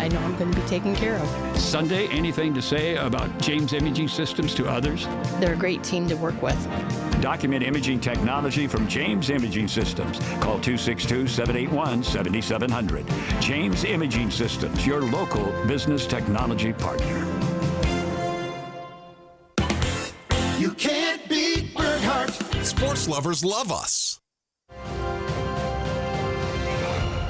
know I'm going to be taken care of. Sunday, anything to say about James Imaging Systems to others? They're a great team to work with. Document imaging technology from James Imaging Systems. Call 262-781-7700. James Imaging Systems, your local business technology partner. You can't beat Bernhardt. Sports lovers love us.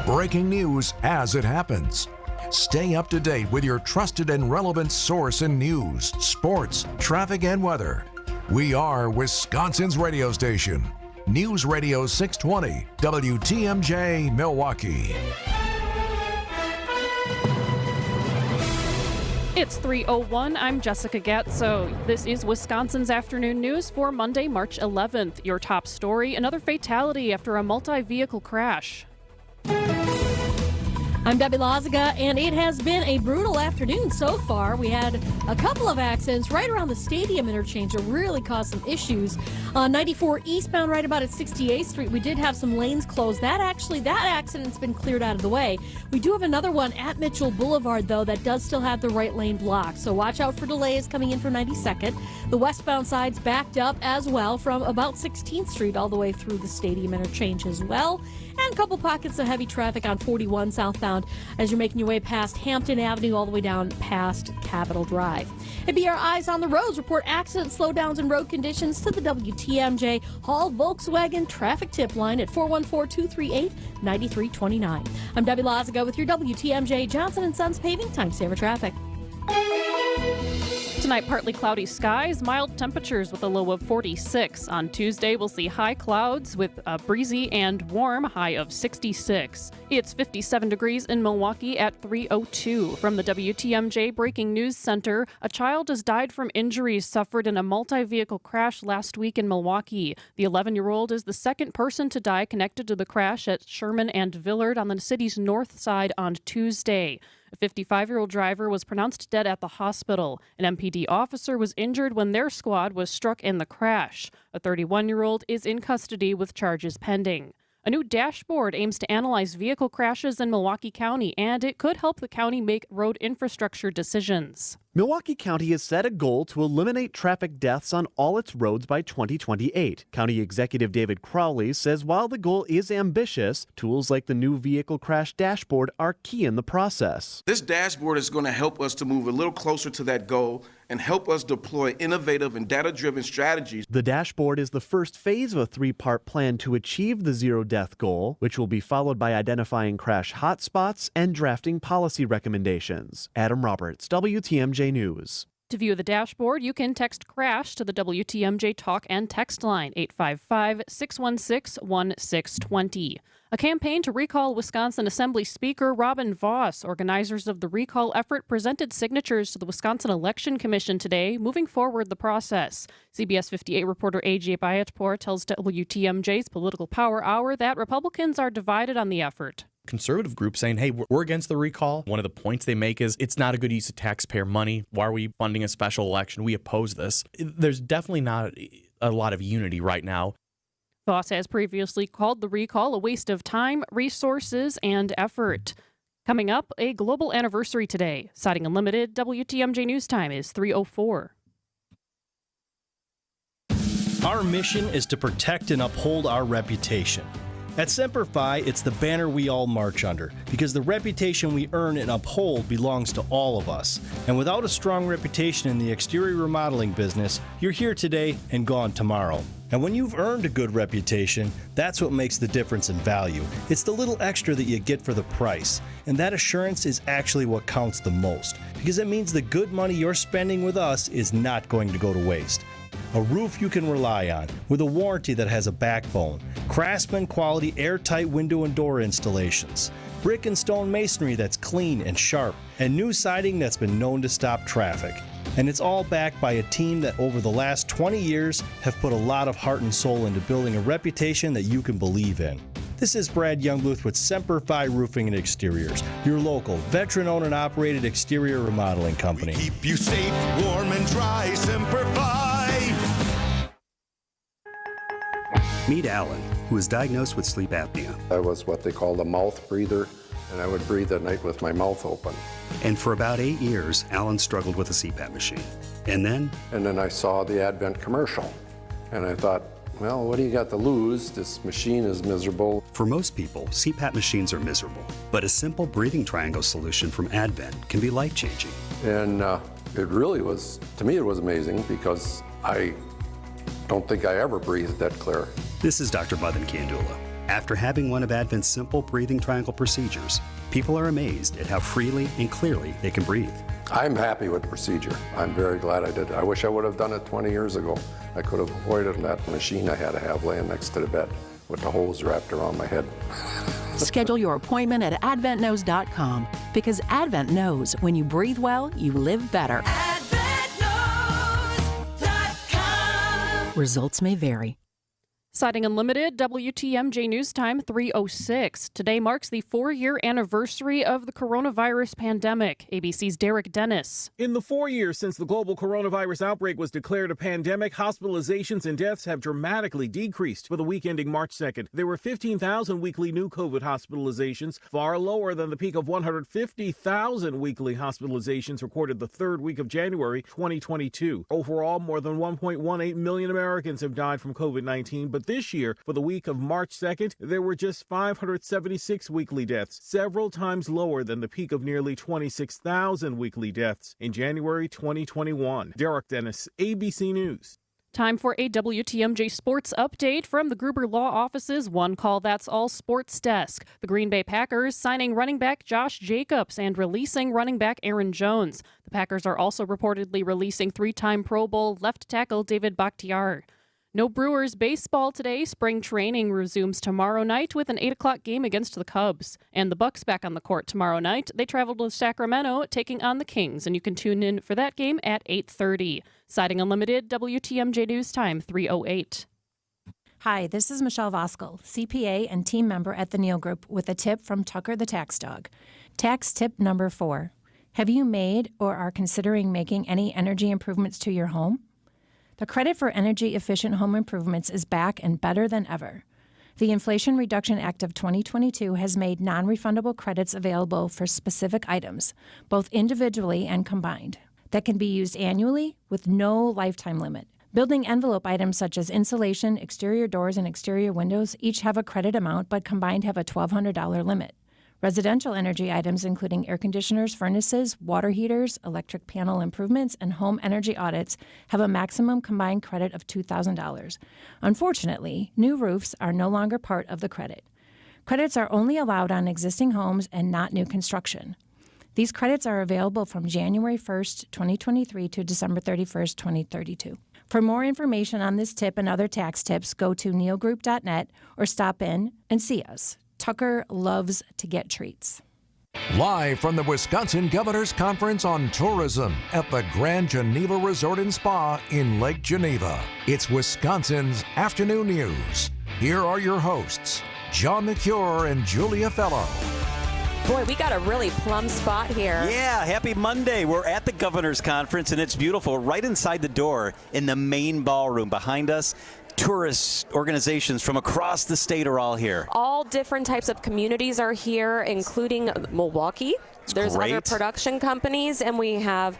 Breaking news as it happens. Stay up to date with your trusted and relevant source in news, sports, traffic, and weather. We are Wisconsin's radio station. News Radio 620, WTMJ, Milwaukee. It's 3:01. I'm Jessica Gatso. This is Wisconsin's afternoon news for Monday, March 11th. Your top story, another fatality after a multi-vehicle crash. I'm Debbie Lazaga, and it has been a brutal afternoon so far. We had a couple of accidents right around the stadium interchange that really caused some issues. 94 eastbound right about at 68th Street, we did have some lanes closed. That accident's been cleared out of the way. We do have another one at Mitchell Boulevard, though, that does still have the right lane blocked. So watch out for delays coming in from 92nd. The westbound side's backed up as well from about 16th Street all the way through the stadium interchange as well. And a couple pockets of heavy traffic on 41 southbound as you're making your way past Hampton Avenue all the way down past Capitol Drive. And be our eyes on the roads. Report accident slowdowns and road conditions to the WTMJ Hall Volkswagen traffic tip line at 414-238-9329. I'm Debbie Lazaga with your WTMJ Johnson & Sons Paving Time Saver Traffic. Tonight, partly cloudy skies, mild temperatures with a low of 46. On Tuesday, we'll see high clouds with a breezy and warm high of 66. It's 57 degrees in Milwaukee at 3:02. From the WTMJ Breaking News Center, a child has died from injuries suffered in a multi-vehicle crash last week in Milwaukee. The 11-year-old is the second person to die connected to the crash at Sherman and Villard on the city's north side on Tuesday. A 55-year-old driver was pronounced dead at the hospital. An MPD officer was injured when their squad was struck in the crash. A 31-year-old is in custody with charges pending. A new dashboard aims to analyze vehicle crashes in Milwaukee County, and it could help the county make road infrastructure decisions. Milwaukee County has set a goal to eliminate traffic deaths on all its roads by 2028. County Executive David Crowley says while the goal is ambitious, tools like the new vehicle crash dashboard are key in the process. This dashboard is going to help us to move a little closer to that goal and help us deploy innovative and data-driven strategies. The dashboard is the first phase of a three-part plan to achieve the zero-death goal, which will be followed by identifying crash hotspots and drafting policy recommendations. Adam Roberts, WTMJ News. To view the dashboard, you can text CRASH to the WTMJ Talk and Text line, 855-616-1620. A campaign to recall Wisconsin Assembly Speaker Robin Voss. Organizers of the recall effort presented signatures to the Wisconsin Election Commission today, moving forward the process. CBS 58 reporter A.J. Bayatpour tells WTMJ's Political Power Hour that Republicans are divided on the effort. Conservative group saying, hey, we're against the recall. One of the points they make is it's not a good use of taxpayer money. Why are we funding a special election? We oppose this. There's definitely not a lot of unity right now. Voss has previously called the recall a waste of time, resources, and effort. Coming up, a global anniversary today. Siding Unlimited, WTMJ News Time is 3:04. Our mission is to protect and uphold our reputation. At Semper Fi, it's the banner we all march under, because the reputation we earn and uphold belongs to all of us. And without a strong reputation in the exterior remodeling business, you're here today and gone tomorrow. And when you've earned a good reputation, that's what makes the difference in value. It's the little extra that you get for the price. And that assurance is actually what counts the most, because it means the good money you're spending with us is not going to go to waste. A roof you can rely on, with a warranty that has a backbone. Craftsman quality airtight window and door installations. Brick and stone masonry that's clean and sharp. And new siding that's been known to stop traffic. And it's all backed by a team that over the last 20 years have put a lot of heart and soul into building a reputation that you can believe in. This is Brad Youngbluth with Semper Fi Roofing and Exteriors, your local, veteran-owned and operated exterior remodeling company. We keep you safe, warm, and dry. Semper Fi. Meet Alan, who was diagnosed with sleep apnea. I was what they call a mouth breather. and I would breathe at night with my mouth open. And for about 8 years, Alan struggled with a CPAP machine. And then I saw the Advent commercial, and I thought, well, what do you got to lose? This machine is miserable. For most people, CPAP machines are miserable, but a simple breathing triangle solution from Advent can be life-changing. And it really was, to me, it was amazing because I don't think I ever breathed that clear. This is Dr. Madan Kandula. After having one of Advent's simple breathing triangle procedures, people are amazed at how freely and clearly they can breathe. I'm happy with the procedure. I'm very glad I did it. I wish I would have done it 20 years ago. I could have avoided that machine I had to have laying next to the bed with the hose wrapped around my head. Schedule your appointment at AdventKnows.com because Advent knows when you breathe well, you live better. AdventKnows.com. Results may vary. Citing Unlimited, WTMJ News Time 3:06. Today marks the 4-year anniversary of the coronavirus pandemic. ABC's Derek Dennis. In the 4 years since the global coronavirus outbreak was declared a pandemic, hospitalizations and deaths have dramatically decreased. For the week ending March 2nd, there were 15,000 weekly new COVID hospitalizations, far lower than the peak of 150,000 weekly hospitalizations recorded the third week of January 2022. Overall, more than 1.18 million Americans have died from COVID-19, but this year, for the week of March 2nd, there were just 576 weekly deaths, several times lower than the peak of nearly 26,000 weekly deaths in January 2021. Derek Dennis, ABC News. Time for a WTMJ sports update from the Gruber Law Office's One Call That's All Sports Desk. The Green Bay Packers signing running back Josh Jacobs and releasing running back Aaron Jones. The Packers are also reportedly releasing 3-time Pro Bowl left tackle David Bakhtiar. No Brewers baseball today. Spring training resumes tomorrow night with an 8 o'clock game against the Cubs. And the Bucks back on the court tomorrow night. They travel to Sacramento, taking on the Kings, and you can tune in for that game at 8:30. Citing Unlimited, WTMJ News Time 3:08. Hi, this is Michelle Voskel, CPA and team member at the Neal Group, with a tip from Tucker the Tax Dog. Tax tip number 4. Have you made or are considering making any energy improvements to your home? The credit for energy-efficient home improvements is back and better than ever. The Inflation Reduction Act of 2022 has made non-refundable credits available for specific items, both individually and combined, that can be used annually with no lifetime limit. Building envelope items such as insulation, exterior doors, and exterior windows each have a credit amount, but combined have a $1,200 limit. Residential energy items, including air conditioners, furnaces, water heaters, electric panel improvements, and home energy audits, have a maximum combined credit of $2,000. Unfortunately, new roofs are no longer part of the credit. Credits are only allowed on existing homes and not new construction. These credits are available from January 1st, 2023 to December 31st, 2032. For more information on this tip and other tax tips, go to nealgroup.net or stop in and see us. Tucker loves to get treats. Live from the Wisconsin Governor's Conference on Tourism at the Grand Geneva Resort and Spa in Lake Geneva, it's Wisconsin's Afternoon News. Here are your hosts, John McCure and Julia Fellow. Boy, we got a really plum spot here. Yeah, happy Monday. We're at the Governor's Conference, and it's beautiful. Right inside the door in the main ballroom behind us, tourist organizations from across the state are all here. All different types of communities are here, including Milwaukee. There's great. Other production companies, and we have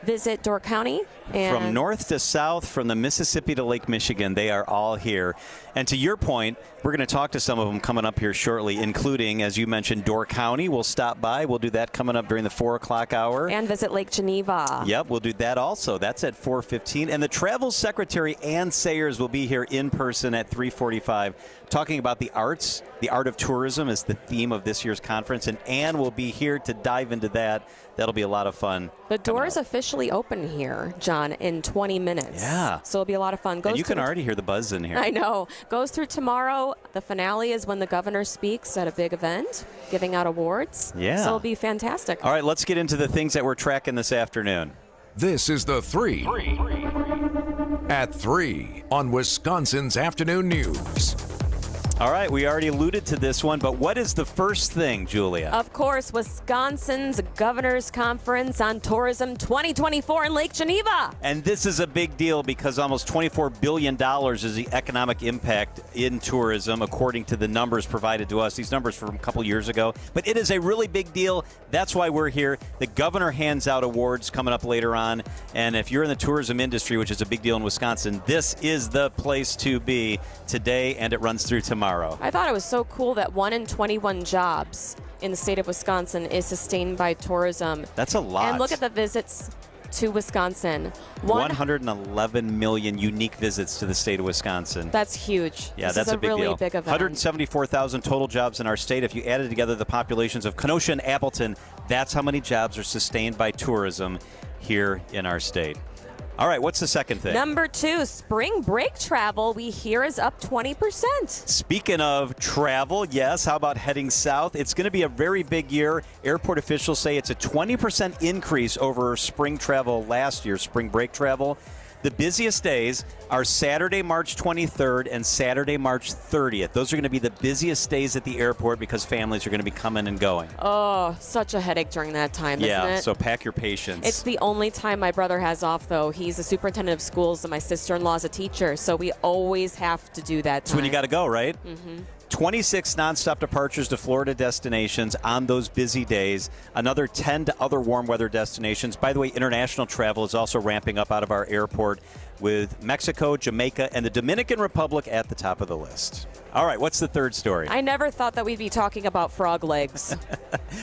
Visit Door County. And from north to south, from the Mississippi to Lake Michigan, they are all here. And to your point, we're going to talk to some of them coming up here shortly, including, as you mentioned, Door County. We'll stop by. We'll do that coming up during the 4 o'clock hour. And Visit Lake Geneva. Yep, we'll do that also. That's at 4:15. And the Travel Secretary, Ann Sayers, will be here in person at 3:45, talking about the arts. The art of tourism is the theme of this year's conference, and Ann will be here to dive into that. That'll be a lot of fun. The doors officially open here, John, in 20 minutes. Yeah. So it'll be a lot of fun. And you can already hear the buzz in here. I know. Goes through tomorrow. The finale is when the governor speaks at a big event, giving out awards. Yeah. So it'll be fantastic. All right, let's get into the things that we're tracking this afternoon. This is the 3 at 3 on Wisconsin's Afternoon News. All right, we already alluded to this one, but what is the first thing, Julia? Of course, Wisconsin's Governor's Conference on Tourism 2024 in Lake Geneva. And this is a big deal because almost $24 billion is the economic impact in tourism, according to the numbers provided to us. These numbers from a couple years ago. But it is a really big deal. That's why we're here. The governor hands out awards coming up later on. And if you're in the tourism industry, which is a big deal in Wisconsin, this is the place to be today, and it runs through tomorrow. I thought it was so cool that 1 in 21 jobs in the state of Wisconsin is sustained by tourism. That's a lot. And look at the visits to Wisconsin. 111 million unique visits to the state of Wisconsin. That's huge. Yeah, this that's is a big really deal. Big event. 174,000 total jobs in our state. If you added together the populations of Kenosha and Appleton, that's how many jobs are sustained by tourism here in our state. All right, what's the second thing? Number 2, spring break travel we hear is up 20%. Speaking of travel, yes, how about heading south? It's going to be a very big year. Airport officials say it's a 20% increase over spring travel last year, spring break travel. The busiest days are Saturday, March 23rd and Saturday, March 30th. Those are going to be the busiest days at the airport because families are going to be coming and going. Oh, such a headache during that time, isn't it? Yeah, so pack your patience. It's the only time my brother has off, though. He's a superintendent of schools, and my sister-in-law's a teacher, so we always have to do that time. That's when you got to go, right? Mm-hmm. 26 nonstop departures to Florida destinations on those busy days. Another 10 to other warm weather destinations. By the way, international travel is also ramping up out of our airport with Mexico, Jamaica, and the Dominican Republic at the top of the list. All right, what's the third story? I never thought that we'd be talking about frog legs.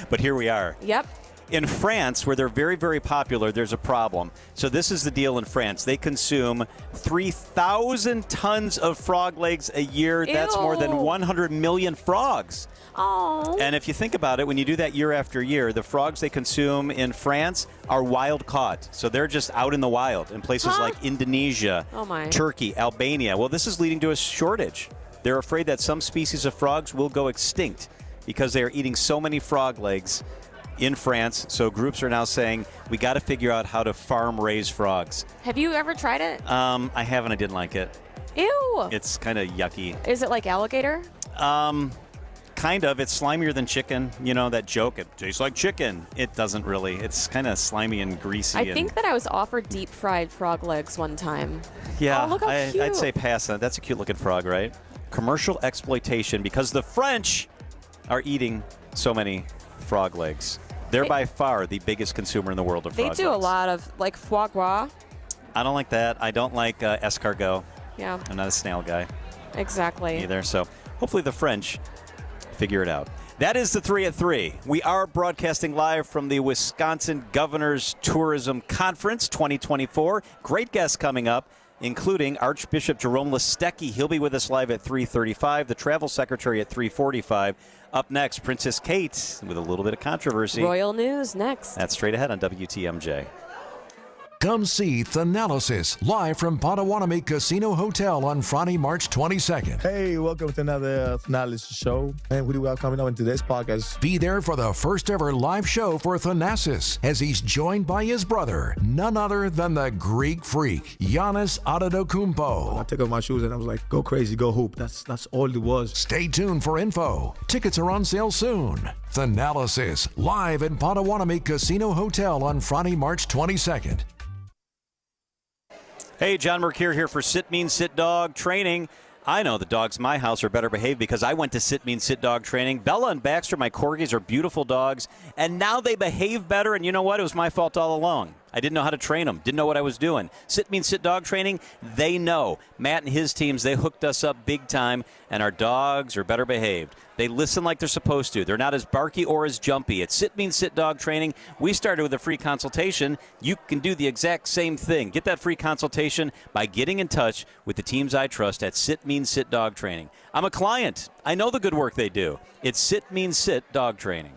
But here we are. Yep. In France, where they're very, very popular, there's a problem. So this is the deal in France. They consume 3,000 tons of frog legs a year. Ew. That's more than 100 million frogs. Oh. And if you think about it, when you do that year after year, the frogs they consume in France are wild caught. So they're just out in the wild in places like Indonesia, Turkey, Albania. Well, this is leading to a shortage. They're afraid that some species of frogs will go extinct because they are eating so many frog legs in France. So groups are now saying we got to figure out how to farm raise frogs. Have you ever tried it? I haven't. I didn't like it. Ew. It's kind of yucky. Is it like alligator? Kind of. It's slimier than chicken. You know that joke, it tastes like chicken. It doesn't really. It's kind of slimy and greasy. I think that I was offered deep fried frog legs one time. Yeah, oh, look how cute. I'd say pass on. That's a cute looking frog, right? Commercial exploitation because the French are eating so many frog legs. They're by far the biggest consumer in the world of frog legs. They do a lot of, like, foie gras. I don't like that. I don't like escargot. Yeah. I'm not a snail guy. Exactly. Either. So hopefully the French figure it out. That is the 3 at 3. We are broadcasting live from the Wisconsin Governor's Tourism Conference 2024. Great guests coming up, including Archbishop Jerome Listecki. He'll be with us live at 3:35. The Travel Secretary at 3:45. Up next, Princess Kate with a little bit of controversy. Royal news next. That's straight ahead on WTMJ. Come see Thanalysis live from Potawatomi Casino Hotel on Friday, March 22nd. Hey, welcome to another Thanalysis show. And we do well coming up in today's podcast. Be there for the first ever live show for Thanasis as he's joined by his brother, none other than the Greek freak, Giannis Antetokounmpo. I took off my shoes and I was like, go crazy, go hoop. That's all it was. Stay tuned for info. Tickets are on sale soon. Thanalysis live at Potawatomi Casino Hotel on Friday, March 22nd. Hey, John Mercure here for Sit Mean Sit Dog Training. I know the dogs in my house are better behaved because I went to Sit Mean Sit Dog Training. Bella and Baxter, my corgis, are beautiful dogs, and now they behave better, and you know what? It was my fault all along. I didn't know how to train them, didn't know what I was doing. Sit Mean Sit Dog Training, they know. Matt and his teams, they hooked us up big time, and our dogs are better behaved. They listen like they're supposed to. They're not as barky or as jumpy. At Sit Mean Sit Dog Training, we started with a free consultation. You can do the exact same thing. Get that free consultation by getting in touch with the teams I trust at Sit Mean Sit Dog Training. I'm a client. I know the good work they do. It's Sit Mean Sit Dog Training.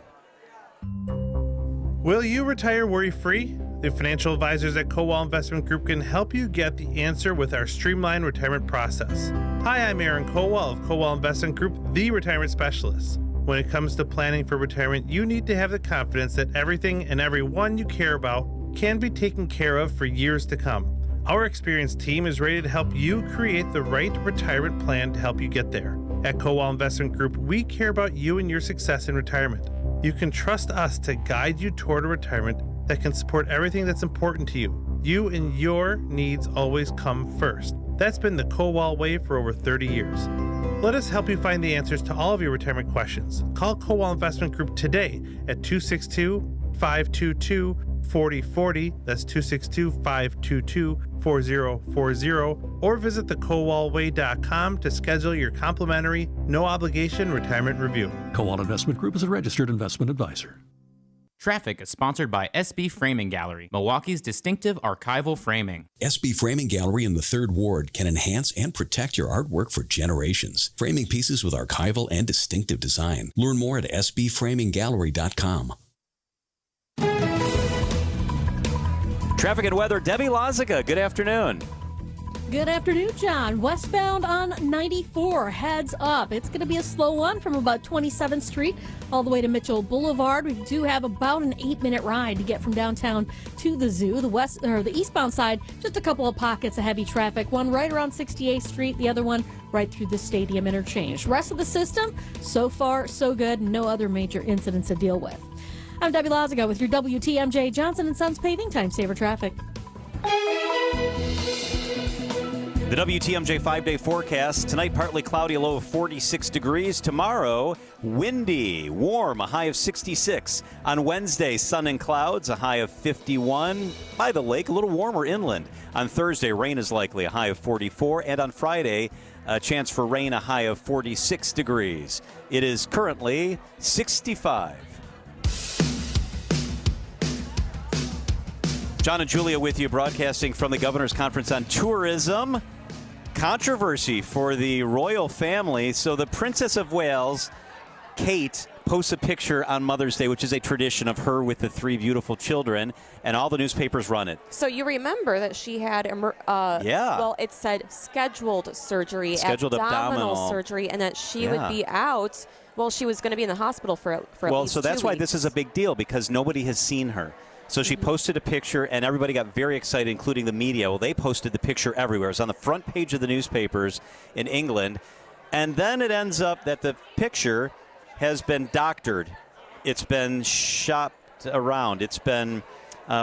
Will you retire worry-free? The financial advisors at Kowal Investment Group can help you get the answer with our streamlined retirement process. Hi, I'm Aaron Kowal of Kowal Investment Group, the retirement specialist. When it comes to planning for retirement, you need to have the confidence that everything and everyone you care about can be taken care of for years to come. Our experienced team is ready to help you create the right retirement plan to help you get there. At Kowal Investment Group, we care about you and your success in retirement. You can trust us to guide you toward a retirement that can support everything that's important to you. You and your needs always come first. That's been the Kowal way for over 30 years. Let us help you find the answers to all of your retirement questions. Call Kowal Investment Group today at 262-522-4040. That's 262-522-4040. Or visit thekowalway.com to schedule your complimentary, no-obligation retirement review. Kowal Investment Group is a registered investment advisor. Traffic is sponsored by SB Framing Gallery, Milwaukee's distinctive archival framing. SB Framing Gallery in the 3rd Ward can enhance and protect your artwork for generations. Framing pieces with archival and distinctive design. Learn more at sbframinggallery.com. Traffic and weather, Debbie Lozica, good afternoon. Good afternoon, John. Westbound on 94, heads up. It's going to be a slow one from about 27th Street all the way to Mitchell Boulevard. We do have about an 8-minute ride to get from downtown to the zoo. The eastbound side, just a couple of pockets of heavy traffic. One right around 68th Street, the other one right through the stadium interchange. Rest of the system, so far, so good. No other major incidents to deal with. I'm Debbie Lozica with your WTMJ Johnson & Sons Paving Time Saver Traffic. The WTMJ 5-day forecast. Tonight, partly cloudy, a low of 46 degrees. Tomorrow, windy, warm, a high of 66. On Wednesday, sun and clouds, a high of 51. By the lake, a little warmer inland. On Thursday, rain is likely, a high of 44. And on Friday, a chance for rain, a high of 46 degrees. It is currently 65. John and Julia with you, broadcasting from the Governor's Conference on Tourism. Controversy for the royal family. So the Princess of Wales, Kate, posts a picture on Mother's Day, which is a tradition of her with the 3 beautiful children, and all the newspapers run it. So you remember that she had, well, it said scheduled surgery, abdominal surgery, and that she would be out. Well, she was going to be in the hospital for at least 2 weeks. So that's why this is a big deal, because nobody has seen her. So she posted a picture, and everybody got very excited, including the media. Well, they posted the picture everywhere. It was on the front page of the newspapers in England. And then it ends up that the picture has been doctored. It's been shopped around. It's been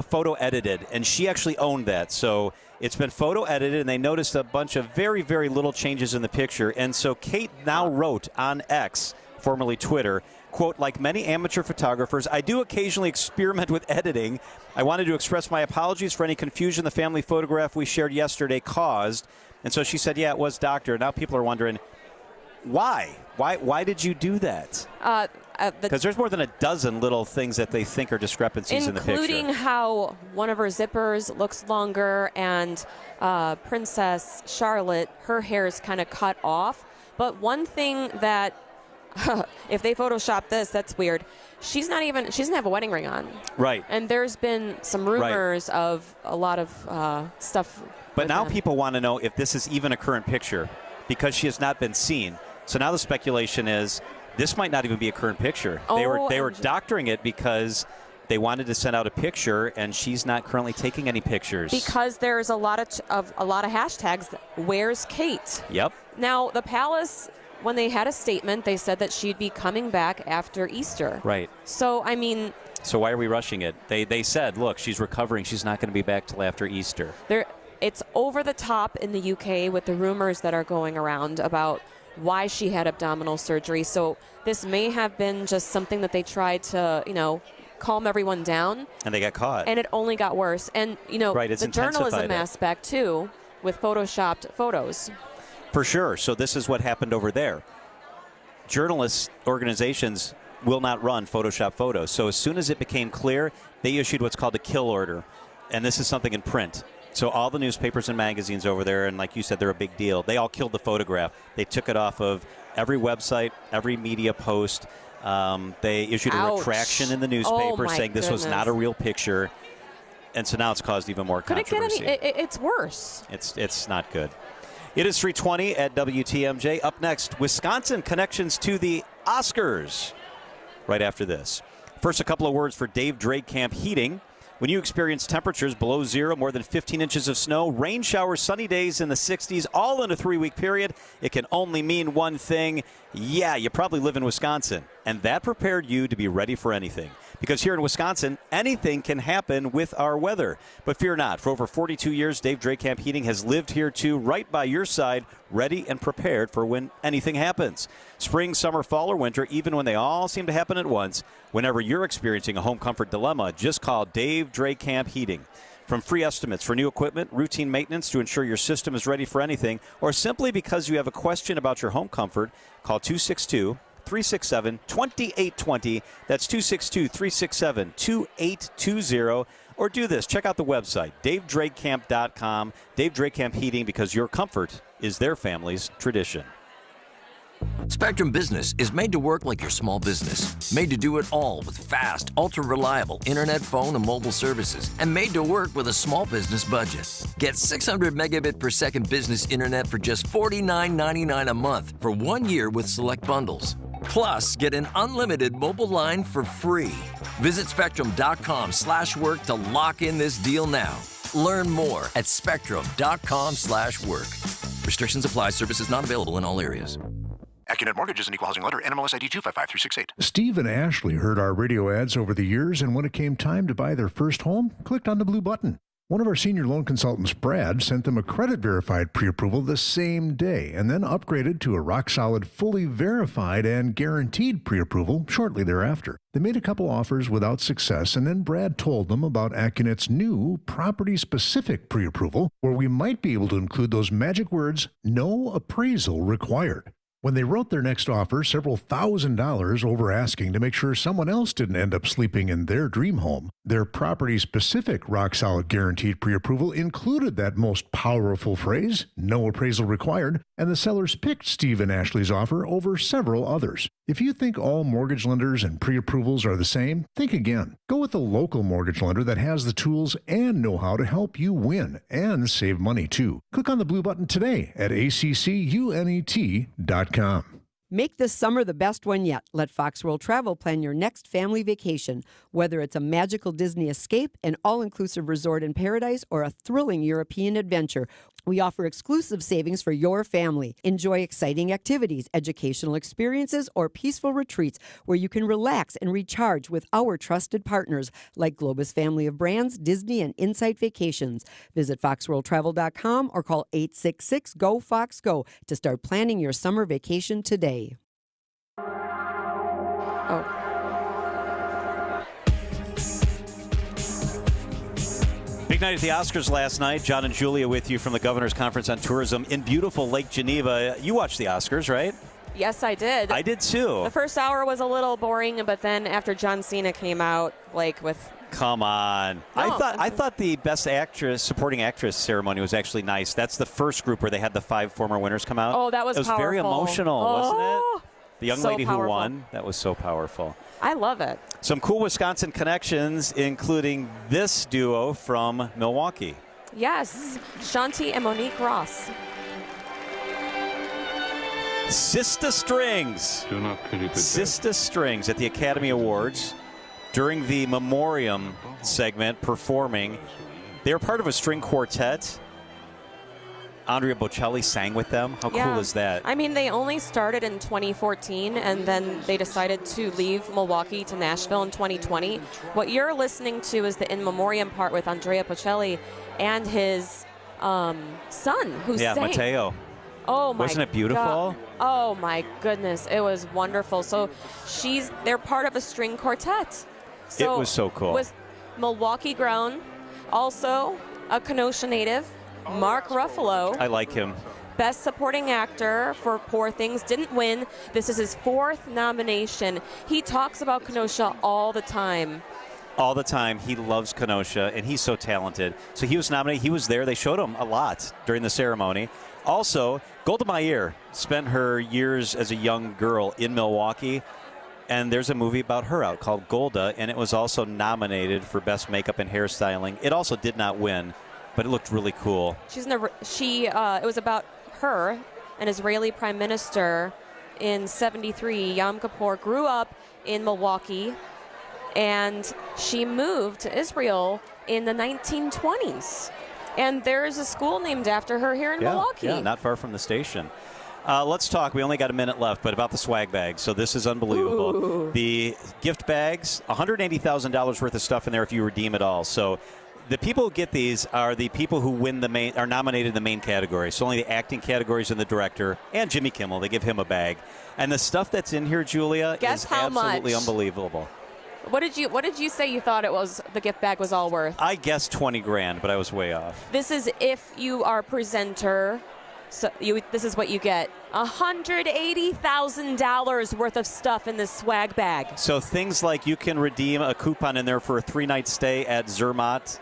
photo edited, and she actually owned that. So it's been photo edited, and they noticed a bunch of very, very little changes in the picture. And so Kate now wrote on X, formerly Twitter, quote, like many amateur photographers, I do occasionally experiment with editing. I wanted to express my apologies for any confusion the family photograph we shared yesterday caused. And so she said, yeah, it was doctored. Now people are wondering, why? Why did you do that? Because there's more than a dozen little things that they think are discrepancies in the picture. Including how one of her zippers looks longer, and Princess Charlotte, her hair is kind of cut off. But one thing that if they Photoshop this, that's weird. She doesn't have a wedding ring on. Right. And there's been some rumors of a lot of stuff. But now people want to know if this is even a current picture, because she has not been seen. So now the speculation is this might not even be a current picture. They were doctoring it because they wanted to send out a picture, and she's not currently taking any pictures. Because there's a lot of hashtags. Where's Kate? Yep. Now the palace, when they had a statement, they said that she'd be coming back after Easter. Right. So, I mean... So why are we rushing it? They said, look, she's recovering. She's not going to be back till after Easter. It's over the top in the UK with the rumors that are going around about why she had abdominal surgery. So this may have been just something that they tried to, calm everyone down. And they got caught. And it only got worse. And, the journalism aspect, too, with Photoshopped photos. For sure. So this is what happened over there. Journalists, organizations will not run Photoshop photos. So as soon as it became clear, they issued what's called a kill order. And this is something in print. So all the newspapers and magazines over there, and like you said, they're a big deal. They all killed the photograph. They took it off of every website, every media post. They issued a retraction in the newspaper saying this was not a real picture. And so now it's caused even more controversy. Could it get any? It's worse. It's not good. It is 3:20 at WTMJ. Up next, Wisconsin connections to the Oscars. Right after this. First, a couple of words for Dave Drakekamp Heating. When you experience temperatures below zero, more than 15 inches of snow, rain showers, sunny days in the 60s, all in a 3-week period, it can only mean one thing. Yeah, you probably live in Wisconsin. And that prepared you to be ready for anything. Because here in Wisconsin, anything can happen with our weather. But fear not. For over 42 years, Dave Drakamp Heating has lived here too, right by your side, ready and prepared for when anything happens. Spring, summer, fall, or winter, even when they all seem to happen at once, whenever you're experiencing a home comfort dilemma, just call Dave Drakamp Heating. From free estimates for new equipment, routine maintenance to ensure your system is ready for anything, or simply because you have a question about your home comfort, call 262-367-2820. That's 262-367-2820. Or do this. Check out the website, davedrakamp.com. Dave Drakamp Heating, because your comfort is their family's tradition. Spectrum Business is made to work like your small business. Made to do it all with fast, ultra-reliable internet, phone, and mobile services. And made to work with a small business budget. Get 600 megabit per second business internet for just $49.99 a month for 1 year with select bundles. Plus, get an unlimited mobile line for free. Visit spectrum.com/work to lock in this deal now. Learn more at spectrum.com/work. Restrictions apply. Services not available in all areas. Accunet Mortgage is an equal housing lender. NMLS ID 255368. Steve and Ashley heard our radio ads over the years, and when it came time to buy their first home, clicked on the blue button. One of our senior loan consultants, Brad, sent them a credit-verified pre-approval the same day and then upgraded to a rock-solid, fully verified and guaranteed pre-approval shortly thereafter. They made a couple offers without success, and then Brad told them about Accunet's new property-specific pre-approval, where we might be able to include those magic words, no appraisal required. When they wrote their next offer, several $1,000s over asking to make sure someone else didn't end up sleeping in their dream home, their property-specific rock-solid guaranteed pre-approval included that most powerful phrase, no appraisal required, and the sellers picked Steve and Ashley's offer over several others. If you think all mortgage lenders and pre-approvals are the same, think again. Go with a local mortgage lender that has the tools and know-how to help you win and save money too. Click on the blue button today at accunet.com. Make this summer the best one yet. Let Fox World Travel plan your next family vacation. Whether it's a magical Disney escape, an all-inclusive resort in paradise, or a thrilling European adventure, we offer exclusive savings for your family. Enjoy exciting activities, educational experiences, or peaceful retreats where you can relax and recharge with our trusted partners like Globus Family of Brands, Disney, and Insight Vacations. Visit foxworldtravel.com or call 866-GO-FOX-GO to start planning your summer vacation today. Big night at the Oscars last night. John and Julia with you from the Governor's Conference on Tourism in beautiful Lake Geneva. You watched the Oscars, right? Yes, I did. I did too. The first hour was a little boring, but then after John Cena came out, Come on. No. I thought the Best Actress, Supporting Actress ceremony was actually nice. That's the first group where they had the 5 former winners come out. Oh, that was powerful. It was very emotional, wasn't it? The young lady powerful. who won, that was so powerful. I love it. Some cool Wisconsin connections, including this duo from Milwaukee. Yes, Shanti and Monique Ross. Sista Strings. Sista Strings at the Academy Awards during the Memoriam segment performing. They were part of a string quartet. Andrea Bocelli sang with them. How cool is that? I mean, they only started in 2014, and then they decided to leave Milwaukee to Nashville in 2020. What you're listening to is the In Memoriam part with Andrea Bocelli and his son, who sang. Yeah, Matteo. Oh, my Wasn't it beautiful? God. Oh, my goodness. It was wonderful. So they're part of a string quartet. It was so cool. Was Milwaukee grown, also a Kenosha native. Mark Ruffalo. I like him. Best Supporting Actor for Poor Things. Didn't win. This is his 4th nomination. He talks about Kenosha all the time. All the time. He loves Kenosha, and he's so talented. So he was nominated. He was there. They showed him a lot during the ceremony. Also, Golda Meir spent her years as a young girl in Milwaukee, and there's a movie about her out called Golda, and it was also nominated for Best Makeup and Hairstyling. It also did not win, but it looked really cool. It was about her, an Israeli prime minister in '73. Yom Kippur grew up in Milwaukee, and she moved to Israel in the 1920s. And there's a school named after her here in Milwaukee. Yeah, not far from the station. Let's talk. We only got a minute left, but about the swag bags. So this is unbelievable. Ooh. The gift bags, $180,000 worth of stuff in there if you redeem it all. So the people who get these are the people who are nominated in the main category. So only the acting categories and the director and Jimmy Kimmel. They give him a bag. And the stuff that's in here, Julia, Guess is how absolutely much? Unbelievable. What did you say you thought it was? The gift bag was all worth? I guessed $20,000, but I was way off. This is if you are a presenter. So this is what you get: $180,000 worth of stuff in this swag bag. So things like you can redeem a coupon in there for a 3-night stay at Zermatt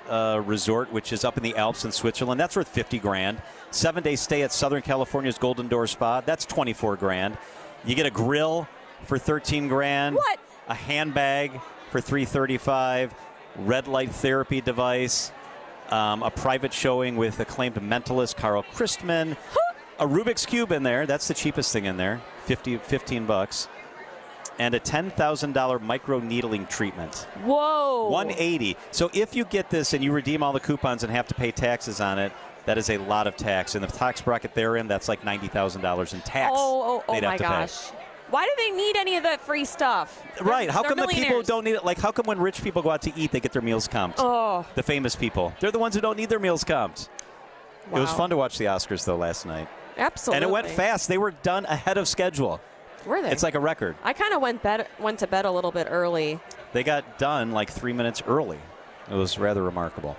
Resort, which is up in the Alps in Switzerland. That's worth $50,000. 7-day stay at Southern California's Golden Door Spa. That's $24,000. You get a grill for $13,000. What? A handbag for $335,000. Red light therapy device. A private showing with acclaimed mentalist Carl Christman. A Rubik's Cube in there. That's the cheapest thing in there. $15. And a $10,000 micro needling treatment. Whoa. $180,000. So if you get this and you redeem all the coupons and have to pay taxes on it, that is a lot of tax. And the tax bracket they're in, that's like $90,000 in tax. Oh they'd have my to gosh. pay. Why do they need any of that free stuff? Right. How They're come the people millionaires. don't need it? Like, how come when rich people go out to eat, they get their meals comped? Oh. The famous people. They're the ones who don't need their meals comped. Wow. It was fun to watch the Oscars, though, last night. Absolutely. And it went fast. They were done ahead of schedule. Were they? It's like a record. I kind of went to bed a little bit early. They got done like 3 minutes early. It was rather remarkable.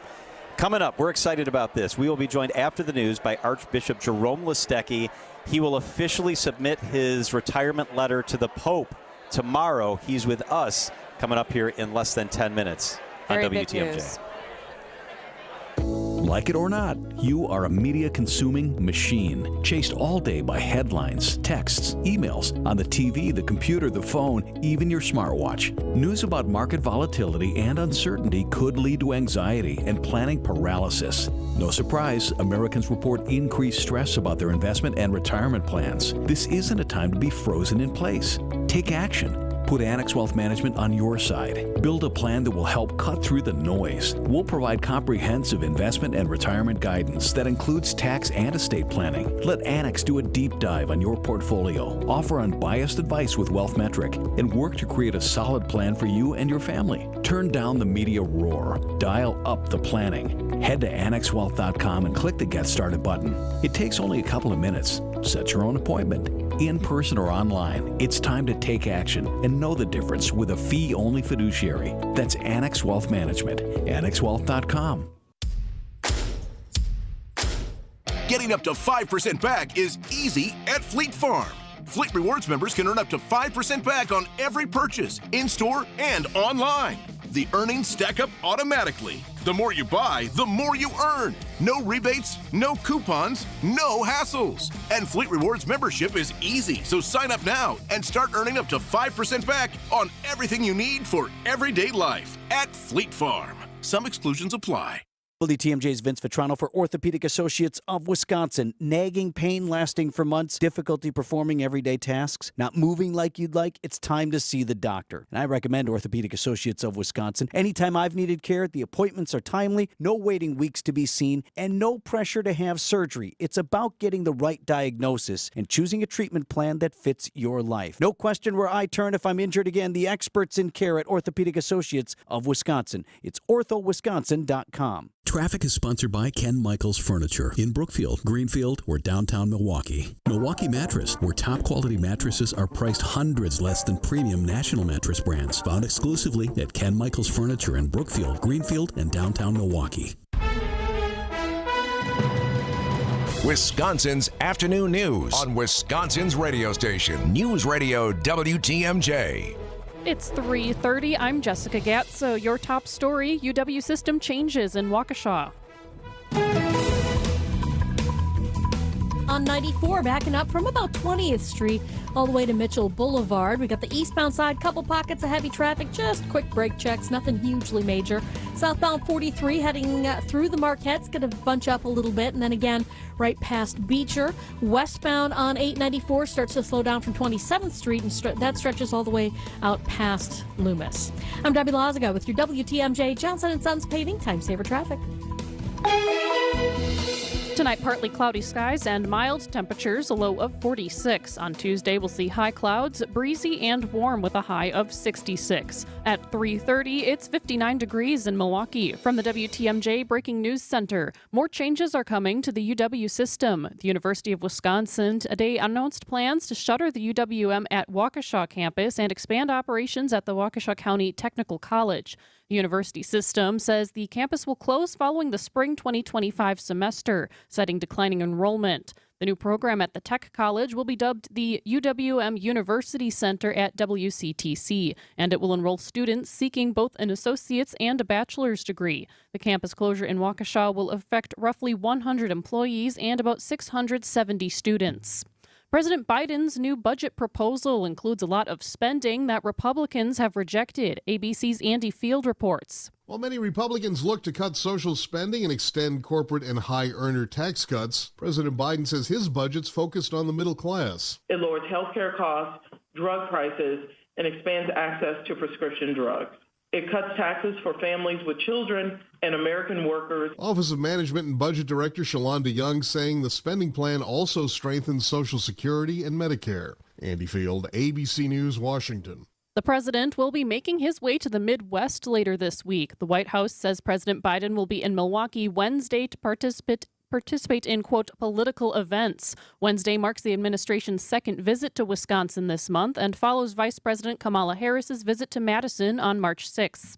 Coming up, we're excited about this. We will be joined after the news by Archbishop Jerome Listecki. He will officially submit his retirement letter to the Pope tomorrow. He's with us coming up here in less than 10 minutes on Very big WTMJ. news. Like it or not, you are a media-consuming machine, chased all day by headlines, texts, emails, on the TV, the computer, the phone, even your smartwatch. News about market volatility and uncertainty could lead to anxiety and planning paralysis. No surprise, Americans report increased stress about their investment and retirement plans. This isn't a time to be frozen in place. Take action. Put Annex Wealth Management on your side. Build a plan that will help cut through the noise. We'll provide comprehensive investment and retirement guidance that includes tax and estate planning. Let Annex do a deep dive on your portfolio, offer unbiased advice with Wealth Metric, and work to create a solid plan for you and your family. Turn down the media roar. Dial up the planning. Head to annexwealth.com and click the Get Started button. It takes only a couple of minutes. Set your own appointment, in person or online. It's time to take action and know the difference with a fee-only fiduciary. That's Annex Wealth Management. annexwealth.com. Getting up to 5% back is easy at Fleet Farm. Fleet Rewards members can earn up to 5% back on every purchase, in-store and online. The earnings stack up automatically. The more you buy, the more you earn. No rebates, no coupons, no hassles. And Fleet Rewards membership is easy, so sign up now and start earning up to 5% back on everything you need for everyday life at Fleet Farm. Some exclusions apply. WTMJ's Vince Vitrano for Orthopedic Associates of Wisconsin. Nagging pain lasting for months, difficulty performing everyday tasks, not moving like you'd like, it's time to see the doctor. And I recommend Orthopedic Associates of Wisconsin. Anytime I've needed care, the appointments are timely, no waiting weeks to be seen, and no pressure to have surgery. It's about getting the right diagnosis and choosing a treatment plan that fits your life. No question where I turn if I'm injured again. The experts in care at Orthopedic Associates of Wisconsin. It's orthowisconsin.com. Traffic is sponsored by Ken Michaels Furniture in Brookfield, Greenfield, or downtown Milwaukee. Milwaukee Mattress, where top quality mattresses are priced hundreds less than premium national mattress brands. Found exclusively at Ken Michaels Furniture in Brookfield, Greenfield, and downtown Milwaukee. Wisconsin's afternoon news on Wisconsin's radio station, News Radio WTMJ. It's 3:30. I'm Jessica Gatzo. Your top story, UW system changes in Waukesha. on 94, backing up from about 20th Street all the way to Mitchell Boulevard. We got the eastbound side, couple pockets of heavy traffic, just quick brake checks, nothing hugely major. Southbound 43 heading through the Marquette's going to bunch up a little bit, and then again right past Beecher. Westbound on 894 starts to slow down from 27th Street, and that stretches all the way out past Loomis. I'm Debbie Lazaga with your WTMJ Johnson & Sons Paving Time Saver Traffic. Tonight, partly cloudy skies and mild temperatures, a low of 46. On Tuesday, we'll see high clouds, breezy and warm with a high of 66. At 3:30, it's 59 degrees in Milwaukee. From the WTMJ Breaking News Center, more changes are coming to the UW system. The University of Wisconsin today announced plans to shutter the UWM at Waukesha campus and expand operations at the Waukesha County Technical College. The university system says the campus will close following the spring 2025 semester, citing declining enrollment. The new program at the Tech College will be dubbed the UWM University Center at WCTC, and it will enroll students seeking both an associate's and a bachelor's degree. The campus closure in Waukesha will affect roughly 100 employees and about 670 students. President Biden's new budget proposal includes a lot of spending that Republicans have rejected. ABC's Andy Field reports. While many Republicans look to cut social spending and extend corporate and high-earner tax cuts, President Biden says his budget's focused on the middle class. It lowers health care costs, drug prices, and expands access to prescription drugs. It cuts taxes for families with children and American workers. Office of Management and Budget Director Shalonda Young saying the spending plan also strengthens Social Security and Medicare. Andy Field, ABC News, Washington. The president will be making his way to the Midwest later this week. The White House says President Biden will be in Milwaukee Wednesday to participate in, quote, political events. Wednesday marks the administration's second visit to Wisconsin this month and follows Vice President Kamala Harris's visit to Madison on March 6th.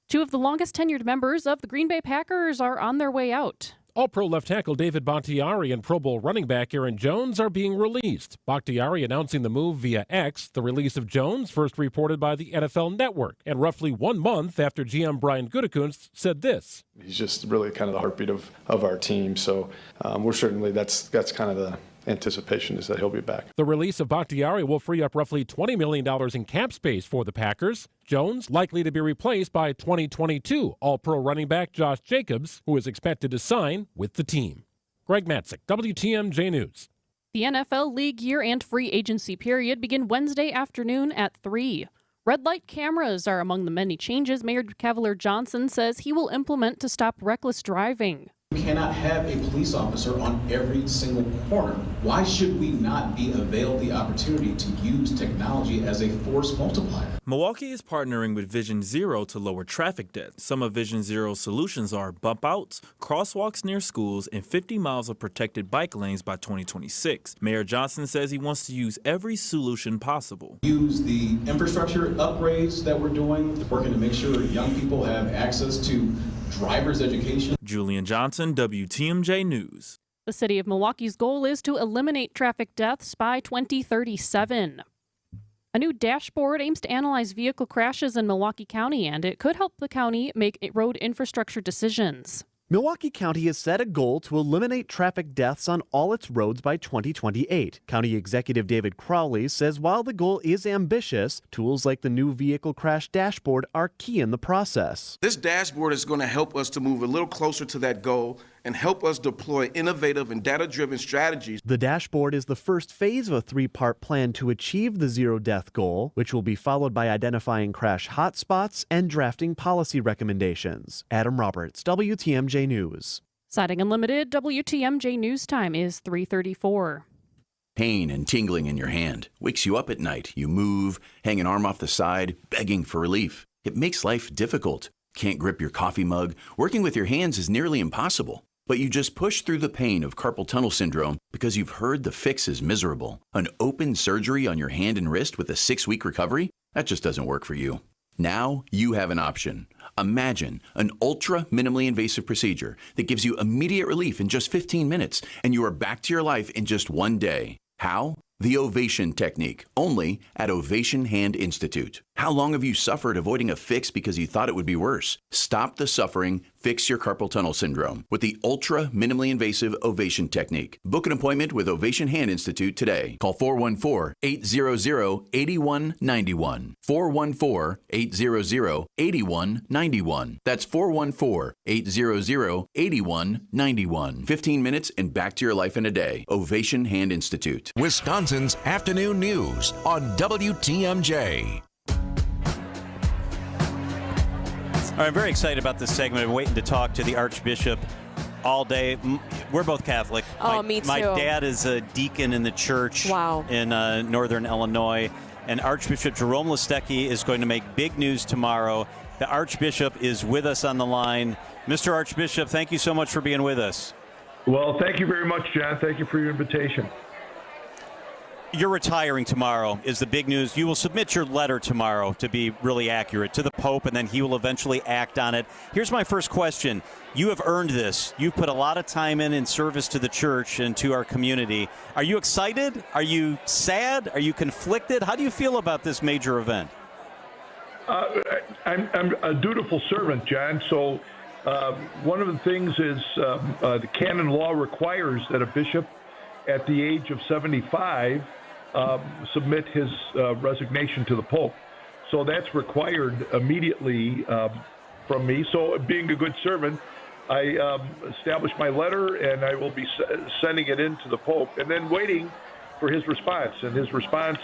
Two of the longest tenured members of the Green Bay Packers are on their way out. All-Pro left tackle David Bakhtiari and Pro Bowl running back Aaron Jones are being released. Bakhtiari announcing the move via X. The release of Jones first reported by the NFL Network, and roughly 1 month after GM Brian Gutekunst said this. He's just really kind of the heartbeat of our team, so we're certainly, that's kind of the anticipation is that he'll be back. The release of Bakhtiari will free up roughly $20 million in cap space for the Packers. Jones likely to be replaced by 2022 All-Pro running back Josh Jacobs, who is expected to sign with the team. Greg Matzik, WTMJ News. The NFL league year and free agency period begin Wednesday afternoon at 3. Red light cameras are among the many changes Mayor Cavalier Johnson says he will implement to stop reckless driving. We cannot have a police officer on every single corner. Why should we not be availed the opportunity to use technology as a force multiplier? Milwaukee is partnering with Vision Zero to lower traffic deaths. Some of Vision Zero's solutions are bump outs, crosswalks near schools, and 50 miles of protected bike lanes by 2026. Mayor Johnson says he wants to use every solution possible. Use the infrastructure upgrades that we're doing, working to make sure young people have access to driver's education. Julian Johnson, WTMJ News. The city of Milwaukee's goal is to eliminate traffic deaths by 2037. A new dashboard aims to analyze vehicle crashes in Milwaukee County, and it could help the county make road infrastructure decisions. Milwaukee County has set a goal to eliminate traffic deaths on all its roads by 2028. County Executive David Crowley says while the goal is ambitious, tools like the new vehicle crash dashboard are key in the process. This dashboard is going to help us to move a little closer to that goal and help us deploy innovative and data-driven strategies. The dashboard is the first phase of a 3-part plan to achieve the zero-death goal, which will be followed by identifying crash hotspots and drafting policy recommendations. Adam Roberts, WTMJ News. Siding Unlimited, WTMJ News time is 3:34. Pain and tingling in your hand wakes you up at night. You move, hang an arm off the side, begging for relief. It makes life difficult. Can't grip your coffee mug. Working with your hands is nearly impossible. But you just push through the pain of carpal tunnel syndrome because you've heard the fix is miserable. An open surgery on your hand and wrist with a 6-week recovery? That just doesn't work for you. Now you have an option. Imagine an ultra minimally invasive procedure that gives you immediate relief in just 15 minutes, and you are back to your life in just 1 day. How? The Ovation Technique, only at Ovation Hand Institute. How long have you suffered avoiding a fix because you thought it would be worse? Stop the suffering Fix your carpal tunnel syndrome with the ultra minimally invasive Ovation technique. Book an appointment with Ovation Hand Institute today. Call 414-800-8191. 414-800-8191. That's 414-800-8191. 15 minutes and back to your life in a day. Ovation Hand Institute. Wisconsin's afternoon news on WTMJ. All right, I'm very excited about this segment. I'm waiting to talk to the Archbishop all day. We're both Catholic. Oh, me too. My dad is a deacon in the church in northern Illinois, and Archbishop Jerome Listecki is going to make big news tomorrow. The Archbishop is with us on the line. Mr. Archbishop, thank you so much for being with us. Well, thank you very much, John. Thank you for your invitation. You're retiring tomorrow is the big news. You will submit your letter tomorrow, to be really accurate, to the Pope, and then he will eventually act on it. Here's my first question. You have earned this. You've put a lot of time in service to the church and to our community. Are you excited? Are you sad? Are you conflicted? How do you feel about this major event? I'm a dutiful servant, John. So one of the things is the canon law requires that a bishop at the age of 75 submit his resignation to the Pope. So that's required immediately from me. So being a good servant, I established my letter, and I will be sending it in to the Pope and then waiting for his response. And his response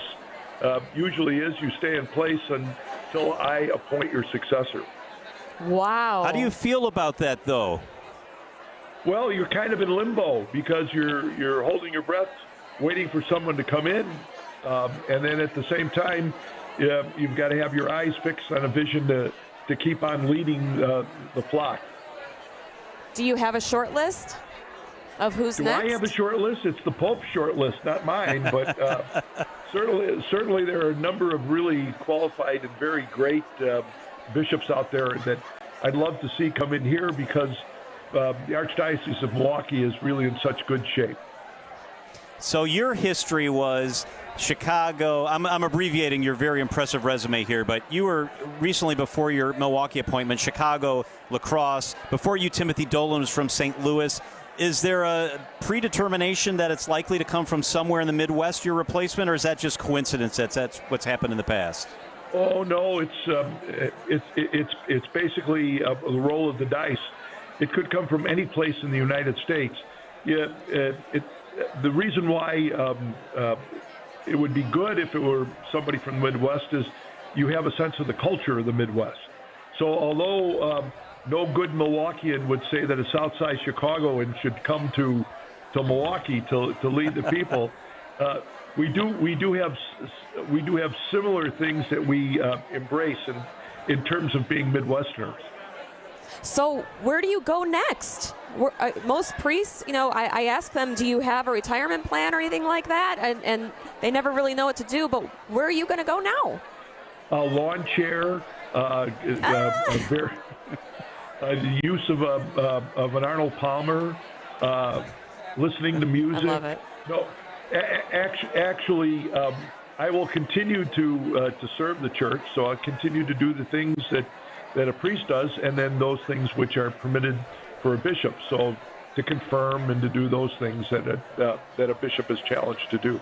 usually is you stay in place until I appoint your successor. Wow. How do you feel about that, though? Well, you're kind of in limbo because you're holding your breath, waiting for someone to come in, and then at the same time, you've got to have your eyes fixed on a vision to keep on leading the flock. Do you have a short list of who's next? Do I have a short list? It's the Pope's short list, not mine. But certainly there are a number of really qualified and very great bishops out there that I'd love to see come in here because the Archdiocese of Milwaukee is really in such good shape. So your history was Chicago. I'm abbreviating your very impressive resume here, but you were recently, before your Milwaukee appointment, Chicago, lacrosse. Before you, Timothy Dolan was from St. Louis. Is there a predetermination that it's likely to come from somewhere in the Midwest, your replacement, or is that just coincidence that's what's happened in the past? Oh no, it's basically the roll of the dice. It could come from any place in the United States. Yeah, the reason why it would be good if it were somebody from the Midwest is you have a sense of the culture of the Midwest. So although no good Milwaukeean would say that a Southside Chicagoan should come to Milwaukee to lead the people, we do have similar things that we embrace in terms of being Midwesterners. So where do you go next? Most priests, I ask them, do you have a retirement plan or anything like that? And they never really know what to do, but where are you going to go now? A lawn chair, the use of an Arnold Palmer, listening to music. I love it. No, actually, I will continue to serve the church, so I'll continue to do the things that a priest does, and then those things which are permitted for a bishop. So to confirm and to do those things that a bishop is challenged to do.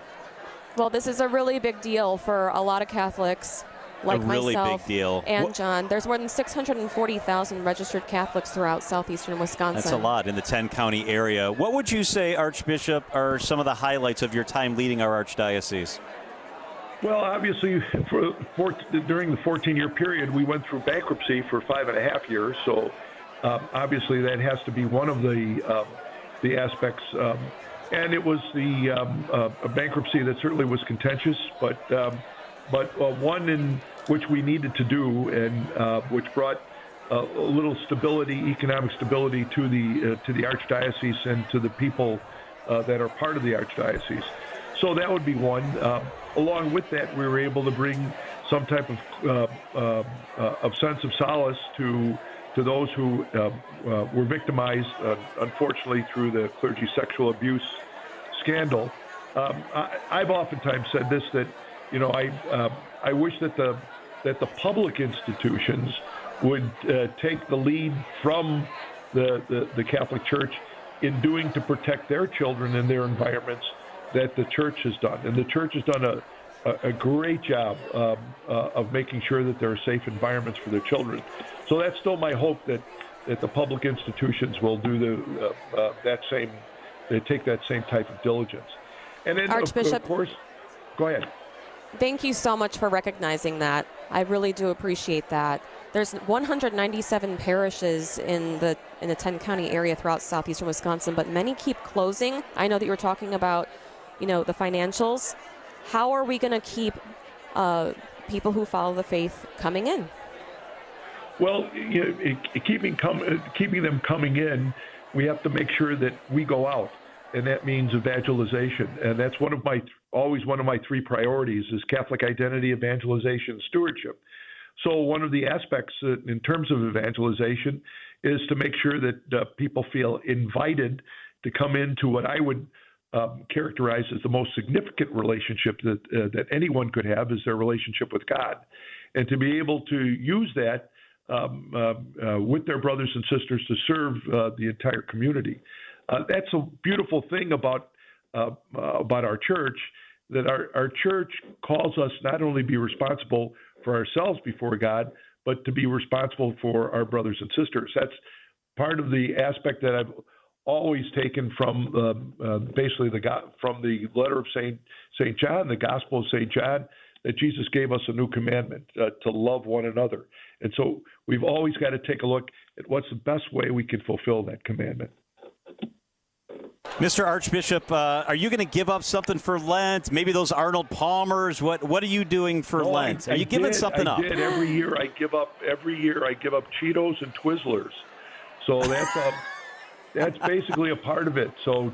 Well, this is a really big deal for a lot of Catholics like really myself big deal. And John. There's more than 640,000 registered Catholics throughout southeastern Wisconsin. That's a lot in the 10-county area. What would you say, Archbishop, are some of the highlights of your time leading our archdiocese? Well, obviously, during the 14-year period, we went through bankruptcy for 5.5 years. So, obviously, that has to be one of the aspects. And it was a bankruptcy that certainly was contentious, but one in which we needed to do, and which brought a little stability, economic stability, to the archdiocese and to the people that are part of the archdiocese. So that would be one. Along with that, we were able to bring some type of sense of solace to those who were victimized, unfortunately, through the clergy sexual abuse scandal. I've oftentimes said this, that I wish that the public institutions would take the lead from the Catholic Church in doing to protect their children and their environments that the church has done. And the church has done a great job of making sure that there are safe environments for their children. So that's still my hope that the public institutions will do take that same type of diligence. And then, Archbishop, of course, go ahead. Thank you so much for recognizing that. I really do appreciate that. There's 197 parishes in the 10-county area throughout southeastern Wisconsin, but many keep closing. I know that you were talking about, the financials. How are we going to keep people who follow the faith coming in? Well, keeping them coming in, we have to make sure that we go out, and that means evangelization. And that's always one of my three priorities is Catholic identity, evangelization, stewardship. So one of the aspects in terms of evangelization is to make sure that people feel invited to come into what I would characterize as the most significant relationship that anyone could have is their relationship with God. And to be able to use that with their brothers and sisters to serve the entire community. That's a beautiful thing about our church, that our church calls us not only be responsible for ourselves before God, but to be responsible for our brothers and sisters. That's part of the aspect that I've always taken from basically from the letter of St. John, the Gospel of St. John, that Jesus gave us a new commandment to love one another. And so we've always got to take a look at what's the best way we can fulfill that commandment. Mr. Archbishop, are you going to give up something for Lent? Maybe those Arnold Palmers? What are you doing for Lent? Are you giving something up? Every year I give up Cheetos and Twizzlers. So that's basically a part of it. So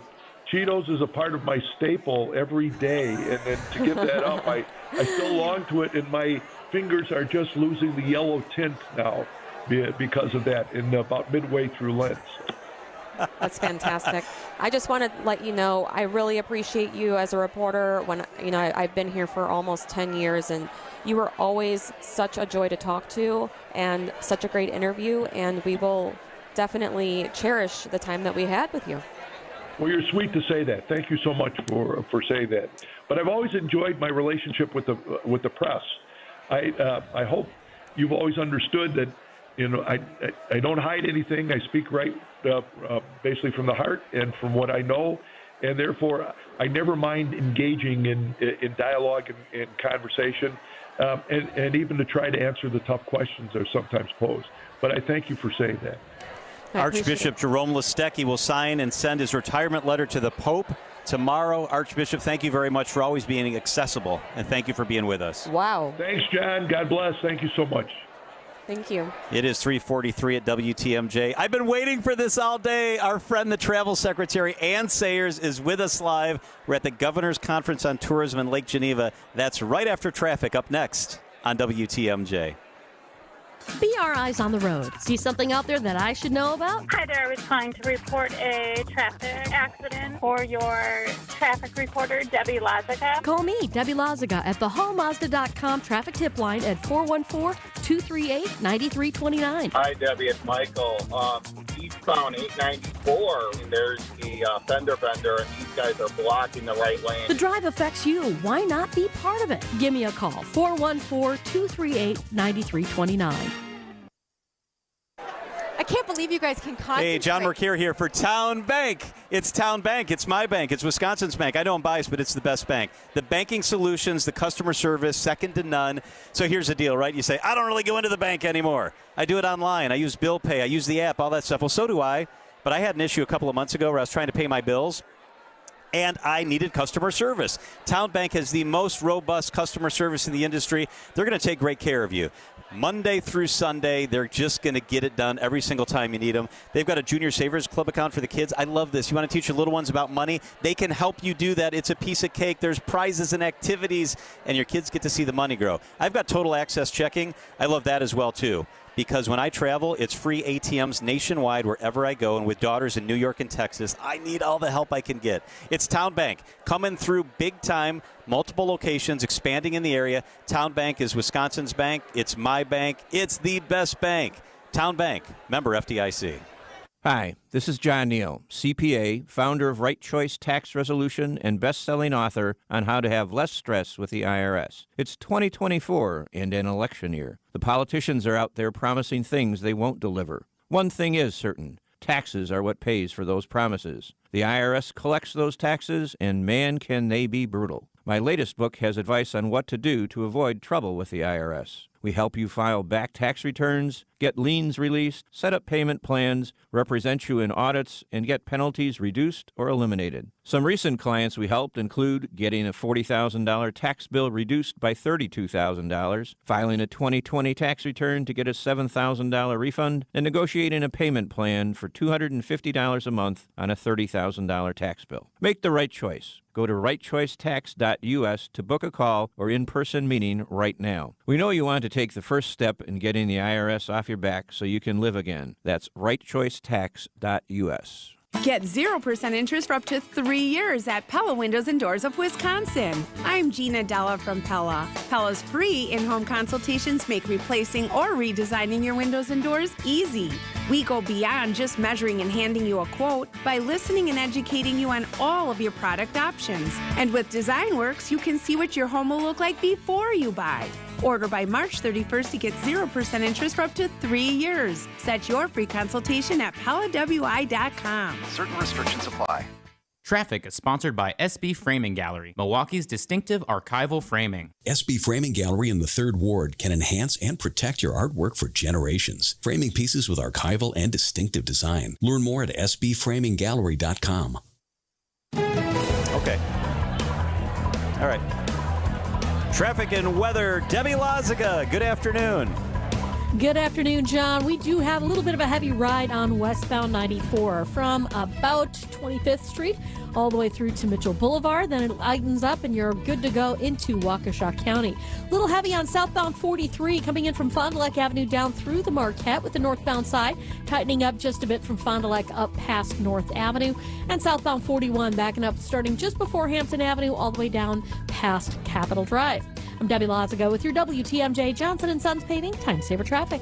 Cheetos is a part of my staple every day, and then to give that up, I still long to it, and my fingers are just losing the yellow tint now because of that in about midway through Lent. That's fantastic. I just want to let you know I really appreciate you as a reporter. When I've been here for almost 10 years, and you were always such a joy to talk to and such a great interview, and we will definitely cherish the time that we had with you. Well, you're sweet to say that. Thank you so much for saying that. But I've always enjoyed my relationship with the press. I hope you've always understood that I don't hide anything. I speak right, basically from the heart and from what I know, and therefore I never mind engaging in dialogue and conversation, and even to try to answer the tough questions that are sometimes posed. But I thank you for saying that. Archbishop Jerome Listecki will sign and send his retirement letter to the Pope tomorrow. Archbishop, thank you very much for always being accessible, and thank you for being with us. Wow. Thanks, John. God bless. Thank you so much. Thank you. It is 3:43 at WTMJ. I've been waiting for this all day. Our friend, the Travel Secretary, Ann Sayers, is with us live. We're at the Governor's Conference on Tourism in Lake Geneva. That's right after traffic, up next on WTMJ. Be our eyes on the road. See something out there that I should know about? Hi there. I was trying to report a traffic accident for your traffic reporter, Debbie Lazica. Call me, Debbie Lazica, at thehallmazda.com traffic tip line at 414-238-9329. Hi, Debbie. It's Michael. Eastbound 894, there's the fender bender, and these guys are blocking the right lane. The drive affects you. Why not be part of it? Give me a call, 414-238-9329. I can't believe you guys can concentrate. Hey, John Mercure here for Town Bank. It's Town Bank. It's my bank. It's Wisconsin's bank. I know I'm biased, but it's the best bank. The banking solutions, the customer service, second to none. So here's the deal, right? You say, I don't really go into the bank anymore. I do it online. I use bill pay. I use the app, all that stuff. Well, so do I. But I had an issue a couple of months ago where I was trying to pay my bills, and I needed customer service. Town Bank has the most robust customer service in the industry. They're going to take great care of you. Monday through Sunday, they're just going to get it done every single time you need them. They've got a Junior Savers Club account for the kids. I love this. You want to teach your little ones about money? They can help you do that. It's a piece of cake. There's prizes and activities, and your kids get to see the money grow. I've got Total Access Checking. I love that as well, too. because when I travel, it's free ATMs nationwide wherever I go. And with daughters in New York and Texas, I need all the help I can get. It's Town Bank coming through big time, multiple locations, expanding in the area. Town Bank is Wisconsin's bank. It's my bank. It's the best bank. Town Bank, member FDIC. Hi, this is John Neal, CPA, founder of Right Choice Tax Resolution and best-selling author on how to have less stress with the IRS. It's 2024 and an election year. The politicians are out there promising things they won't deliver. One thing is certain. Taxes are what pays for those promises. The IRS collects those taxes, and man, can they be brutal. My latest book has advice on what to do to avoid trouble with the IRS. We help you file back tax returns, get liens released, set up payment plans, represent you in audits, and get penalties reduced or eliminated. Some recent clients we helped include getting a $40,000 tax bill reduced by $32,000, filing a 2020 tax return to get a $7,000 refund, and negotiating a payment plan for $250 a month on a $30,000 tax bill. Make the right choice. Go to rightchoicetax.us to book a call or in-person meeting right now. We know you want to take the first step in getting the IRS off your back so you can live again. That's rightchoicetax.us. Get 0% interest for up to 3 years at Pella Windows and Doors of Wisconsin. I'm Gina Della from Pella. Pella's free in-home consultations make replacing or redesigning your windows and doors easy. We go beyond just measuring and handing you a quote by listening and educating you on all of your product options. And with DesignWorks, you can see what your home will look like before you buy. Order by March 31st to get 0% interest for up to 3 years. Set your free consultation at PellaWI.com. Certain restrictions apply. Traffic is sponsored by SB Framing Gallery, Milwaukee's distinctive archival framing. SB Framing Gallery in the 3rd Ward can enhance and protect your artwork for generations. Framing pieces with archival and distinctive design. Learn more at sbframinggallery.com. Okay. All right. Traffic and weather, Debbie Loziga, good afternoon. Good afternoon, John. We do have a little bit of a heavy ride on westbound 94 from about 25th Street all the way through to Mitchell Boulevard. Then it lightens up and you're good to go into Waukesha County. A little heavy on southbound 43 coming in from Fond du Lac Avenue down through the Marquette with the northbound side, tightening up just a bit from Fond du Lac up past North Avenue. And southbound 41 backing up starting just before Hampton Avenue all the way down past Capitol Drive. I'm Debbie Loziga with your WTMJ Johnson & Sons Paving Time Saver Traffic.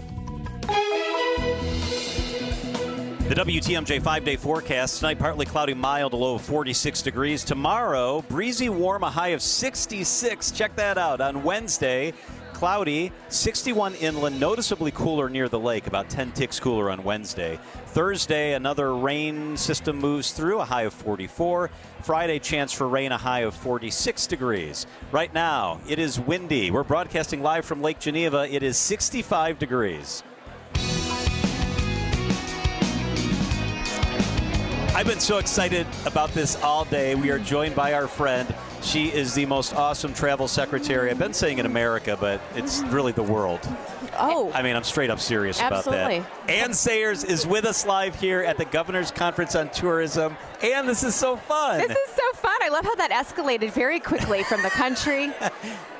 The WTMJ 5-day forecast. Tonight, partly cloudy, mild, a low of 46 degrees. Tomorrow, breezy, warm, a high of 66. Check that out. On Wednesday, cloudy, 61 inland, noticeably cooler near the lake, about 10 ticks cooler on Wednesday. Thursday, another rain system moves through, a high of 44. Friday, chance for rain, a high of 46 degrees. Right now, it is windy. We're broadcasting live from Lake Geneva. It is 65 degrees. I've been so excited about this all day. We are joined by our friend. She is the most awesome travel secretary. I've been saying in America, but it's really the world. Oh. I mean, I'm straight up serious Absolutely. about that. Ann Sayers is with us live here at the Governor's Conference on Tourism. Ann, this is so fun. This is so fun. I love how that escalated very quickly from the country.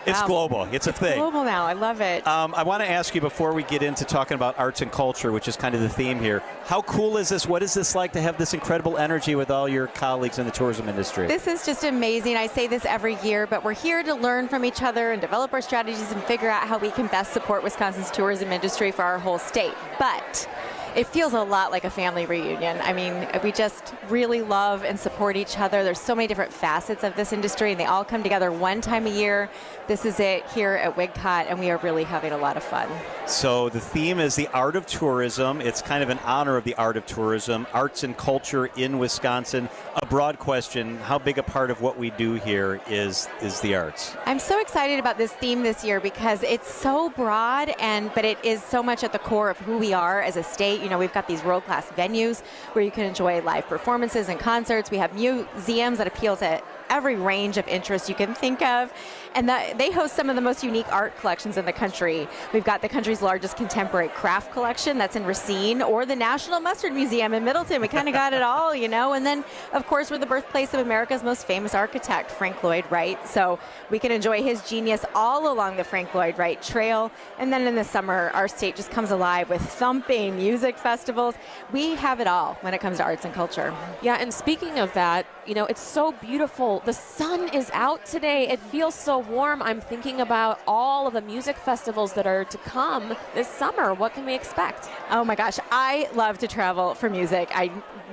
It's global. It's a thing. Global now. I love it. I want to ask you before we get into talking about arts and culture, which is kind of the theme here. How cool is this? What is this like to have this incredible energy with all your colleagues in the tourism industry? This is just amazing. I say this every year, but we're here to learn from each other and develop our strategies and figure out how we can best support Wisconsin's tourism industry for our whole state. But it feels a lot like a family reunion. I mean, we just really love and support each other. There's so many different facets of this industry, and they all come together one time a year. This is it here at WIGCOT, and we are really having a lot of fun. So the theme is the art of tourism. It's kind of an honor of the art of tourism, arts and culture in Wisconsin. A broad question, how big a part of what we do here is the arts? I'm so excited about this theme this year because it's so broad, but it is so much at the core of who we are as a state. You know, we've got these world-class venues where you can enjoy live performances and concerts. We have museums that appeal to every range of interest you can think of. And they host some of the most unique art collections in the country. We've got the country's largest contemporary craft collection that's in Racine, or the National Mustard Museum in Middleton. We kind of got it all, you know. And then, of course, we're the birthplace of America's most famous architect, Frank Lloyd Wright. So we can enjoy his genius all along the Frank Lloyd Wright Trail. And then in the summer, our state just comes alive with thumping music festivals. We have it all when it comes to arts and culture. Yeah, and speaking of that, you know, it's so beautiful. The sun is out today. It feels so warm. I'm thinking about all of the music festivals that are to come this summer. What can we expect? Oh my gosh, I love to travel for music.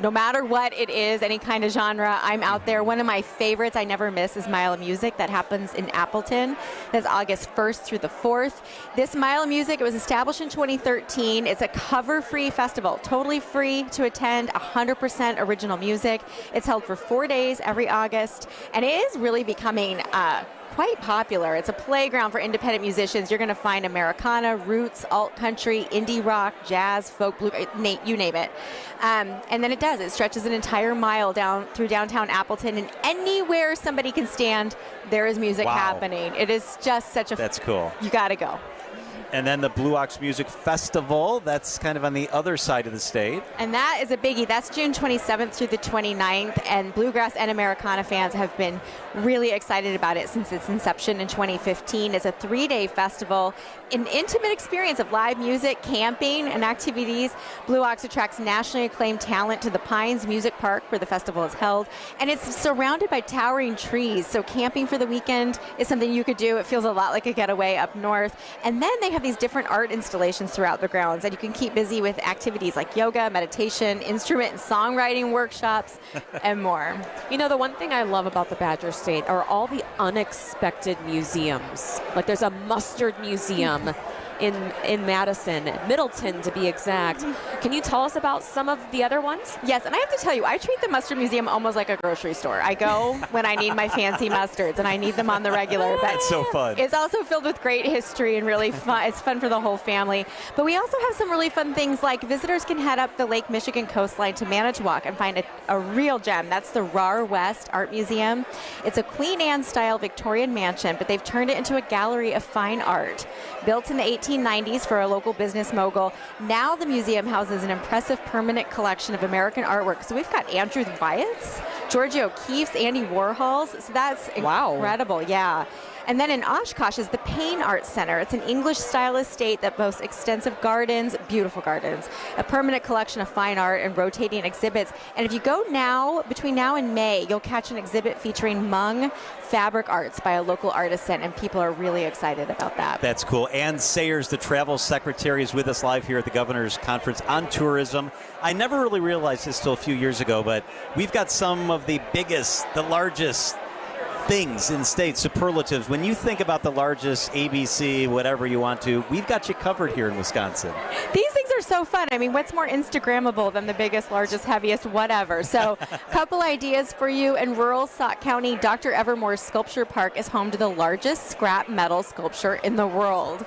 No matter what it is, any kind of genre, I'm out there. One of my favorites I never miss is Mile of Music. That happens in Appleton. That's August 1st through the 4th. This Mile of Music, it was established in 2013. It's a cover-free festival, totally free to attend, 100% original music. It's held for 4 days every August, and it is really becoming quite popular. It's a playground for independent musicians. You're going to find Americana, roots, alt country, indie rock, jazz, folk, blue, you name it. And then it stretches an entire mile down through downtown Appleton, and anywhere somebody can stand, there is music happening. It is just such a... That's cool. You got to go. And then the Blue Ox Music Festival, that's kind of on the other side of the state. And that is a biggie. That's June 27th through the 29th, and Bluegrass and Americana fans have been really excited about it since its inception in 2015. It's a 3-day festival, an intimate experience of live music, camping, and activities. Blue Ox attracts nationally acclaimed talent to the Pines Music Park, where the festival is held, and it's surrounded by towering trees, so camping for the weekend is something you could do. It feels a lot like a getaway up north. And then they have these different art installations throughout the grounds, and you can keep busy with activities like yoga, meditation, instrument and songwriting workshops, and more. You know, the one thing I love about the Badger State are all the unexpected museums. Like there's a mustard museum in Madison, Middleton to be exact. Can you tell us about some of the other ones? Yes, and I have to tell you, I treat the Mustard Museum almost like a grocery store. I go when I need my fancy mustards, and I need them on the regular. But that's so fun. It's also filled with great history and really fun. It's fun for the whole family. But we also have some really fun things, like visitors can head up the Lake Michigan coastline to Manitowoc and find a real gem. That's the RAR West Art Museum. It's a Queen Anne-style Victorian mansion, but they've turned it into a gallery of fine art. Built in the 1890s for a local business mogul, now the museum houses an impressive permanent collection of American artwork. So we've got Andrew Wyatt's, Georgia O'Keeffe's, Andy Warhol's. So that's incredible, yeah. And then in Oshkosh is the Payne Art Center. It's an English-style estate that boasts extensive gardens, beautiful gardens, a permanent collection of fine art and rotating exhibits. And if you go now, between now and May, you'll catch an exhibit featuring Hmong fabric arts by a local artisan, and people are really excited about that. That's cool. Ann Sayers, the travel secretary, is with us live here at the Governor's Conference on Tourism. I never really realized this till a few years ago, but we've got some of the biggest, the largest things in state, superlatives. When you think about the largest ABC, whatever you want to, we've got you covered here in Wisconsin. These things are so fun. I mean, what's more Instagrammable than the biggest, largest, heaviest, whatever? So a couple ideas for you. In rural Sauk County, Dr. Evermore's Sculpture Park is home to the largest scrap metal sculpture in the world.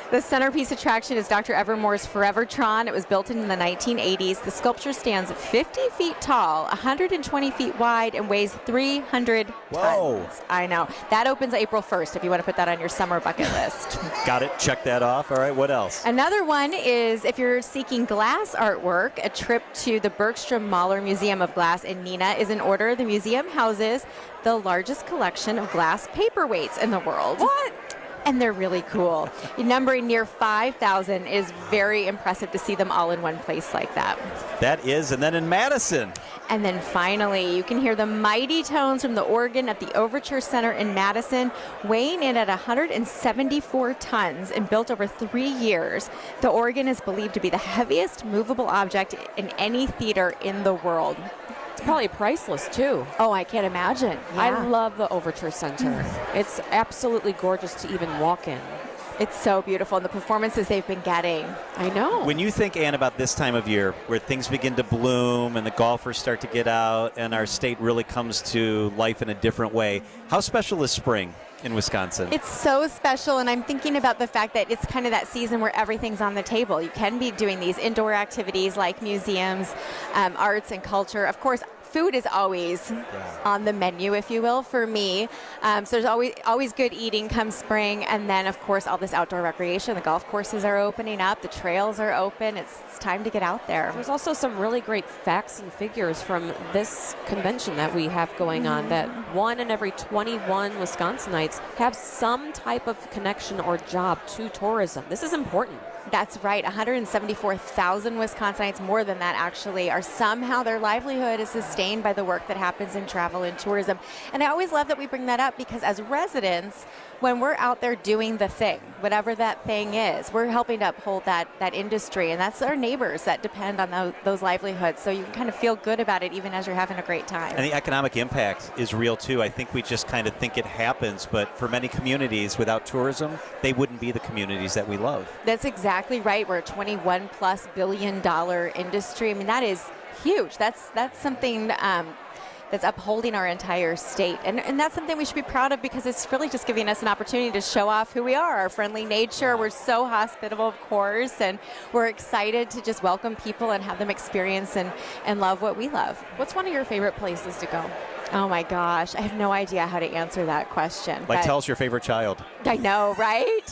The centerpiece attraction is Dr. Evermore's Forevertron. It was built in the 1980s. The sculpture stands 50 feet tall, 120 feet wide, and weighs 300 tons. Whoa. I know. That opens April 1st if you want to put that on your summer bucket list. Got it. Check that off. All right. What else? Another one is if you're seeking glass artwork, a trip to the Bergstrom Mahler Museum of Glass in Neenah is in order. The museum houses the largest collection of glass paperweights in the world. What? And they're really cool. Numbering near 5,000 is very impressive to see them all in one place like that. That is. And then in Madison. And then finally, you can hear the mighty tones from the organ at the Overture Center in Madison, weighing in at 174 tons and built over 3 years. The organ is believed to be the heaviest movable object in any theater in the world. It's probably priceless, too. Oh, I can't imagine. Yeah. I love the Overture Center. It's absolutely gorgeous to even walk in. It's so beautiful, and the performances they've been getting. I know. When you think, Ann, about this time of year where things begin to bloom and the golfers start to get out and our state really comes to life in a different way, how special is spring in Wisconsin? It's so special, and I'm thinking about the fact that it's kind of that season where everything's on the table. You can be doing these indoor activities like museums, arts and culture. Of course, food is always on the menu, if you will, for me. So there's always good eating come spring. And then, of course, all this outdoor recreation. The golf courses are opening up. The trails are open. It's time to get out there. There's also some really great facts and figures from this convention that we have going on, that 1 in every 21 Wisconsinites have some type of connection or job to tourism. This is important. That's right. 174,000 Wisconsinites, more than that actually, are somehow their livelihood is sustained by the work that happens in travel and tourism. And I always love that we bring that up, because as residents, when we're out there doing the thing, whatever that thing is, we're helping to uphold that industry. And that's our neighbors that depend on those livelihoods. So you can kind of feel good about it even as you're having a great time. And the economic impact is real too. I think we just kind of think it happens, but for many communities, without tourism, they wouldn't be the communities that we love. That's exactly right. We're a $21+ billion industry. I mean, that is huge. That's something that's upholding our entire state. And that's something we should be proud of, because it's really just giving us an opportunity to show off who we are, our friendly nature. We're so hospitable, of course, and we're excited to just welcome people and have them experience and love what we love. What's one of your favorite places to go? Oh my gosh, I have no idea how to answer that question. Like, tell us your favorite child. I know, right?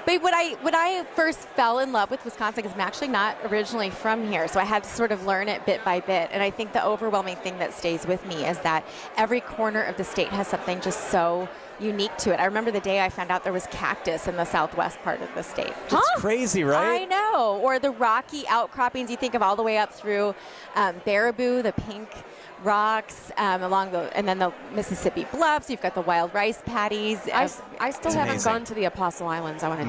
But when I first fell in love with Wisconsin, because I'm actually not originally from here, so I had to sort of learn it bit by bit. And I think the overwhelming thing that stays with me is that every corner of the state has something just so unique to it. I remember the day I found out there was cactus in the southwest part of the state. It's crazy, right? I know. Or the rocky outcroppings you think of all the way up through Baraboo, the pink rocks and then the Mississippi Bluffs. You've got the wild rice paddies. I still haven't gone to the Apostle Islands. I want to.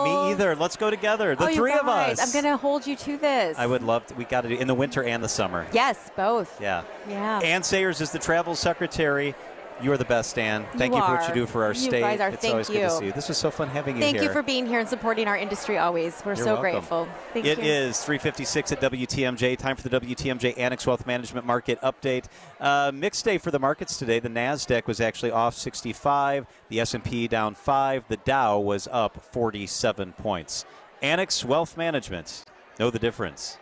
Me either. Let's go together. The three of us. I'm going to hold you to this. I would love to. We got to do in the winter and the summer. Yes, both. Yeah. Yeah. Ann Sayers is the travel secretary. You are the best, Ann. Thank you for what you do for our state. You guys are. It's always good to see you. This was so fun having you here. Thank you for being here and supporting our industry always. We're You're so welcome. grateful. Thank you. It is 3:56 at WTMJ. Time for the WTMJ Annex Wealth Management Market Update. Mixed day for the markets today. The NASDAQ was actually off 65. The S&P down 5. The Dow was up 47 points. Annex Wealth Management. Know the difference.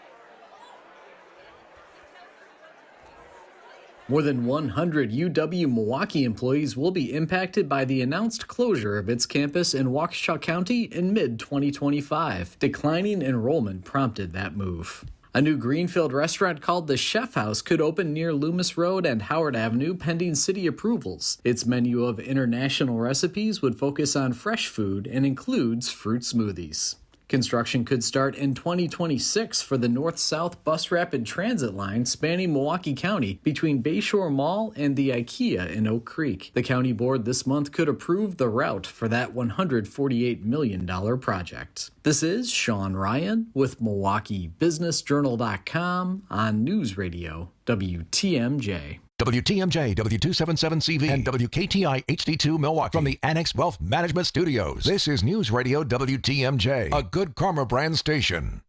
More than 100 UW-Milwaukee employees will be impacted by the announced closure of its campus in Waukesha County in mid-2025. Declining enrollment prompted that move. A new Greenfield restaurant called the Chef House could open near Loomis Road and Howard Avenue pending city approvals. Its menu of international recipes would focus on fresh food and includes fruit smoothies. Construction could start in 2026 for the North-South Bus Rapid Transit line spanning Milwaukee County between Bayshore Mall and the IKEA in Oak Creek. The county board this month could approve the route for that $148 million project. This is Sean Ryan with MilwaukeeBusinessJournal.com on News Radio WTMJ. WTMJ, W277CV, and WKTI HD2 Milwaukee from the Annex Wealth Management Studios. This is News Radio WTMJ, a Good Karma brand station.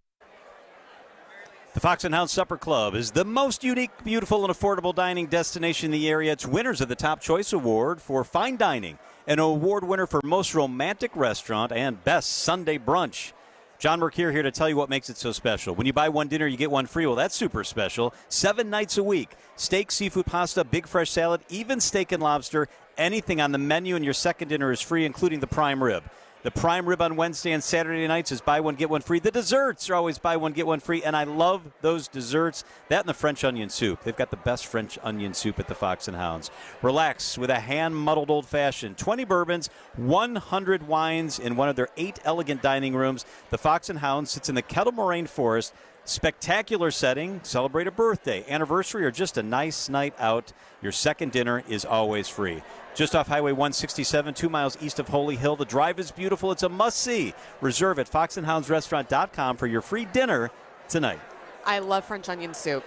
The Fox & Hound Supper Club is the most unique, beautiful, and affordable dining destination in the area. It's winners of the Top Choice Award for Fine Dining, an award winner for Most Romantic Restaurant, and Best Sunday Brunch. John Mercure here to tell you what makes it so special. When you buy one dinner, you get one free. Well, that's super special. 7 nights a week. Steak, seafood, pasta, big fresh salad, even steak and lobster. Anything on the menu, and your second dinner is free, including the prime rib. The prime rib on Wednesday and Saturday nights is buy one, get one free. The desserts are always buy one, get one free, and I love those desserts. That and the French onion soup. They've got the best French onion soup at the Fox & Hounds. Relax with a hand-muddled old-fashioned. 20 bourbons, 100 wines in one of their 8 elegant dining rooms. The Fox & Hounds sits in the Kettle Moraine Forest. Spectacular setting. Celebrate a birthday, anniversary, or just a nice night out. Your second dinner is always free. Just off Highway 167, 2 miles east of Holy Hill. The drive is beautiful. It's a must-see. Reserve at foxandhoundsrestaurant.com for your free dinner tonight. I love French onion soup.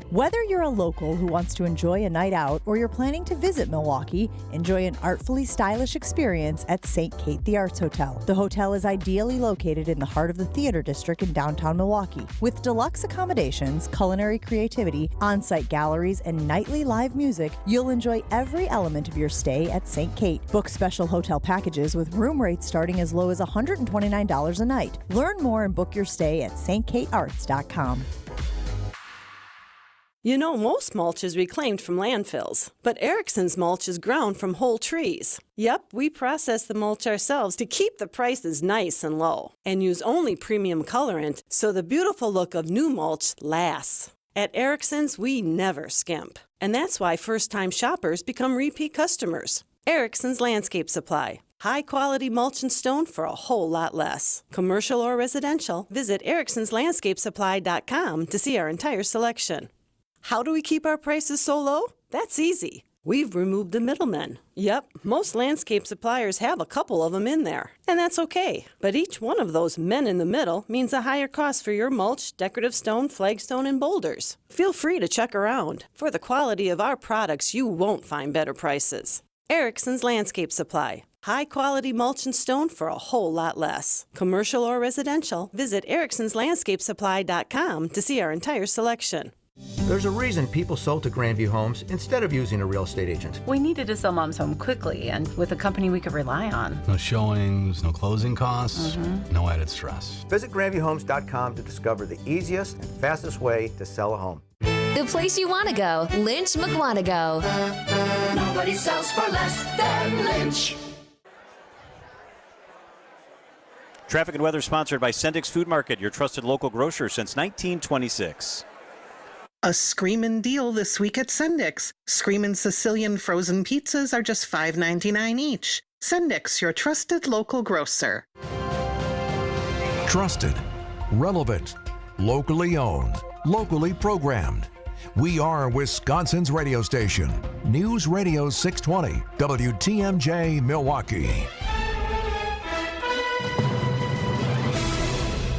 Whether you're a local who wants to enjoy a night out or you're planning to visit Milwaukee, enjoy an artfully stylish experience at St. Kate the Arts Hotel. The hotel is ideally located in the heart of the theater district in downtown Milwaukee. With deluxe accommodations, culinary creativity, on-site galleries, and nightly live music, you'll enjoy every element of your stay at St. Kate. Book special hotel packages with room rates starting as low as $129 a night. Learn more and book your stay at stkatearts.com. You know, most mulch is reclaimed from landfills, but Erickson's mulch is ground from whole trees. Yep, we process the mulch ourselves to keep the prices nice and low, and use only premium colorant so the beautiful look of new mulch lasts. At Erickson's, we never skimp, and that's why first-time shoppers become repeat customers. Erickson's Landscape Supply. High-quality mulch and stone for a whole lot less. Commercial or residential, visit ericksonslandscapesupply.com to see our entire selection. How do we keep our prices so low? That's easy. We've removed the middlemen. Yep, most landscape suppliers have a couple of them in there, and that's okay. But each one of those men in the middle means a higher cost for your mulch, decorative stone, flagstone, and boulders. Feel free to check around. For the quality of our products, you won't find better prices. Erickson's Landscape Supply. High-quality mulch and stone for a whole lot less. Commercial or residential, visit ericksonslandscapesupply.com to see our entire selection. There's a reason people sold to Grandview Homes instead of using a real estate agent. We needed to sell Mom's home quickly and with a company we could rely on. No showings, no closing costs, no added stress. Visit GrandviewHomes.com to discover the easiest and fastest way to sell a home. The place you want to go, Lynch McWanago. Nobody sells for less than Lynch. Traffic and weather sponsored by Sendik's Food Market, your trusted local grocer since 1926. A screamin' deal this week at Sendik's. Screamin' Sicilian frozen pizzas are just $5.99 each. Sendik's, your trusted local grocer. Trusted, relevant, locally owned, locally programmed. We are Wisconsin's radio station. News Radio 620, WTMJ, Milwaukee.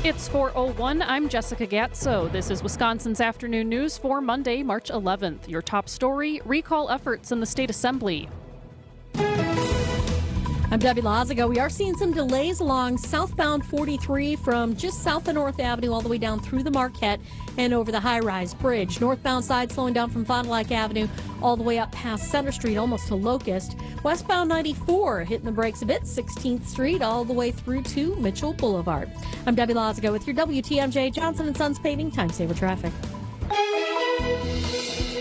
It's 4:01. I'm Jessica Gatso. This is Wisconsin's Afternoon News for Monday, March 11th. Your top story, recall efforts in the state assembly. I'm Debbie Lazago. We are seeing some delays along southbound 43 from just south of North Avenue all the way down through the Marquette and over the high-rise bridge. Northbound side slowing down from Fond du Lac Avenue all the way up past Center Street, almost to Locust. Westbound 94 hitting the brakes a bit, 16th Street all the way through to Mitchell Boulevard. I'm Debbie Lazago with your WTMJ Johnson & Sons Paving Time Saver Traffic.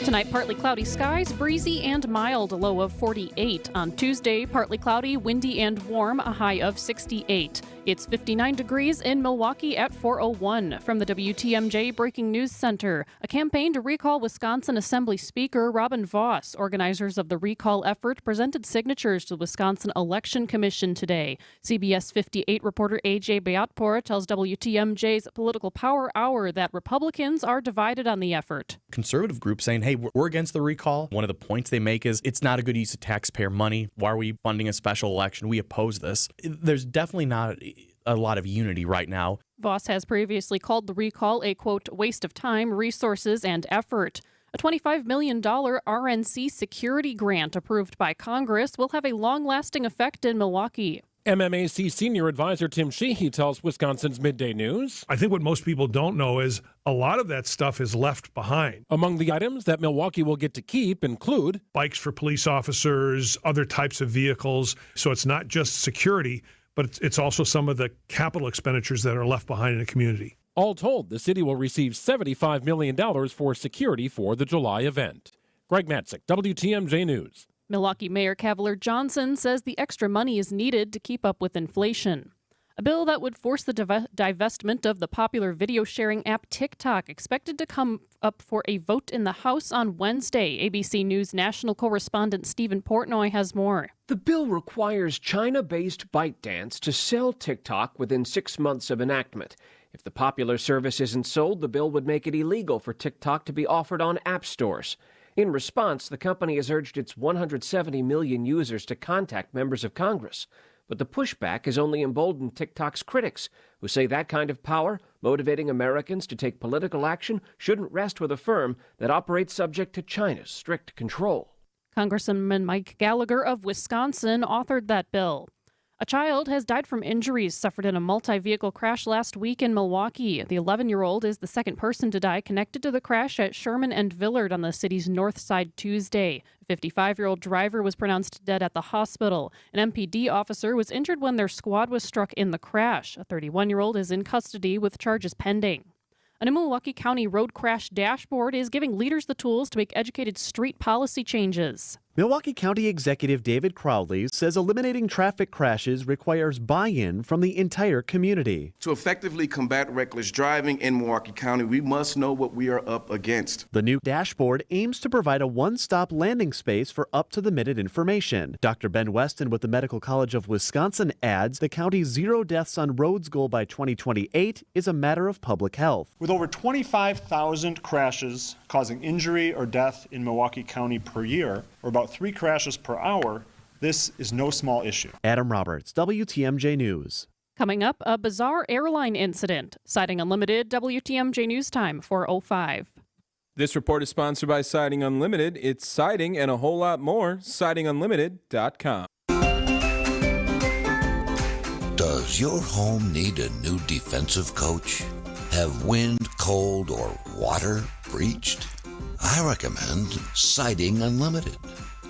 Tonight, partly cloudy skies, breezy and mild, a low of 48. On Tuesday, partly cloudy, windy and warm, a high of 68. It's 59 degrees in Milwaukee at 4:01. From the WTMJ Breaking News Center, a campaign to recall Wisconsin Assembly Speaker Robin Vos. Organizers of the recall effort presented signatures to the Wisconsin Election Commission today. CBS 58 reporter A.J. Beatpour tells WTMJ's Political Power Hour that Republicans are divided on the effort. Conservative groups saying, hey, we're against the recall. One of the points they make is it's not a good use of taxpayer money. Why are we funding a special election? We oppose this. There's definitely not a lot of unity right now. Vos has previously called the recall a, quote, waste of time, resources, and effort. A $25 million RNC security grant approved by Congress will have a long-lasting effect in Milwaukee. MMAC Senior Advisor Tim Sheehy tells Wisconsin's Midday News. I think what most people don't know is a lot of that stuff is left behind. Among the items that Milwaukee will get to keep include bikes for police officers, other types of vehicles. So it's not just security, but it's also some of the capital expenditures that are left behind in the community. All told, the city will receive $75 million for security for the July event. Greg Matzik, WTMJ News. Milwaukee Mayor Cavalier Johnson says the extra money is needed to keep up with inflation. A bill that would force the divestment of the popular video sharing app TikTok expected to come up for a vote in the House on Wednesday. ABC News national correspondent Stephen Portnoy has more. The bill requires China-based ByteDance to sell TikTok within 6 months of enactment. If the popular service isn't sold, the bill would make it illegal for TikTok to be offered on app stores. In response, the company has urged its 170 million users to contact members of Congress. But the pushback has only emboldened TikTok's critics, who say that kind of power, motivating Americans to take political action, shouldn't rest with a firm that operates subject to China's strict control. Congressman Mike Gallagher of Wisconsin authored that bill. A child has died from injuries suffered in a multi-vehicle crash last week in Milwaukee. The 11-year-old is the second person to die connected to the crash at Sherman and Villard on the city's north side Tuesday. A 55-year-old driver was pronounced dead at the hospital. An MPD officer was injured when their squad was struck in the crash. A 31-year-old is in custody with charges pending. A new Milwaukee County road crash dashboard is giving leaders the tools to make educated street policy changes. Milwaukee County Executive David Crowley says eliminating traffic crashes requires buy-in from the entire community. To effectively combat reckless driving in Milwaukee County, we must know what we are up against. The new dashboard aims to provide a one-stop landing space for up-to-the-minute information. Dr. Ben Weston with the Medical College of Wisconsin adds the county's 0 deaths on roads goal by 2028 is a matter of public health. With over 25,000 crashes causing injury or death in Milwaukee County per year, or about 3 crashes per hour, this is no small issue. Adam Roberts, WTMJ News. Coming up, a bizarre airline incident. Citing Unlimited, WTMJ News Time 4:05. This report is sponsored by Siding Unlimited. It's siding and a whole lot more. SidingUnlimited.com. Does your home need a new defensive coach? Have wind, cold, or water breached? I recommend Siding Unlimited.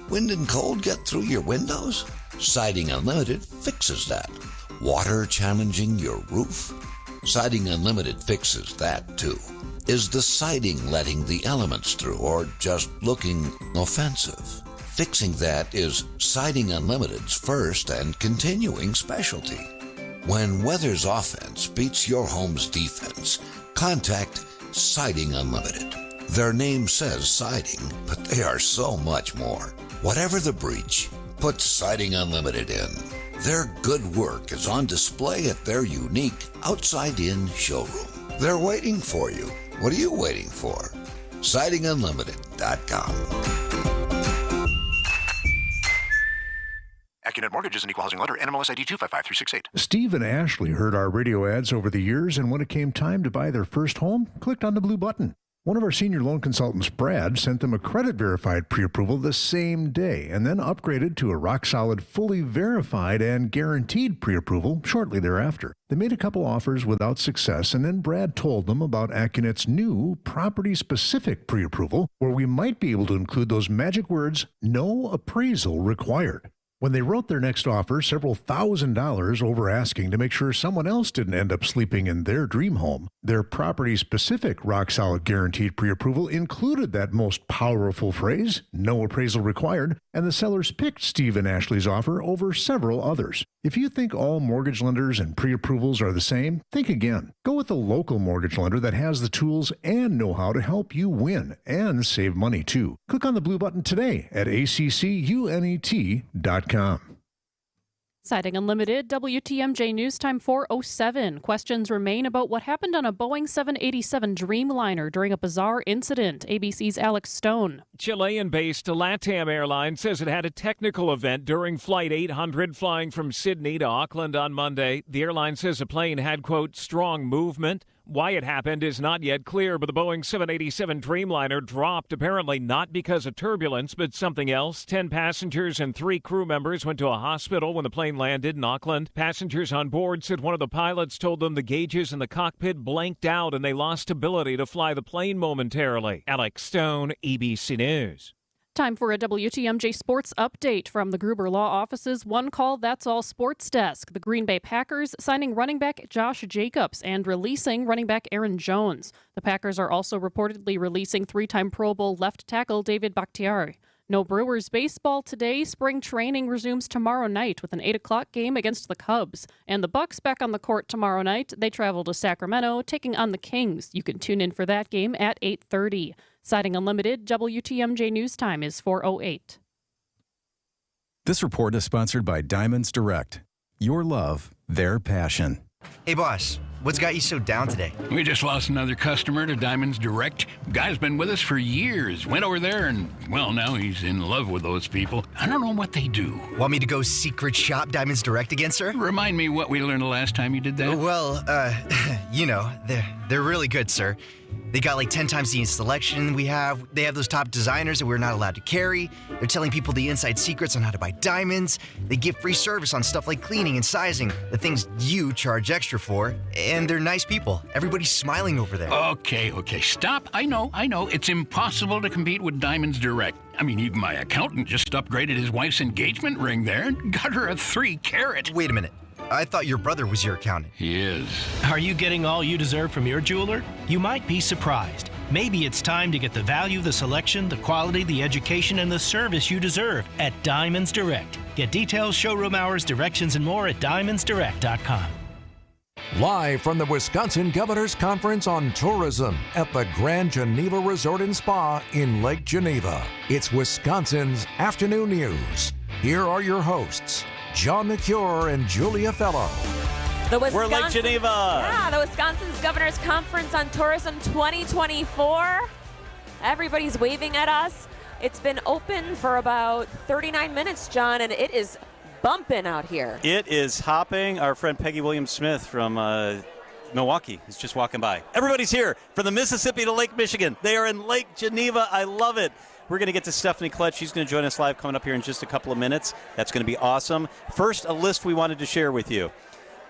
Wind and cold get through your windows? Siding Unlimited fixes that. Water challenging your roof? Siding Unlimited fixes that too. Is the siding letting the elements through or just looking offensive? Fixing that is Siding Unlimited's first and continuing specialty. When weather's offense beats your home's defense, contact Siding Unlimited. Their name says siding, but they are so much more. Whatever the breach, put Siding Unlimited in. Their good work is on display at their unique outside-in showroom. They're waiting for you. What are you waiting for? SidingUnlimited.com. AccuNet Mortgage is an equal housing lender. NMLS ID 255368. Steve and Ashley heard our radio ads over the years, and when it came time to buy their first home, clicked on the blue button. One of our senior loan consultants, Brad, sent them a credit-verified pre-approval the same day and then upgraded to a rock-solid, fully verified and guaranteed pre-approval shortly thereafter. They made a couple offers without success, and then Brad told them about AccuNet's new property-specific pre-approval, where we might be able to include those magic words, no appraisal required. When they wrote their next offer, several $1,000s over asking to make sure someone else didn't end up sleeping in their dream home, their property-specific rock-solid guaranteed pre-approval included that most powerful phrase, no appraisal required, and the sellers picked Steve and Ashley's offer over several others. If you think all mortgage lenders and pre-approvals are the same, think again. Go with a local mortgage lender that has the tools and know-how to help you win and save money too. Click on the blue button today at accunet.com. Citing Unlimited, WTMJ News Time 4:07. Questions remain about what happened on a Boeing 787 Dreamliner during a bizarre incident. ABC's Alex Stone. Chilean-based LATAM Airlines says it had a technical event during Flight 800 flying from Sydney to Auckland on Monday. The airline says the plane had, quote, strong movement. Why it happened is not yet clear, but the Boeing 787 Dreamliner dropped, apparently not because of turbulence, but something else. 10 passengers and 3 crew members went to a hospital when the plane landed in Auckland. Passengers on board said one of the pilots told them the gauges in the cockpit blanked out and they lost ability to fly the plane momentarily. Alex Stone, ABC News. Time for a WTMJ sports update from the Gruber Law Office's One Call That's All Sports Desk. The Green Bay Packers signing running back Josh Jacobs and releasing running back Aaron Jones. The Packers are also reportedly releasing 3-time Pro Bowl left tackle David Bakhtiari. No Brewers baseball today. Spring training resumes tomorrow night with an 8 o'clock game against the Cubs. And the Bucks back on the court tomorrow night. They travel to Sacramento, taking on the Kings. You can tune in for that game at 8:30. Citing Unlimited, WTMJ News Time is 4:08. This report is sponsored by Diamonds Direct. Your love, their passion. Hey, boss. What's got you so down today? We just lost another customer to Diamonds Direct. Guy's been with us for years. Went over there and, well, now he's in love with those people. I don't know what they do. Want me to go secret shop Diamonds Direct again, sir? Remind me what we learned the last time you did that. Well, you know, they're really good, sir. They got like 10 times the selection we have. They have those top designers that we're not allowed to carry. They're telling people the inside secrets on how to buy diamonds. They give free service on stuff like cleaning and sizing, the things you charge extra for. And they're nice people. Everybody's smiling over there. Okay, stop. I know. It's impossible to compete with Diamonds Direct. I mean, even my accountant just upgraded his wife's engagement ring there and got her a 3-carat. Wait a minute. I thought your brother was your accountant. He is. Are you getting all you deserve from your jeweler? You might be surprised. Maybe it's time to get the value, the selection, the quality, the education, and the service you deserve at Diamonds Direct. Get details, showroom hours, directions, and more at diamondsdirect.com. Live from the Wisconsin Governor's Conference on Tourism at the Grand Geneva Resort and Spa in Lake Geneva. It's Wisconsin's Afternoon News. Here are your hosts, John McCure and Julia Fellow. We're Lake Geneva. Yeah, the Wisconsin's Governor's Conference on Tourism 2024. Everybody's waving at us. It's been open for about 39 minutes, John, and it is bumping out here. It is hopping. Our friend Peggy Williams-Smith from Milwaukee is just walking by. Everybody's here from the Mississippi to Lake Michigan. They are in Lake Geneva. I love it. We're going to get to Stephanie Klett. She's going to join us live coming up here in just a couple of minutes. That's going to be awesome. First, a list we wanted to share with you.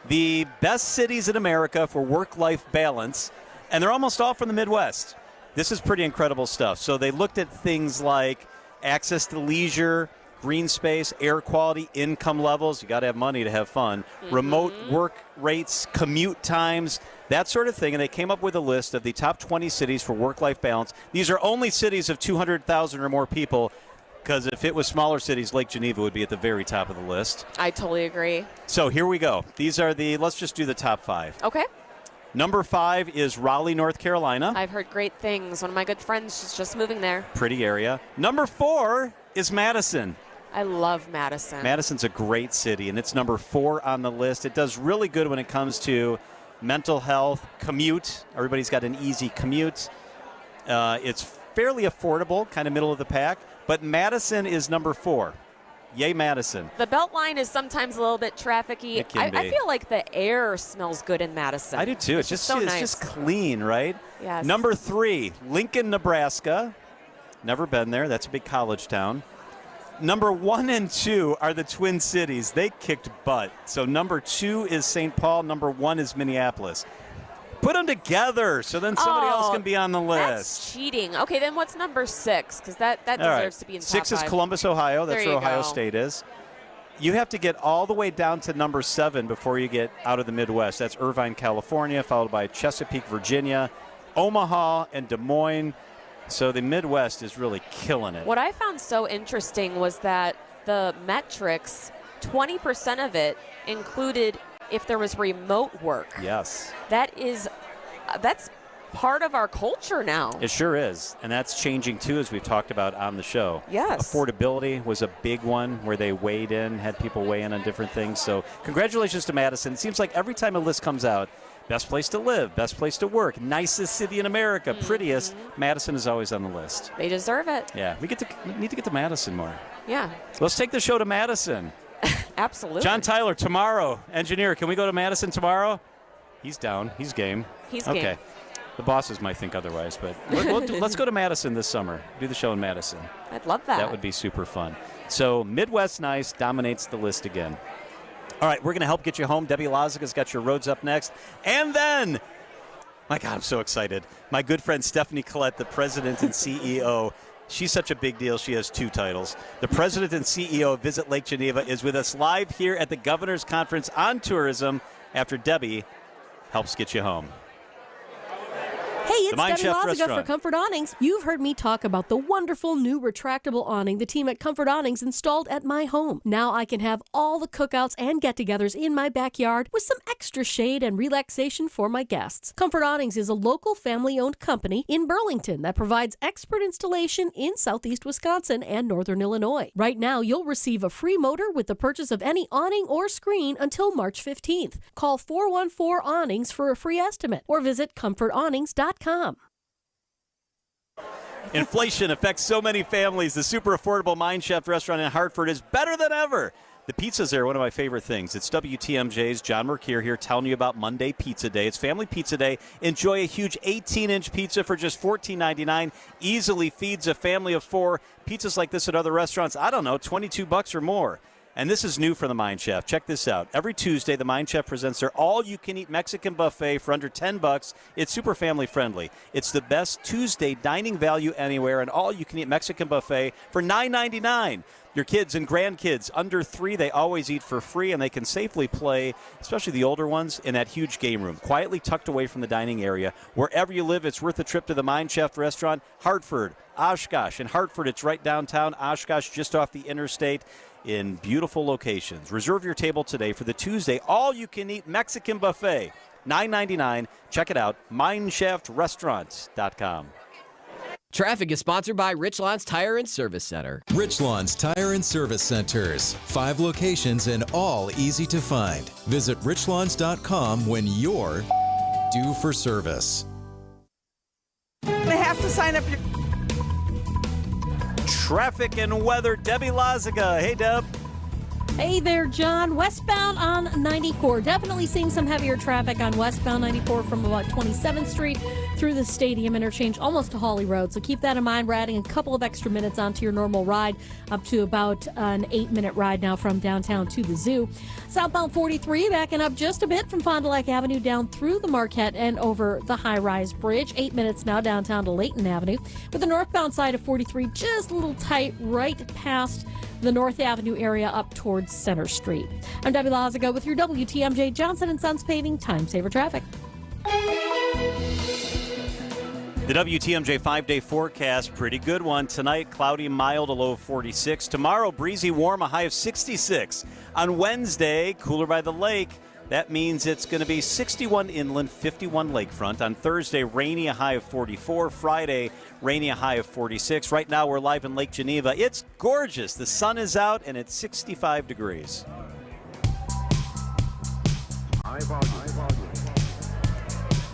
The best cities in America for work-life balance, and they're almost all from the Midwest. This is pretty incredible stuff. So they looked at things like access to leisure, green space, air quality, income levels. You got to have money to have fun. Remote work rates, commute times, that sort of thing. And they came up with a list of the top 20 cities for work-life balance. These are only cities of 200,000 or more people, because if it was smaller cities, Lake Geneva would be at the very top of the list. I totally agree. So here we go. These are let's just do the top 5. Okay. Number 5 is Raleigh, North Carolina. I've heard great things. One of my good friends is just moving there. Pretty area. Number 4 is Madison. I love Madison. Madison's a great city, and it's number 4 on the list. It does really good when it comes to mental health, commute. Everybody's got an easy commute. It's fairly affordable, kind of middle of the pack, but Madison is number 4. Yay, Madison. The Beltline is sometimes a little bit trafficky. It can be. I feel like the air smells good in Madison. I do too. It's just so it's nice. just clean, right? Yes. Number 3, Lincoln, Nebraska. Never been there. That's a big college town. Number 1 and 2 are the Twin Cities. They kicked butt. So number 2 is St. Paul. Number 1 is Minneapolis. Put them together so then somebody else can be on the list. That's cheating. Okay, then what's number 6? Because that deserves to be in top 6 is 5. Columbus, Ohio. That's There where you Ohio go. State is. You have to get all the way down to number 7 before you get out of the Midwest. That's Irvine, California, followed by Chesapeake, Virginia, Omaha, and Des Moines. So the Midwest is really killing it. What I found so interesting was that the metrics, 20% of it included if there was remote work. Yes. That's part of our culture now. It sure is. And that's changing, too, as we've talked about on the show. Yes. Affordability was a big one where they weighed in, had people weigh in on different things. So congratulations to Madison. It seems like every time a list comes out, best place to live, best place to work, nicest city in America, prettiest, Madison is always on the list. They deserve it. Yeah, we need to get to Madison more. Yeah. Let's take the show to Madison. Absolutely. John Tyler, tomorrow. Engineer, can we go to Madison tomorrow? He's down. He's game. He's okay. game. The bosses might think otherwise, but let's go to Madison this summer. Do the show in Madison. I'd love that. That would be super fun. So Midwest Nice dominates the list again. All right, we're going to help get you home. Debbie Lazica's got your roads up next. And then, my God, I'm so excited. My good friend Stephanie Klett, the president and CEO. She's such a big deal. She has 2 titles. The president and CEO of Visit Lake Geneva is with us live here at the Governor's Conference on Tourism after Debbie helps get you home. Hey, it's Mind Debbie Chef Lazica for Restaurant. Comfort Awnings. You've heard me talk about the wonderful new retractable awning the team at Comfort Awnings installed at my home. Now I can have all the cookouts and get-togethers in my backyard with some extra shade and relaxation for my guests. Comfort Awnings is a local family-owned company in Burlington that provides expert installation in southeast Wisconsin and northern Illinois. Right now, you'll receive a free motor with the purchase of any awning or screen until March 15th. Call 414-AWNINGS for a free estimate or visit comfortawnings.com. Inflation affects so many families. The super affordable Mind Chef restaurant in Hartford is better than ever. The pizzas there are one of my favorite things. It's WTMJ's John Mercure here telling you about Monday Pizza Day. It's Family Pizza Day. Enjoy a huge 18-inch pizza for just $14.99. Easily feeds a family of 4. Pizzas like this at other restaurants, I don't know, $22 or more. And this is new for the Mind Chef. Check this out. Every Tuesday, the Mind Chef presents their all-you-can-eat Mexican buffet for under $10. It's super family-friendly. It's the best Tuesday dining value anywhere, an all-you-can-eat Mexican buffet for $9.99. Your kids and grandkids under 3, they always eat for free, and they can safely play, especially the older ones, in that huge game room, quietly tucked away from the dining area. Wherever you live, it's worth a trip to the Mind Chef restaurant. Hartford, Oshkosh. In Hartford, it's right downtown. Oshkosh, just off the interstate, in beautiful locations. Reserve your table today for the Tuesday all-you-can-eat Mexican buffet, $9.99. Check it out, mindchefrestaurants.com. Traffic is sponsored by Richlands Tire and Service Center. Richlands Tire and Service Centers. 5 locations and all easy to find. Visit richlands.com when you're due for service. They have to sign up your... Traffic and weather, Debbie Lazaga. Hey, Deb. Hey there, John. Westbound on 94. Definitely seeing some heavier traffic on westbound 94 from about 27th Street through the Stadium interchange almost to Hawley Road. So keep that in mind. We're adding a couple of extra minutes onto your normal ride, up to about an 8-minute ride now from downtown to the zoo. Southbound 43 backing up just a bit from Fond du Lac Avenue down through the Marquette and over the high-rise bridge. 8 minutes now downtown to Layton Avenue. With the northbound side of 43 just a little tight right past the North Avenue area up towards Center Street. I'm Debbie Lazaga with your WTMJ Johnson & Sons Paving Time Saver Traffic. The WTMJ 5-day forecast, pretty good one. Tonight, cloudy, mild, a low of 46. Tomorrow, breezy, warm, a high of 66. On Wednesday, cooler by the lake. That means it's going to be 61 inland, 51 lakefront. On Thursday, rainy, a high of 44. Friday, rainy, a high of 46. Right now, we're live in Lake Geneva. It's gorgeous. The sun is out, and it's 65 degrees.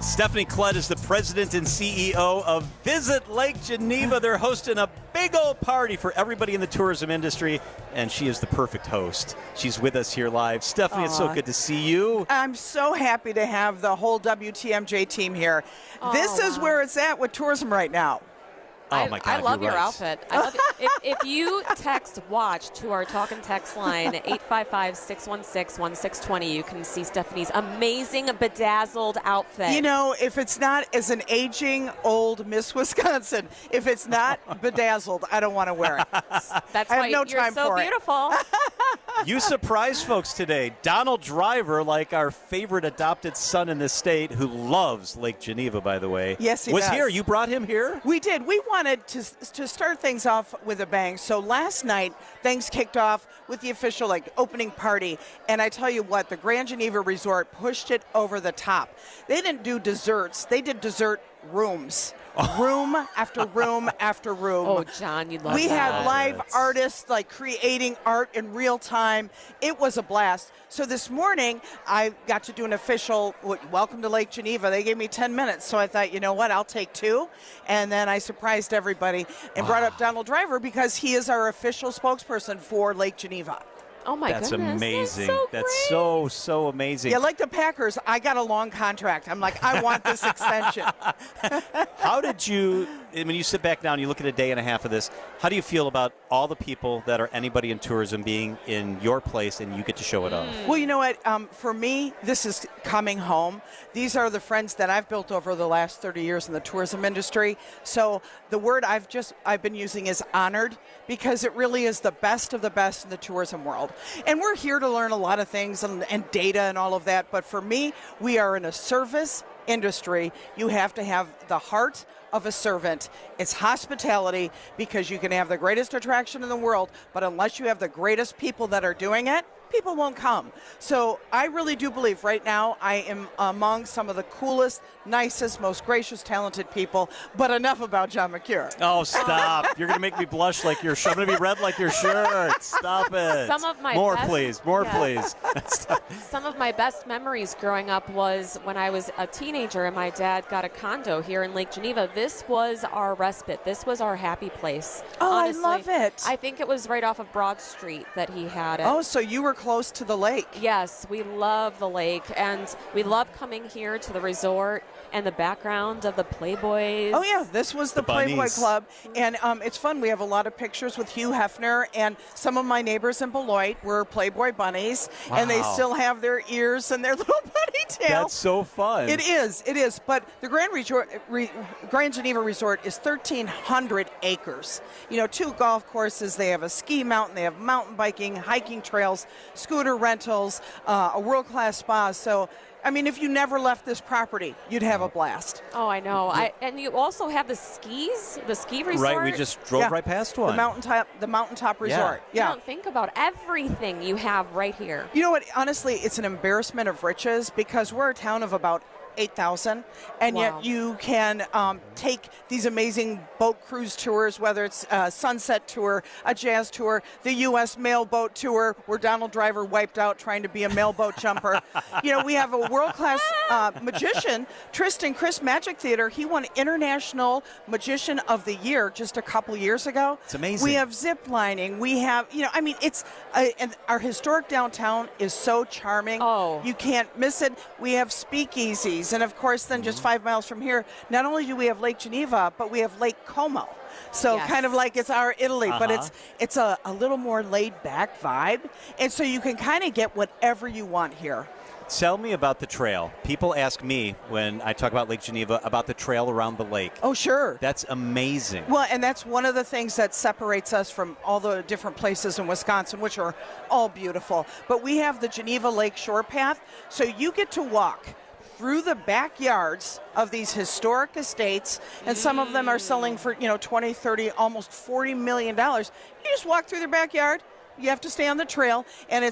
Stephanie Klett is the president and CEO of Visit Lake Geneva. They're hosting a big old party for everybody in the tourism industry, and she is the perfect host. She's with us here live. Stephanie, It's so good to see you. I'm so happy to have the whole WTMJ team here. This is where it's at with tourism right now. Oh my God, I love you're your right. outfit. I love it. If you text WATCH to our talk and text line 855-616-1620, you can see Stephanie's amazing bedazzled outfit. You know, if it's not as an aging old Miss Wisconsin, if it's not bedazzled, I don't want to wear it. That's I why have no you're time so for beautiful. You surprised folks today. Donald Driver, like our favorite adopted son in this state, who loves Lake Geneva, by the way. Yes, he was does. here. You brought him here? We did. We wanted to start things off with a bang. So last night, things kicked off with the official opening party. And I tell you what, the Grand Geneva Resort pushed it over the top. They didn't do desserts. They did dessert rooms. Room after room after room. Oh, John, you'd love We that. had live artists creating art in real time. It was a blast. So this morning, I got to do an official welcome to Lake Geneva. They gave me 10 minutes. So I thought, you know what, I'll take 2. And then I surprised everybody and brought up Donald Driver because he is our official spokesperson for Lake Geneva. Oh, my That's goodness. amazing. That's so amazing. Yeah, like the Packers, I got a long contract. I'm like, I want this extension. How did you, when you sit back down, you look at a day and a half of this, how do you feel about all the people that are anybody in tourism being in your place and you get to show it off? Well, you know what? For me, this is coming home. These are the friends that I've built over the last 30 years in the tourism industry. So the word I've been using is honored, because it really is the best of the best in the tourism world. And we're here to learn a lot of things and data and all of that. But for me, we are in a service industry. You have to have the heart of a servant. It's hospitality, because you can have the greatest attraction in the world, but unless you have the greatest people that are doing it, people won't come. So I really do believe right now I am among some of the coolest, nicest, most gracious, talented people. But enough about John McCure. Oh, stop. You're going to make me blush like your shirt. I'm going to be red like your shirt. Stop it. Some of my More, best- please. More, Yeah. please. Some of my best memories growing up was when I was a teenager and my dad got a condo here in Lake Geneva. This was our respite. This was our happy place. Oh, Honestly, I love it. I think it was right off of Broad Street that he had it. Oh, so you were close to the lake. Yes, we love the lake, and we love coming here to the resort and the background of the Playboys. Oh, yeah, this was the Playboy bunnies. Club, and it's fun. We have a lot of pictures with Hugh Hefner, and some of my neighbors in Beloit were Playboy bunnies, and they Wow. still have their ears and their little ponytail. That's so fun. It is. But the Grand Geneva Resort is 1,300 acres. 2 golf courses. They have a ski mountain. They have mountain biking, hiking trails, scooter rentals, a world-class spa. So, I mean, if you never left this property, you'd have a blast. Oh, I know. And you also have the ski resort. Right, we just drove right past one. The mountaintop resort. You don't think about everything you have right here. You know what? Honestly, it's an embarrassment of riches because we're a town of about 8,000, and Wow. yet you can take these amazing boat cruise tours, whether it's a sunset tour, a jazz tour, the U.S. mailboat tour, where Donald Driver wiped out trying to be a mailboat jumper. We have a world-class magician, Tristan Chris Magic Theater. He won International Magician of the Year just a couple years ago. It's amazing. We have zip lining. We have, it's and our historic downtown is so charming. Oh. You can't miss it. We have speakeasies. And of course, then just 5 miles from here, not only do we have Lake Geneva, but we have Lake Como. So Yes. kind of like it's our Italy, but Uh-huh. it's a little more laid back vibe. And so you can kind of get whatever you want here. Tell me about the trail. People ask me when I talk about Lake Geneva about the trail around the lake. Oh, sure. That's amazing. Well, and that's one of the things that separates us from all the different places in Wisconsin, which are all beautiful. But we have the Geneva Lake Shore Path, so you get to walk through the backyards of these historic estates, and some of them are selling for 20, 30, almost $40 million. You just walk through their backyard. You have to stay on the trail, and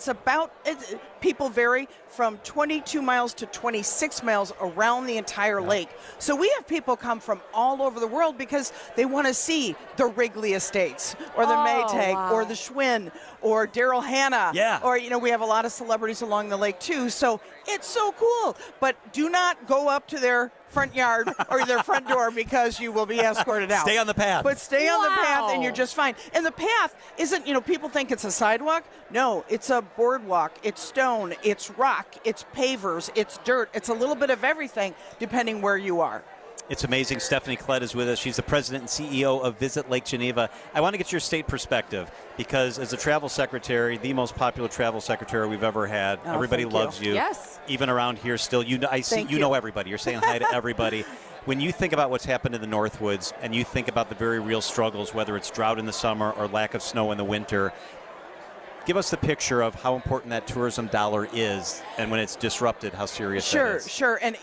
people vary from 22 miles to 26 miles around the entire lake. So we have people come from all over the world because they want to see the Wrigley Estates or the Maytag wow. or the Schwinn or Daryl Hannah. Yeah. Or, we have a lot of celebrities along the lake too. So it's so cool. But do not go up to their front yard or their front door because you will be escorted out. Stay on the path. But stay on the path and Wow. you're just fine. And the path isn't, people think it's a sidewalk. No, it's a boardwalk. It's stone. It's rock. It's pavers. It's dirt. It's a little bit of everything depending where you are. It's amazing. Stephanie Klett is with us. She's the president and CEO of Visit Lake Geneva. I want to get your state perspective because as a travel secretary, the most popular travel secretary we've ever had, Oh, everybody thank you. loves you. Yes. Even around here still. I see Thank you you. know everybody. You're saying hi to everybody. When you think about what's happened in the Northwoods and you think about the very real struggles, whether it's drought in the summer or lack of snow in the winter, give us the picture of how important that tourism dollar is, and when it's disrupted, how serious that is. Sure. And,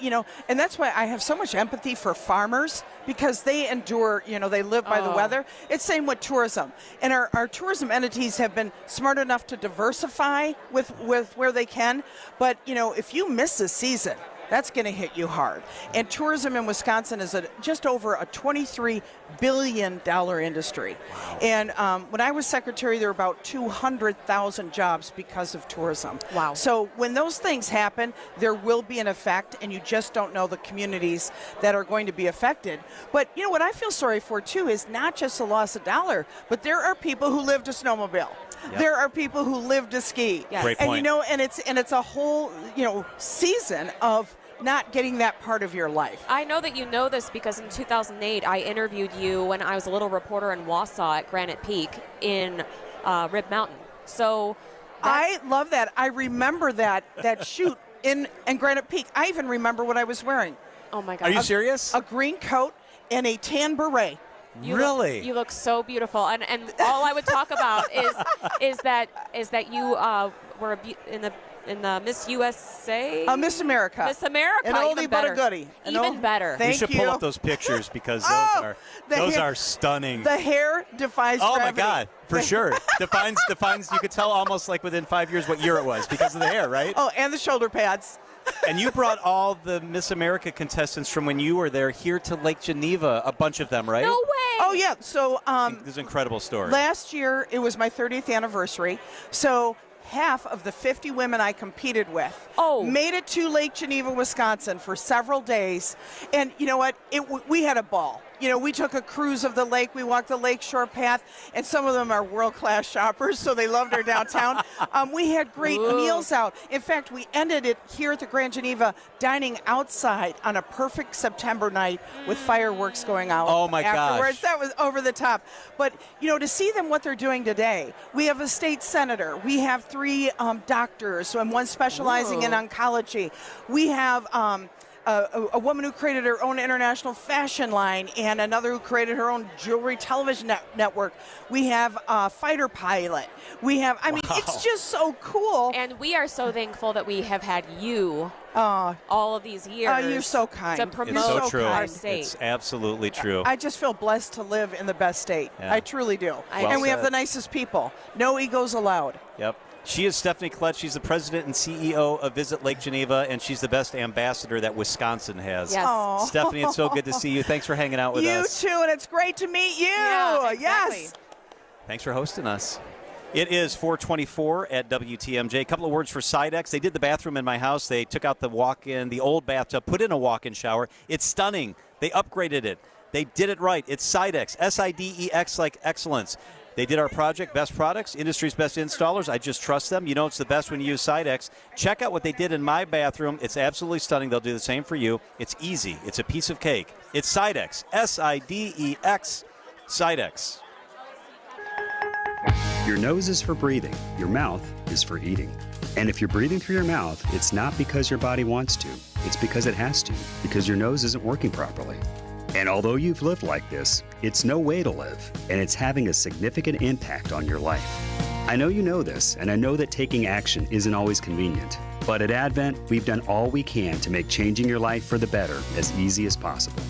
and that's why I have so much empathy for farmers because they endure, they live by the weather. It's same with tourism. And our tourism entities have been smart enough to diversify with where they can. But, if you miss a season, that's going to hit you hard. And tourism in Wisconsin is just over a $23 billion industry. Wow. And when I was secretary, there were about 200,000 jobs because of tourism. Wow. So when those things happen, there will be an effect, and you just don't know the communities that are going to be affected. But what I feel sorry for, too, is not just the loss of dollar, but there are people who live to snowmobile. Yep. There are people who live to ski. Yes. Great And point. and it's a whole season of not getting that part of your life. I know that you know this because in 2008, I interviewed you when I was a little reporter in Wausau at Granite Peak in Rib Mountain. So I love that. I remember that shoot in Granite Peak. I even remember what I was wearing. Oh my God. Are you serious? A green coat and a tan beret. Really? You look so beautiful, and all I would talk about is that you were in the Miss USA, Miss America, an oldie even but better. a goodie, Even better. Thank you should pull up those pictures because those are stunning. The hair defies Oh gravity. my God, for sure. defines. You could tell almost like within 5 years what year it was because of the hair, right? Oh, and the shoulder pads. And you brought all the Miss America contestants from when you were there here to Lake Geneva, a bunch of them, right? No way. Oh yeah. So This is an incredible story. last year it was my 30th anniversary. So half of the 50 women I competed with made it to Lake Geneva, Wisconsin for several days. And you know what? We had a ball. we took a cruise of the lake. We walked the lakeshore path, and some of them are world-class shoppers, so they loved our downtown. We had great meals out. In fact, we ended it here at the Grand Geneva dining outside on a perfect September night with fireworks going out. Oh, my afterwards. gosh. That was over the top. But, to see them what they're doing today, we have a state senator. We have 3 doctors, and one specializing in oncology. We have a woman who created her own international fashion line and another who created her own jewelry television network. We have a fighter pilot. We have, it's just so cool. And we are so thankful that we have had you all of these years. You're so kind. To promote It's so true. our state. It's absolutely true. I just feel blessed to live in the best state. Yeah. I truly do. Well We have said. the nicest people. No egos allowed. Yep. She is Stephanie Klett. She's the president and CEO of Visit Lake Geneva, and she's the best ambassador that Wisconsin has. Yes. Aw. Stephanie, it's so good to see you. Thanks for hanging out with us. You too, and it's great to meet you. Yeah, exactly. Yes. Thanks for hosting us. It is 424 at WTMJ. A couple of words for Sidex. They did the bathroom in my house. They took out the walk-in, the old bathtub, put in a walk-in shower. It's stunning. They upgraded it. They did it right. It's Sidex, S-I-D-E-X like excellence. They did our project, best products, industry's best installers. I just trust them. You know it's the best when you use Sidex. Check out what they did in my bathroom. It's absolutely stunning. They'll do the same for you. It's easy. It's a piece of cake. It's Sidex, S-I-D-E-X, Sidex. Your nose is for breathing. Your mouth is for eating. And if you're breathing through your mouth, it's not because your body wants to. It's because it has to, because your nose isn't working properly. And although you've lived like this, it's no way to live, and it's having a significant impact on your life. I know you know this, and I know that taking action isn't always convenient. But at Advent, we've done all we can to make changing your life for the better as easy as possible.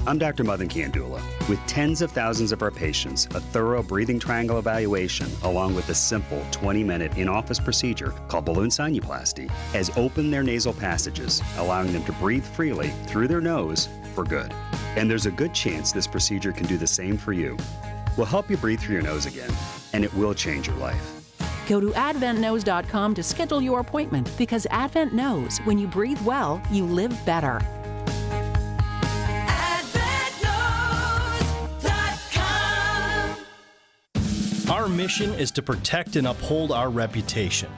I'm Dr. Madan Kandula. With tens of thousands of our patients, a thorough breathing triangle evaluation, along with a simple 20-minute in-office procedure called balloon sinuplasty, has opened their nasal passages, allowing them to breathe freely through their nose for good. And there's a good chance this procedure can do the same for you. We'll help you breathe through your nose again, and it will change your life. Go to adventknows.com to schedule your appointment, because Advent knows when you breathe well, you live better. Our mission is to protect and uphold our reputation.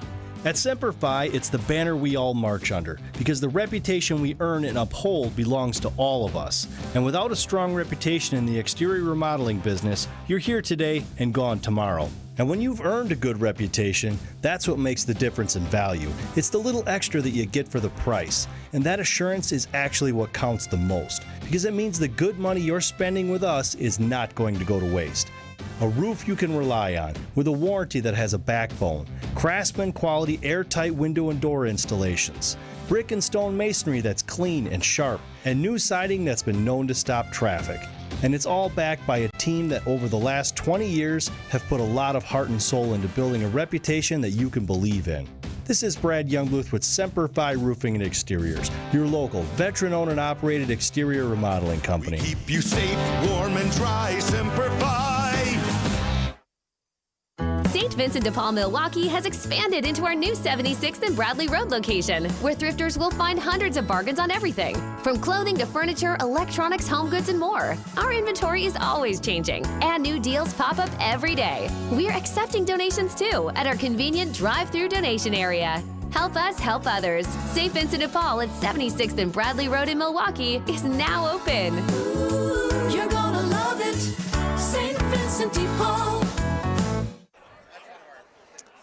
At Semper Fi, it's the banner we all march under, because the reputation we earn and uphold belongs to all of us. And without a strong reputation in the exterior remodeling business, you're here today and gone tomorrow. And when you've earned a good reputation, that's what makes the difference in value. It's the little extra that you get for the price. And that assurance is actually what counts the most, because it means the good money you're spending with us is not going to go to waste. A roof you can rely on, with a warranty that has a backbone, Craftsman quality airtight window and door installations, brick and stone masonry that's clean and sharp, and new siding that's been known to stop traffic. And it's all backed by a team that over the last 20 years have put a lot of heart and soul into building a reputation that you can believe in. This is Brad Youngbluth with Semper Fi Roofing and Exteriors, your local, veteran-owned and operated exterior remodeling company. We keep you safe, warm, and dry. Semper Fi. St. Vincent de Paul, Milwaukee has expanded into our new 76th and Bradley Road location, where thrifters will find hundreds of bargains on everything, from clothing to furniture, electronics, home goods, and more. Our inventory is always changing, and new deals pop up every day. We're accepting donations too at our convenient drive-through donation area. Help us help others. St. Vincent de Paul at 76th and Bradley Road in Milwaukee is now open. Ooh, you're gonna love it, St. Vincent de Paul.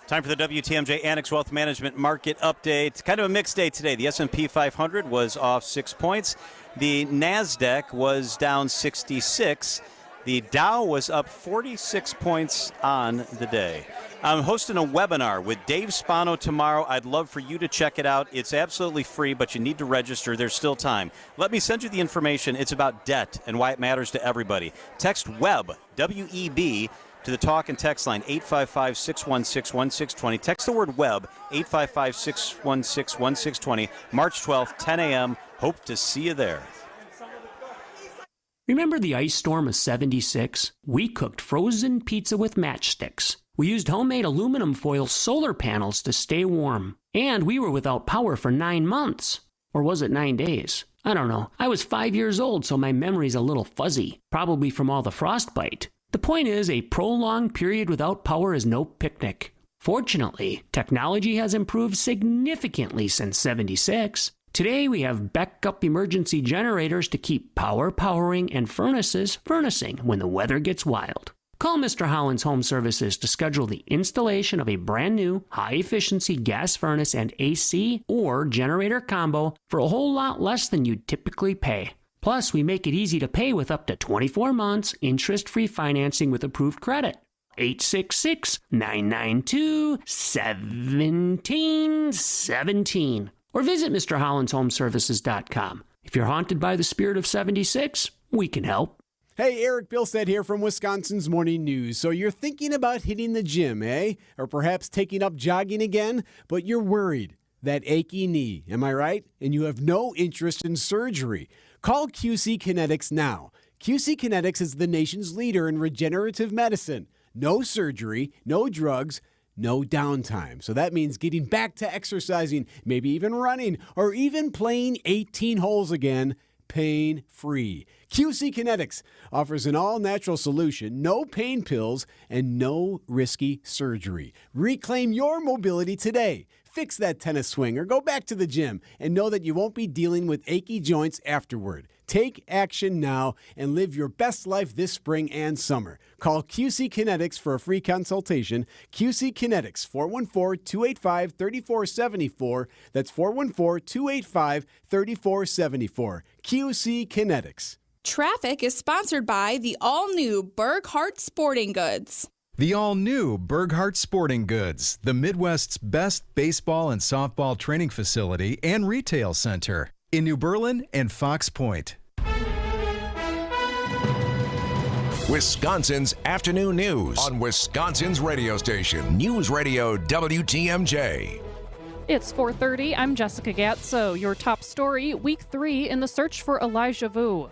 Time for the WTMJ Annex Wealth Management Market Update. Kind of a mixed day today. The S&P 500 was off 6 points. The NASDAQ was down 66. The Dow was up 46 points on the day. I'm hosting a webinar with Dave Spano tomorrow. I'd love for you to check it out. It's absolutely free, but you need to register. There's still time. Let me send you the information. It's about debt and why it matters to everybody. Text WEB, W-E-B, to the talk and text line 855-616-1620. Text the word web 855-616-1620. March 12th, 10 a.m. Hope to see you there. Remember the ice storm of 76? We cooked frozen pizza with matchsticks. We used homemade aluminum foil solar panels to stay warm. And we were without power for 9 months. Or was it 9 days? I don't know. I was 5 years old, so my memory's a little fuzzy, probably from all the frostbite. The point is, a prolonged period without power is no picnic. Fortunately, technology has improved significantly since '76. Today, we have backup emergency generators to keep power powering and furnaces furnacing when the weather gets wild. Call Mr. Holland's Home Services to schedule the installation of a brand new, high-efficiency gas furnace and AC or generator combo for a whole lot less than you'd typically pay. Plus, we make it easy to pay with up to 24 months interest-free financing with approved credit. 866-992-1717. Or visit MrHollandsHomeservices.com. If you're haunted by the spirit of 76, we can help. Hey, Eric Bilstead here from Wisconsin's Morning News. So you're thinking about hitting the gym, eh? Or perhaps taking up jogging again, but you're worried. That achy knee, am I right? And you have no interest in surgery. Call QC Kinetics now. QC Kinetics is the nation's leader in regenerative medicine. No surgery, no drugs, no downtime. So that means getting back to exercising, maybe even running, or even playing 18 holes again, pain-free. QC Kinetics offers an all-natural solution, no pain pills, and no risky surgery. Reclaim your mobility today. Fix that tennis swing or go back to the gym and know that you won't be dealing with achy joints afterward. Take action now and live your best life this spring and summer. Call QC Kinetics for a free consultation. QC Kinetics, 414-285-3474. That's 414-285-3474. QC Kinetics. Traffic is sponsored by the all-new Burghardt Sporting Goods. The all-new Burghardt Sporting Goods, the Midwest's best baseball and softball training facility and retail center in New Berlin and Fox Point. Wisconsin's afternoon news on Wisconsin's radio station, News Radio WTMJ. It's 4:30. I'm Jessica Gatso. Your top story, week 3 in the search for Elijah Vu.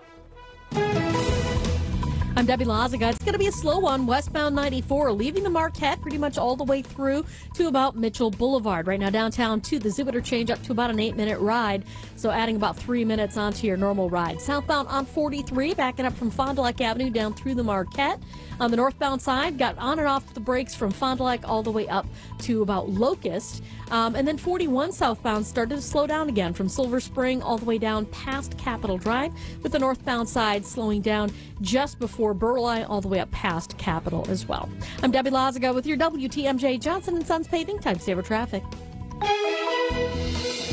I'm Debbie Lazaga. It's going to be a slow one, westbound 94, leaving the Marquette pretty much all the way through to about Mitchell Boulevard. Right now downtown to the Zip interchange up to about an 8-minute ride, so adding about 3 minutes onto your normal ride. Southbound on 43, backing up from Fond du Lac Avenue down through the Marquette. On the northbound side, got on and off the brakes from Fond du Lac all the way up to about Locust. And then 41 southbound started to slow down again from Silver Spring all the way down past Capitol Drive, with the northbound side slowing down just before Burleigh all the way up past Capitol as well. I'm Debbie Lazaga with your WTMJ Johnson & Sons Paving Time Saver Traffic.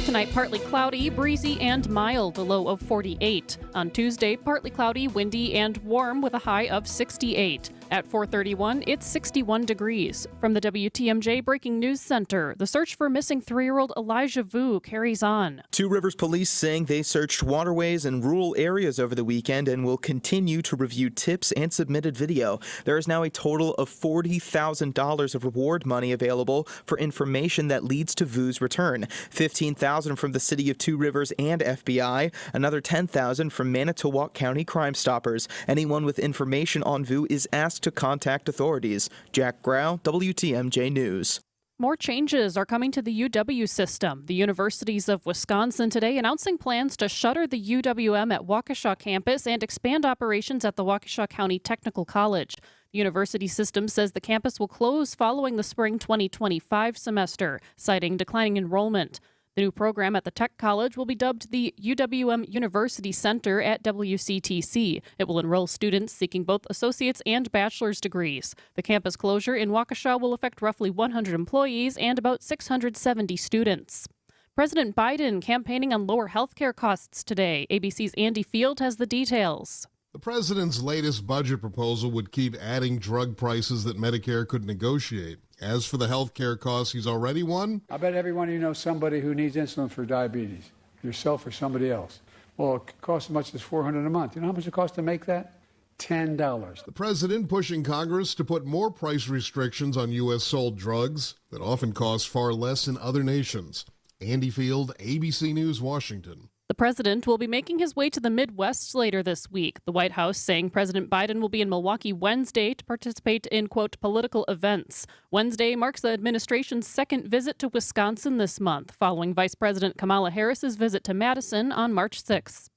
Tonight, partly cloudy, breezy, and mild, a low of 48. On Tuesday, partly cloudy, windy, and warm with a high of 68. At 4:31, it's 61 degrees. From the WTMJ Breaking News Center, the search for missing 3-year-old Elijah Vu carries on. Two Rivers police saying they searched waterways and rural areas over the weekend and will continue to review tips and submitted video. There is now a total of $40,000 of reward money available for information that leads to Vu's return. $15,000 from the city of Two Rivers and FBI, another $10,000 from Manitowoc County Crime Stoppers. Anyone with information on Vu is asked to contact authorities. Jack Grau, WTMJ News. More changes are coming to the UW system. The universities of Wisconsin today announcing plans to shutter the UWM at Waukesha campus and expand operations at the Waukesha County Technical College. The university system says the campus will close following the spring 2025 semester, citing declining enrollment. The new program at the Tech College will be dubbed the UWM University Center at WCTC. It will enroll students seeking both associate's and bachelor's degrees. The campus closure in Waukesha will affect roughly 100 employees and about 670 students. President Biden campaigning on lower health care costs today. ABC's Andy Field has the details. The president's latest budget proposal would keep adding drug prices that Medicare could negotiate. As for the health care costs he's already won, I bet every one of you knows somebody who needs insulin for diabetes, yourself or somebody else. Well, it costs as much as $400 a month. You know how much it costs to make that? $10. The president pushing Congress to put more price restrictions on U.S. sold drugs that often cost far less in other nations. Andy Field, ABC News, Washington. The president will be making his way to the Midwest later this week. The White House saying President Biden will be in Milwaukee Wednesday to participate in, quote, political events. Wednesday marks the administration's second visit to Wisconsin this month, following Vice President Kamala Harris's visit to Madison on March 6th.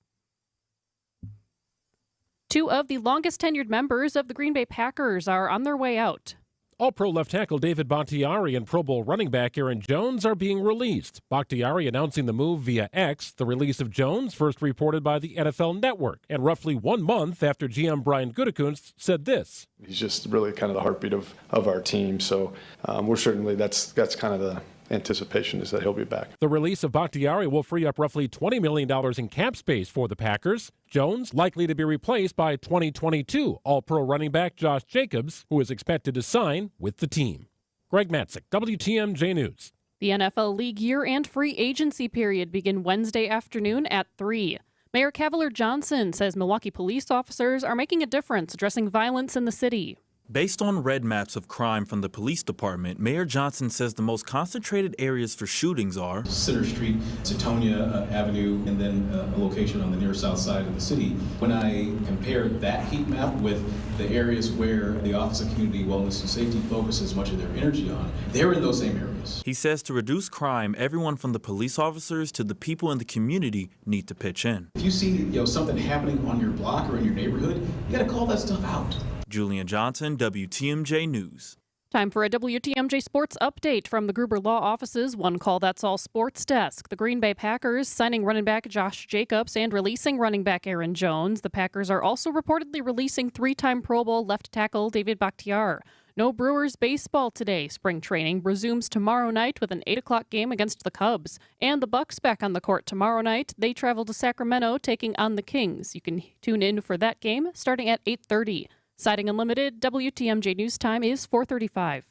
Two of the longest tenured members of the Green Bay Packers are on their way out. All-Pro left tackle David Bakhtiari and Pro Bowl running back Aaron Jones are being released. Bakhtiari announcing the move via X. The release of Jones first reported by the NFL Network, and roughly 1 month after GM Brian Gutekunst said this. He's just really kind of the heartbeat of our team, so we're certainly, that's kind of the anticipation is that he'll be back. The release of Bakhtiari will free up roughly $20 million in cap space for the Packers. Jones likely to be replaced by 2022 All-Pro running back Josh Jacobs, who is expected to sign with the team. Greg Matzik, WTMJ News. The NFL League year and free agency period begin Wednesday afternoon at 3. Mayor Cavalier Johnson says Milwaukee police officers are making a difference addressing violence in the city. Based on red maps of crime from the police department, Mayor Johnson says the most concentrated areas for shootings are Center Street, Setonia Avenue, and then a location on the near south side of the city. When I compared that heat map with the areas where the Office of Community Wellness and Safety focuses much of their energy on, they're in those same areas. He says to reduce crime, everyone from the police officers to the people in the community need to pitch in. If you see something happening on your block or in your neighborhood, you got to call that stuff out. Julian Johnson, WTMJ News. Time for a WTMJ Sports update from the Gruber Law Office's One Call That's All Sports Desk. The Green Bay Packers signing running back Josh Jacobs and releasing running back Aaron Jones. The Packers are also reportedly releasing 3-time Pro Bowl left tackle David Bakhtiari. No Brewers baseball today. Spring training resumes tomorrow night with an 8 o'clock game against the Cubs. And the Bucks back on the court tomorrow night. They travel to Sacramento taking on the Kings. You can tune in for that game starting at 8:30. Siding Unlimited, WTMJ News Time is 4:35.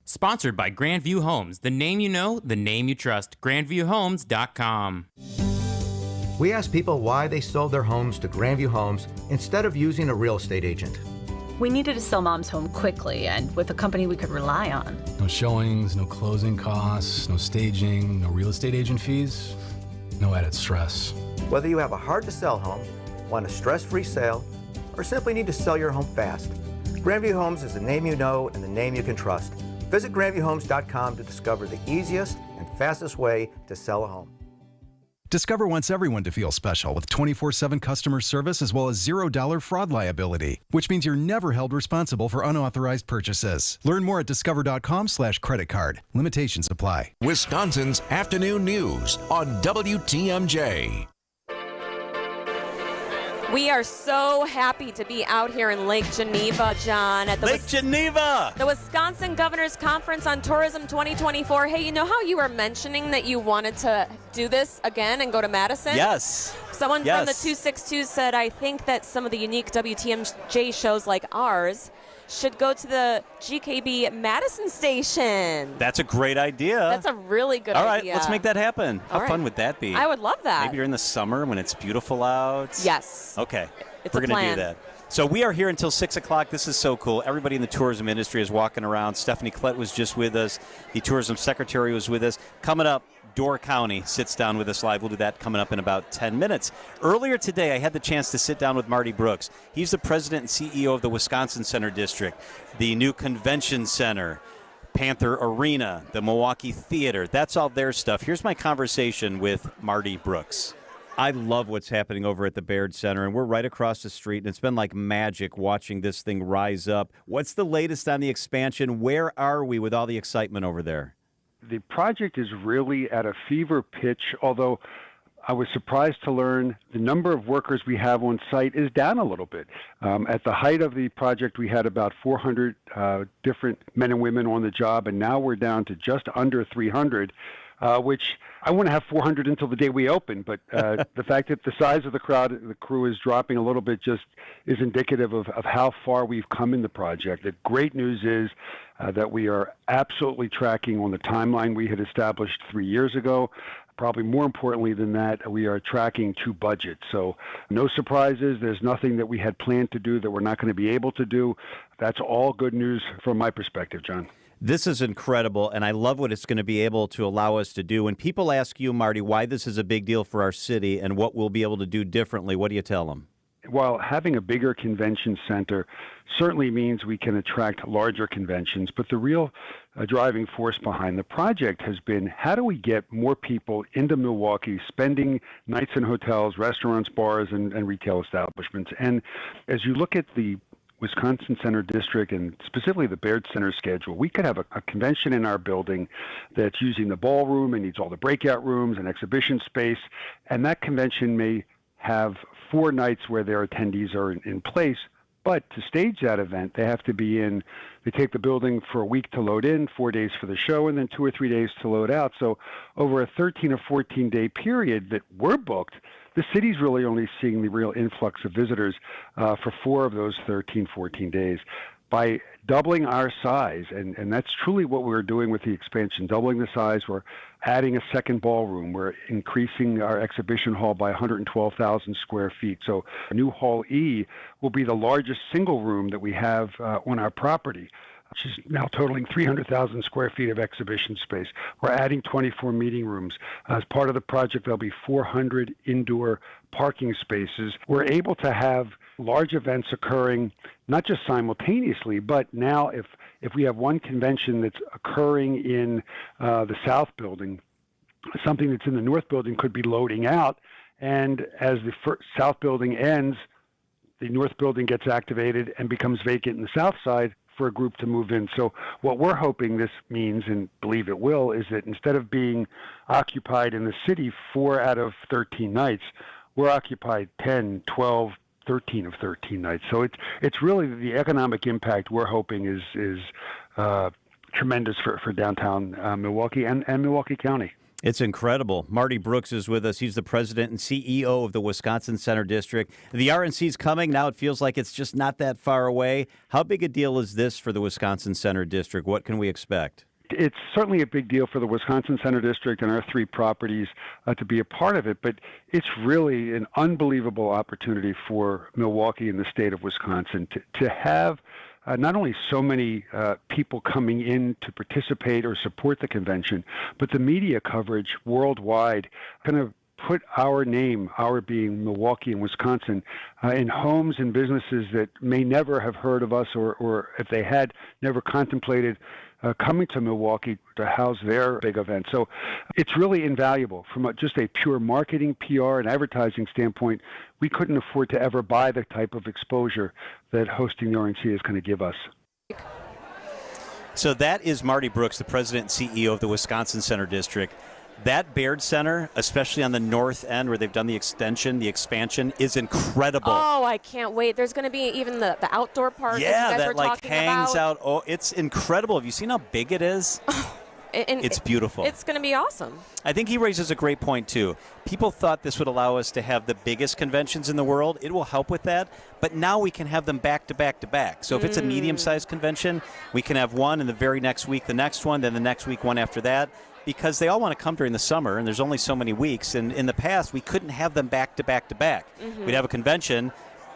Sponsored by Grandview Homes, the name you know, the name you trust. GrandviewHomes.com. We asked people why they sold their homes to Grandview Homes instead of using a real estate agent. We needed to sell Mom's home quickly and with a company we could rely on. No showings, no closing costs, no staging, no real estate agent fees, no added stress. Whether you have a hard-to-sell home, want a stress-free sale, or simply need to sell your home fast, Grandview Homes is the name you know and the name you can trust. Visit GrandviewHomes.com to discover the easiest and fastest way to sell a home. Discover wants everyone to feel special with 24/7 customer service as well as $0 fraud liability, which means you're never held responsible for unauthorized purchases. Learn more at discover.com/creditcard. Limitations apply. Wisconsin's afternoon news on WTMJ. We are so happy to be out here in Lake Geneva, John. At the Lake Geneva! The Wisconsin Governor's Conference on Tourism 2024. Hey, you know how you were mentioning that you wanted to do this again and go to Madison? Yes. Someone from the 262 said, I think that some of the unique WTMJ shows like ours should go to the GKB Madison station. That's a great idea. That's a really good idea. All right, let's make that happen. How All fun right. would that be? I would love that. Maybe you're in the summer when it's beautiful out. Yes. Okay. It's We're a going to plan. do that. So we are here until 6 o'clock. This is so cool. Everybody in the tourism industry is walking around. Stephanie Klett was just with us. The tourism secretary was with us. Coming up, Door County sits down with us live. We'll do that coming up in about 10 minutes. Earlier today, I had the chance to sit down with Marty Brooks. He's the president and CEO of the Wisconsin Center District, the new convention center, Panther Arena, the Milwaukee Theater. That's all their stuff. Here's my conversation with Marty Brooks. I love what's happening over at the Baird Center, and we're right across the street, and it's been like magic watching this thing rise up. What's the latest on the expansion? Where are we with all the excitement over there? The project is really at a fever pitch, although I was surprised to learn the number of workers we have on site is down a little bit. At the height of the project, we had about 400 different men and women on the job, and now we're down to just under 300, which I want to have 400 until the day we open, but the fact that the size of the crew is dropping a little bit just is indicative of how far we've come in the project. The great news is that we are absolutely tracking on the timeline we had established 3 years ago. Probably more importantly than that, we are tracking to budget. So no surprises. There's nothing that we had planned to do that we're not going to be able to do. That's all good news from my perspective, John. This is incredible, and I love what it's going to be able to allow us to do. When people ask you, Marty, why this is a big deal for our city and what we'll be able to do differently, what do you tell them? While having a bigger convention center certainly means we can attract larger conventions, but the real driving force behind the project has been how do we get more people into Milwaukee spending nights in hotels, restaurants, bars, and retail establishments. And as you look at the Wisconsin Center District and specifically the Baird Center schedule, we could have a convention in our building that's using the ballroom and needs all the breakout rooms and exhibition space, and that convention may have 4 nights where their attendees are in place. But to stage that event, they have to be in. They take the building for a week to load in, 4 days for the show, and then 2 or 3 days to load out. So over a 13 or 14-day period that we're booked, the city's really only seeing the real influx of visitors for 4 of those 13, 14 days. By doubling our size, and that's truly what we're doing with the expansion, doubling the size, we're adding a second ballroom, we're increasing our exhibition hall by 112,000 square feet. So new Hall E will be the largest single room that we have on our property, which is now totaling 300,000 square feet of exhibition space. We're adding 24 meeting rooms. As part of the project, there'll be 400 indoor parking spaces. We're able to have large events occurring not just simultaneously, but now if we have one convention that's occurring in the South Building, something that's in the North Building could be loading out, and as the South Building ends, the North Building gets activated and becomes vacant in the South Side for a group to move in. So what we're hoping this means, and believe it will, is that instead of being occupied in the city 4 out of 13 nights, we're occupied 10, 12, 13 of 13 nights. So it's really the economic impact we're hoping is tremendous for downtown Milwaukee and Milwaukee County. It's incredible. Marty Brooks is with us. He's the president and CEO of the Wisconsin Center District. The RNC's coming. Now it feels like it's just not that far away. How big a deal is this for the Wisconsin Center District? What can we expect? It's certainly a big deal for the Wisconsin Center District and our 3 properties to be a part of it, but it's really an unbelievable opportunity for Milwaukee and the state of Wisconsin to have not only so many people coming in to participate or support the convention, but the media coverage worldwide kind of put our name, our being Milwaukee and Wisconsin, in homes and businesses that may never have heard of us or if they had, never contemplated coming to Milwaukee to house their big event. So it's really invaluable from just a pure marketing, PR, and advertising standpoint. We couldn't afford to ever buy the type of exposure that hosting the RNC is going to give us. So that is Marty Brooks, the president and CEO of the Wisconsin Center District. That Baird Center, especially on the north end where they've done the extension, the expansion, is incredible. Oh, I can't wait. There's going to be even the outdoor park yeah, that you guys that were like talking hangs about. out. Oh, it's incredible. Have you seen how big it is? It's beautiful. It's going to be awesome. I think he raises a great point, too. People thought this would allow us to have the biggest conventions in the world. It will help with that. But now we can have them back to back to back. So if it's a medium-sized convention, we can have one, and the very next week, the next one, then the next week, one after that. Because they all want to come during the summer, and there's only so many weeks. And in the past, we couldn't have them back to back to back. We'd have a convention,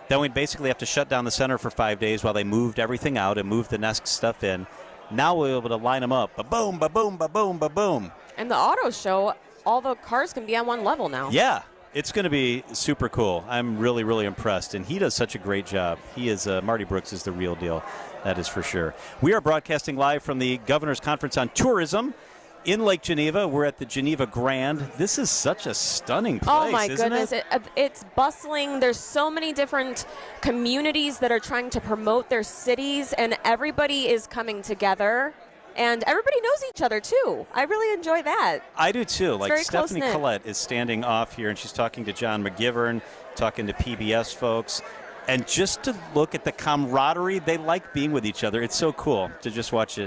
then we'd basically have to shut down the center for 5 days while they moved everything out and moved the next stuff in. Now we're able to line them up. Ba-boom, ba-boom, ba-boom, ba-boom. And the auto show, all the cars can be on one level now. Yeah, it's going to be super cool. I'm really, really impressed. And he does such a great job. He is, Marty Brooks is the real deal. That is for sure. We are broadcasting live from the Governor's Conference on Tourism in Lake Geneva. We're at the Geneva Grand. This is such a stunning place, oh my isn't goodness. It's bustling. There's so many different communities that are trying to promote their cities, and everybody is coming together. And everybody knows each other, too. I really enjoy that. I do, too. It's like very Stephanie close-knit. Collette is standing off here, and she's talking to John McGivern, talking to PBS folks. And just to look at the camaraderie, they like being with each other. It's so cool to just watch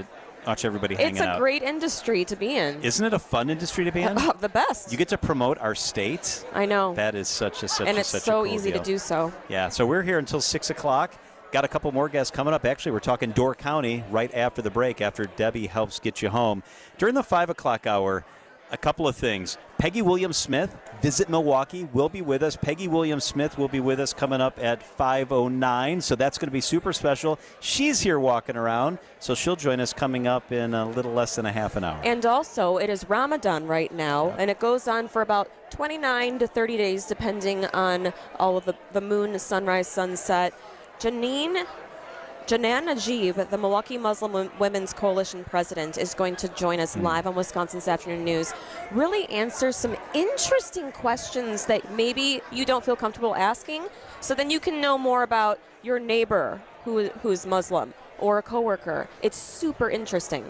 everybody hanging out. It's a great industry to be in. Isn't it a fun industry to be in? The best. You get to promote our state. I know. That is such a and it's such so a cool easy deal. to do so. Yeah, so we're here until 6 o'clock. Got a couple more guests coming up. Actually, we're talking Door County right after the break, after Debbie helps get you home. During the 5 o'clock hour, a couple of things. Peggy Williams-Smith, Visit Milwaukee, will be with us. Peggy Williams-Smith will be with us coming up at 5:09, so that's going to be super special. She's here walking around, so she'll join us coming up in a little less than a half an hour. And also, it is Ramadan right now, and it goes on for about 29 to 30 days, depending on all of the moon, sunrise, sunset. Janan Najib, the Milwaukee Muslim Women's Coalition president, is going to join us live on Wisconsin's Afternoon News. Really answer some interesting questions that maybe you don't feel comfortable asking, so then you can know more about your neighbor who's Muslim or a coworker. It's super interesting.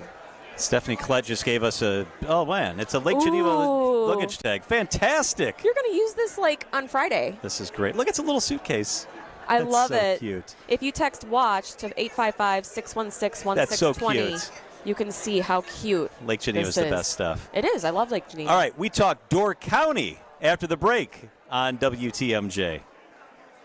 Stephanie Klett just gave us it's a Lake Geneva luggage tag. Fantastic. You're going to use this on Friday. This is great. Look, it's a little suitcase. I love so it. Cute. If you text WATCH to 855-616-1620, That's so cute. You can see how cute Lake Geneva is the best stuff. It is. I love Lake Geneva. All right, we talk Door County after the break on WTMJ.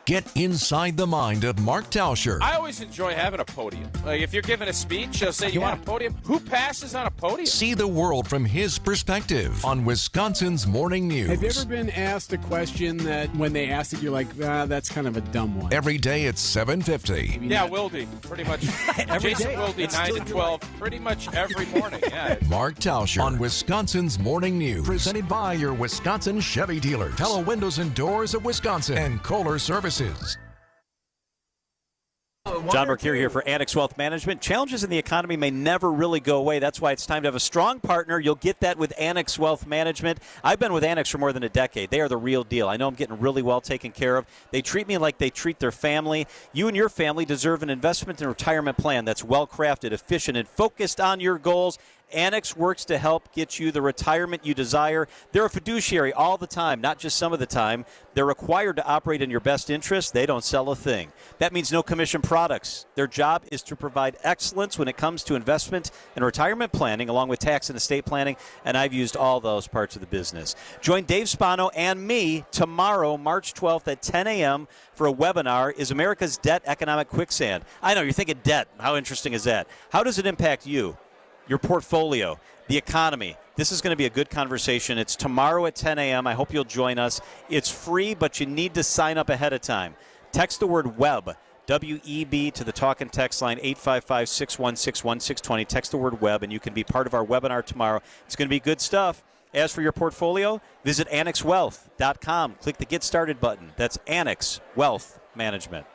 Get inside the mind of Mark Tauscher. I always enjoy having a podium. Like if you're giving a speech, they'll say, you want a podium? Who passes on a podium? See the world from his perspective on Wisconsin's Morning News. Have you ever been asked a question that when they asked it, you're like, that's kind of a dumb one? Every day at 7:50. Yeah, Wildy, pretty much. Jason Wildy, 9 to 12, pretty much every morning. Yeah. Mark Tauscher on Wisconsin's Morning News. Presented by your Wisconsin Chevy dealers. Pella Windows and Doors of Wisconsin and Kohler Services. John Mercure here for Annex Wealth Management. Challenges in the economy may never really go away. That's why it's time to have a strong partner. You'll get that with Annex Wealth Management. I've been with Annex for more than a decade. They are the real deal. I know I'm getting really well taken care of. They treat me like they treat their family. You and your family deserve an investment and retirement plan that's well-crafted, efficient, and focused on your goals. Annex works to help get you the retirement you desire. They're a fiduciary all the time, not just some of the time. They're required to operate in your best interest. They don't sell a thing. That means no commission products. Their job is to provide excellence when it comes to investment and retirement planning, along with tax and estate planning, and I've used all those parts of the business. Join Dave Spano and me tomorrow, March 12th at 10 a.m. for a webinar, Is America's Debt Economic Quicksand? I know, you're thinking debt. How interesting is that? How does it impact you? Your portfolio, the economy. This is going to be a good conversation. It's tomorrow at 10 a.m. I hope you'll join us. It's free, but you need to sign up ahead of time. Text the word WEB, W-E-B, to the talk and text line 855-616-1620. Text the word WEB, and you can be part of our webinar tomorrow. It's going to be good stuff. As for your portfolio, visit AnnexWealth.com. Click the Get Started button. That's Annex Wealth Management.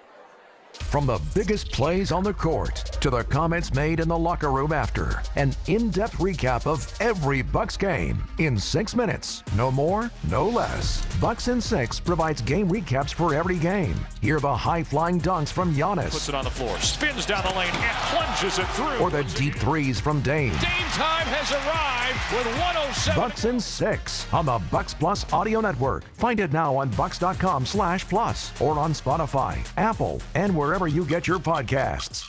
From the biggest plays on the court to the comments made in the locker room after, an in-depth recap of every Bucks game in 6 minutes. No more, no less. Bucks in 6 provides game recaps for every game. Hear the high-flying dunks from Giannis. Puts it on the floor, spins down the lane, and plunges it through. Or the deep threes from Dame. Dame time has arrived with 107. Bucks in 6 on the Bucks Plus Audio Network. Find it now on bucks.com/plus or on Spotify, Apple, and wherever you get your podcasts.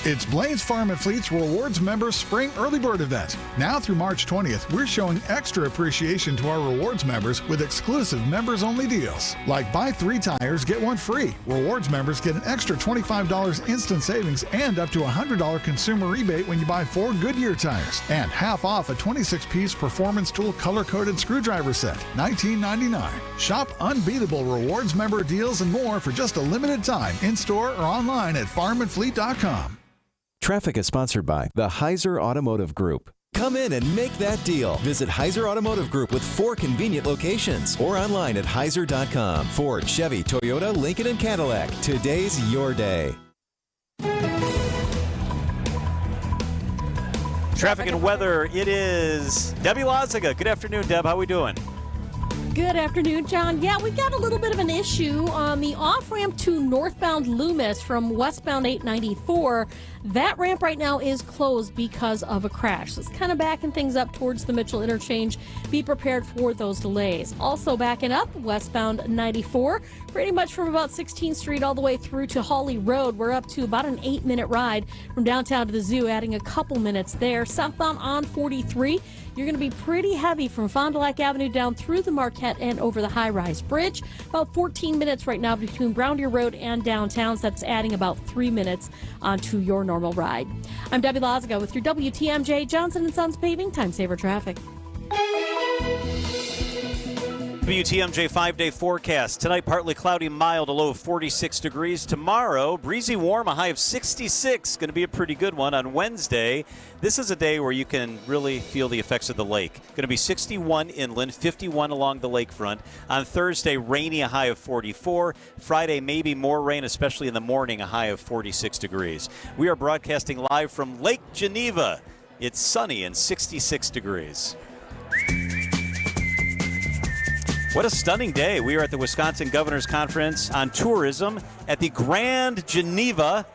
It's Blaze Farm and Fleet's Rewards Members Spring Early Bird Event. Now through March 20th, we're showing extra appreciation to our rewards members with exclusive members-only deals. Like buy 3 tires, get 1 free. Rewards members get an extra $25 instant savings and up to $100 consumer rebate when you buy 4 Goodyear tires. And half off a 26-piece Performance Tool color-coded screwdriver set, $19.99. Shop unbeatable rewards member deals and more for just a limited time in-store or online at farmandfleet.com. Traffic is sponsored by the Heiser Automotive Group. Come in and make that deal. Visit Heiser Automotive Group with 4 convenient locations or online at heiser.com. Ford, Chevy, Toyota, Lincoln, and Cadillac. Today's your day. Traffic and weather, it is Debbie Loziga. Good afternoon, Deb. How are we doing? Good afternoon, John. Yeah, we got a little bit of an issue on the off-ramp to northbound Loomis from westbound 894. That ramp right now is closed because of a crash. So it's kind of backing things up towards the Mitchell interchange. Be prepared for those delays. Also backing up westbound 94, pretty much from about 16th Street all the way through to Hawley Road. We're up to about an 8-minute ride from downtown to the zoo, adding a couple minutes there. Southbound on 43, you're going to be pretty heavy from Fond du Lac Avenue down through the Marquette and over the high-rise bridge. About 14 minutes right now between Brown Deer Road and downtown. So that's adding about 3 minutes onto your normal ride. I'm Debbie Loziga with your WTMJ Johnson & Sons Paving Time Saver Traffic. WTMJ 5-day forecast. Tonight, partly cloudy, mild, a low of 46 degrees. Tomorrow, breezy, warm, a high of 66. Going to be a pretty good one on Wednesday. This is a day where you can really feel the effects of the lake. Going to be 61 inland, 51 along the lakefront. On Thursday, rainy, a high of 44. Friday, maybe more rain, especially in the morning, a high of 46 degrees. We are broadcasting live from Lake Geneva. It's sunny and 66 degrees. What a stunning day. We are at the Wisconsin Governor's Conference on Tourism at the Grand Geneva.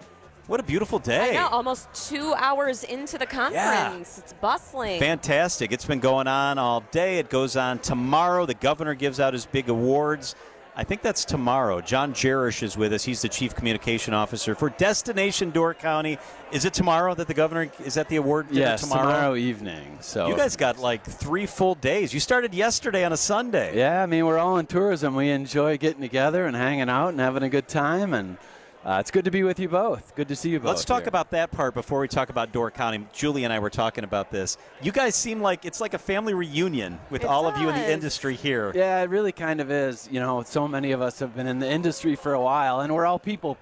What a beautiful day. I know, almost 2 hours into the conference. Yeah. It's bustling. Fantastic. It's been going on all day. It goes on tomorrow. The governor gives out his big awards. I think that's tomorrow. John Jerish is with us. He's the Chief Communication Officer for Destination Door County. Is it tomorrow that the governor is at the award dinner? Yes, tomorrow evening. So you guys got like 3 full days. You started yesterday on a Sunday. Yeah, I mean, we're all in tourism. We enjoy getting together and hanging out and having a good time, and it's good to be with you both. Good to see you both. Let's talk about that part before we talk about Door County. Julie and I were talking about this. You guys seem like it's like a family reunion with all of you in the industry here. Yeah, it really kind of is. You know, so many of us have been in the industry for a while, and we're all people,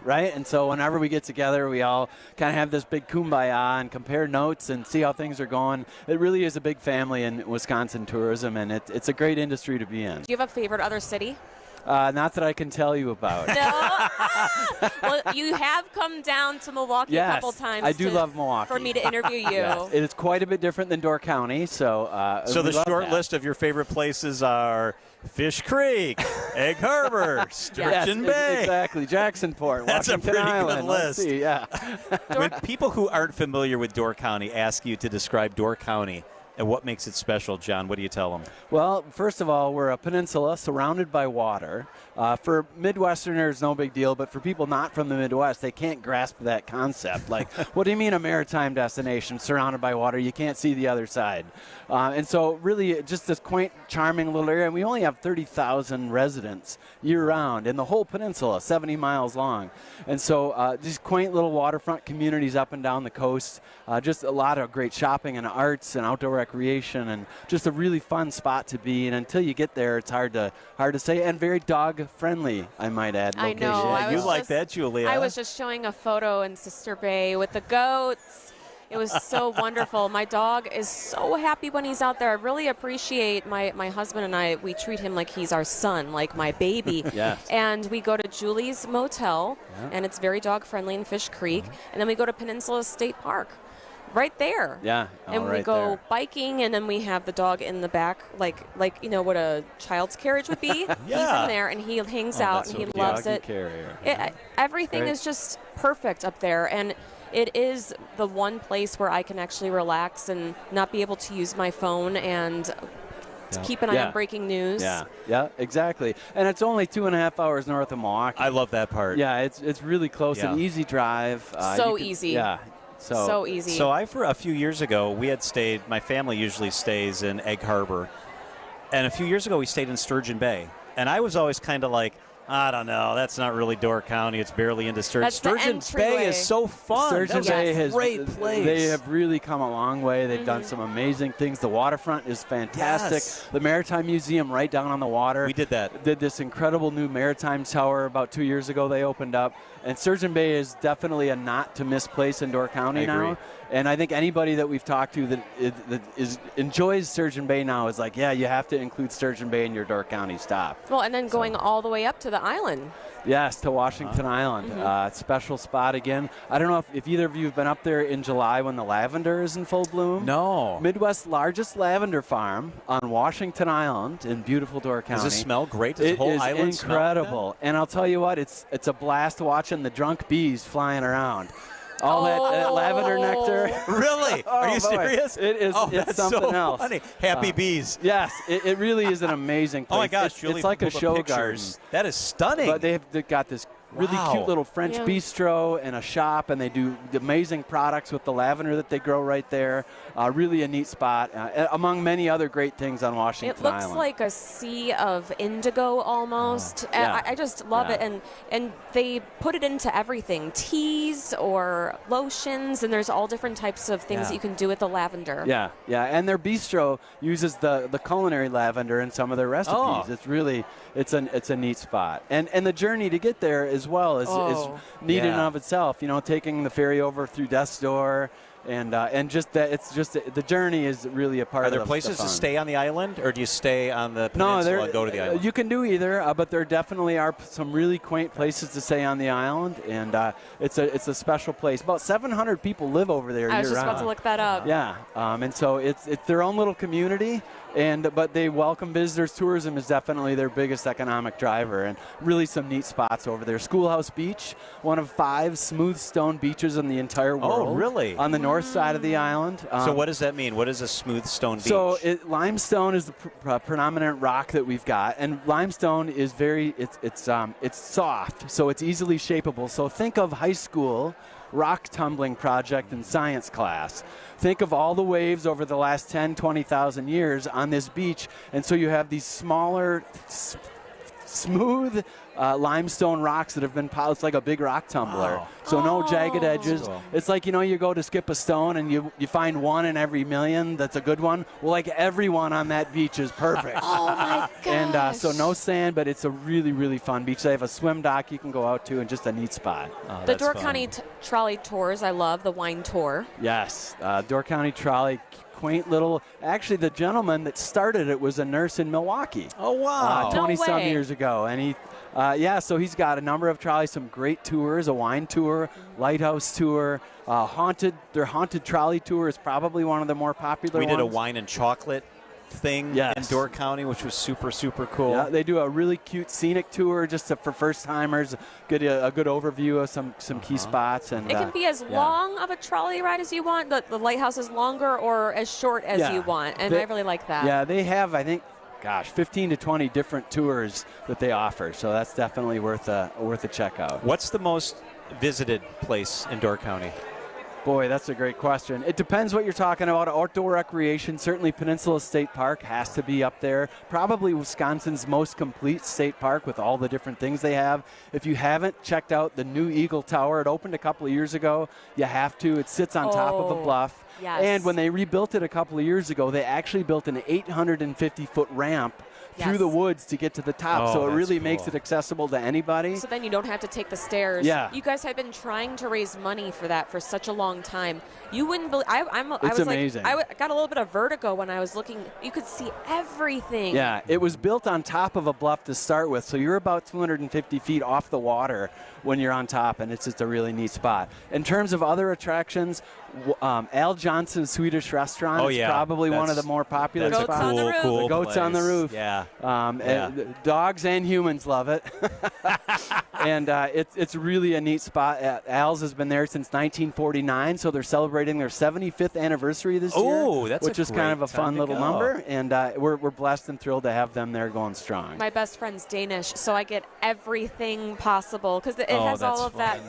right? And so whenever we get together, we all kind of have this big kumbaya and compare notes and see how things are going. It really is a big family in Wisconsin tourism, and it's a great industry to be in. Do you have a favorite other city? Not that I can tell you about. No? Well, you have come down to Milwaukee a couple times. I do love Milwaukee. For me to interview you. Yes. It is quite a bit different than Door County. So the short list of your favorite places are Fish Creek, Egg Harbor, Sturgeon Bay. Exactly. Jacksonport, That's Washington a pretty Island. good list. Let's see, yeah. When people who aren't familiar with Door County ask you to describe Door County, and what makes it special, John? What do you tell them? Well, first of all, we're a peninsula surrounded by water. For Midwesterners, no big deal, but for people not from the Midwest, they can't grasp that concept. Like, what do you mean a maritime destination surrounded by water? You can't see the other side. And so really just this quaint, charming little area. And we only have 30,000 residents year-round in the whole peninsula, 70 miles long. And so these quaint little waterfront communities up and down the coast, just a lot of great shopping and arts and outdoor recreation, and just a really fun spot to be. And until you get there, it's hard to say, and very dog-friendly, I might add. Location. I know. Yeah, you like that, Julia. I was just showing a photo in Sister Bay with the goats. It was so wonderful. My dog is so happy when he's out there. I really appreciate my husband and I. We treat him like he's our son, like my baby. Yes. And we go to Julie's Motel, and it's very dog-friendly in Fish Creek. And then we go to Peninsula State Park. Right there. Yeah. And we go biking, and then we have the dog in the back, like you know what a child's carriage would be. Yeah. He's in there, and he hangs out, and he loves it. Everything is just perfect up there, and it is the one place where I can actually relax and not be able to use my phone and keep an eye on breaking news. Yeah, exactly. And it's only 2.5 hours north of Milwaukee. I love that part. Yeah, it's really close, an easy drive. Easy. Yeah. So easy. So for a few years ago, we had stayed, my family usually stays in Egg Harbor. And a few years ago, we stayed in Sturgeon Bay. And I was always kind of like, I don't know, that's not really Door County. It's barely into Sturgeon. Sturgeon Bay is so fun. Sturgeon Bay has great place. They have really come a long way. They've done some amazing things. The waterfront is fantastic. Yes. The Maritime Museum right down on the water. We did that. Did this incredible new Maritime Tower about 2 years ago. They opened up. And Sturgeon Bay is definitely a not-to-miss place in Door County now. And I think anybody that we've talked to that enjoys Sturgeon Bay now is like, yeah, you have to include Sturgeon Bay in your Door County stop. Well, and then going all the way up to the island. Yes, to Washington Island. Special spot again. I don't know if either of you have been up there in July when the lavender is in full bloom. No. Midwest's largest lavender farm on Washington Island in beautiful Door County. Does it smell great? Does the whole island smell incredible. And I'll tell you what, it's a blast watching the drunk bees flying around. All that lavender nectar. Really? Are you serious? It is. It's something so else. Funny. Happy bees. Yes, it really is an amazing place. Oh my gosh, Julie, it's like a show pictures. garden. That is stunning. But they've got this really cute little French bistro and a shop, and they do amazing products with the lavender that they grow right there. Really a neat spot, among many other great things on Washington Island. It looks like a sea of indigo almost. I just love it, and they put it into everything, teas or lotions, and there's all different types of things that you can do with the lavender. Yeah, and their bistro uses the culinary lavender in some of their recipes. It's really it's a neat spot, and the journey to get there as well is neat in and of itself. Taking the ferry over through Death's Door. And just that, it's just the journey is really a part of the fun. Are there places to stay on the island, or do you stay on the peninsula and go to the island? You can do either, but there definitely are some really quaint places to stay on the island, and it's a special place. About 700 people live over there year-round. I was just about to look that up. Yeah, and so it's their own little community, but they welcome visitors. Tourism is definitely their biggest economic driver, and really some neat spots over there. Schoolhouse Beach, one of 5 smooth stone beaches in the entire world. Oh, really? On the north side of the island. So what does that mean? What is a smooth stone beach? So limestone is the predominant rock that we've got, and limestone is it's soft, so it's easily shapeable. So think of high school rock tumbling project in science class. Think of all the waves over the last 10, 20,000 years on this beach, and so you have these smaller, smooth limestone rocks that have been piled. It's like a big rock tumbler. Wow. So no jagged edges. Cool. It's like, you go to skip a stone and you find one in every million that's a good one. Well, like everyone on that beach is perfect. Oh, my gosh. And so no sand, but it's a really, really fun beach. They have a swim dock you can go out to, and just a neat spot. The Door County trolley tours, I love. The wine tour. Yes. Door County trolley. Quaint little. Actually, the gentleman that started it was a nurse in Milwaukee. Oh, wow. 20-some years ago. And he, so he's got a number of trolleys, some great tours, a wine tour, lighthouse tour, their haunted trolley tour is probably one of the more popular ones. We did a wine and chocolate thing in Door County, which was super, super cool. Yeah, they do a really cute scenic tour just for first-timers, get a good overview of some key spots. And it can be as long of a trolley ride as you want. The lighthouse is longer or as short as you want, and I really like that. Yeah, they have, I think, 15 to 20 different tours that they offer, so that's definitely worth a check out. What's the most visited place in Door County? Boy, that's a great question. It depends what you're talking about. Outdoor recreation, certainly Peninsula State Park has to be up there. Probably Wisconsin's most complete state park with all the different things they have. If you haven't checked out the new Eagle Tower, it opened a couple of years ago. You have to. It sits on top of a bluff. Yes. And when they rebuilt it a couple of years ago, they actually built an 850-foot ramp through the woods to get to the top, so it really makes it accessible to anybody. So then you don't have to take the stairs. Yeah. You guys have been trying to raise money for that for such a long time. You wouldn't believe. It's amazing. I got a little bit of vertigo when I was looking. You could see everything. Yeah, it was built on top of a bluff to start with, so you're about 250 feet off the water when you're on top, and it's just a really neat spot. In terms of other attractions, Al Johnson's Swedish Restaurant is probably one of the more popular spots. Cool the Goats on the Roof. Yeah. And dogs and humans love it. And it's really a neat spot. Al's has been there since 1949, so they're celebrating their 75th anniversary this year, which is kind of a fun little number. And we're blessed and thrilled to have them there going strong. My best friend's Danish, so I get everything possible because it has all of that.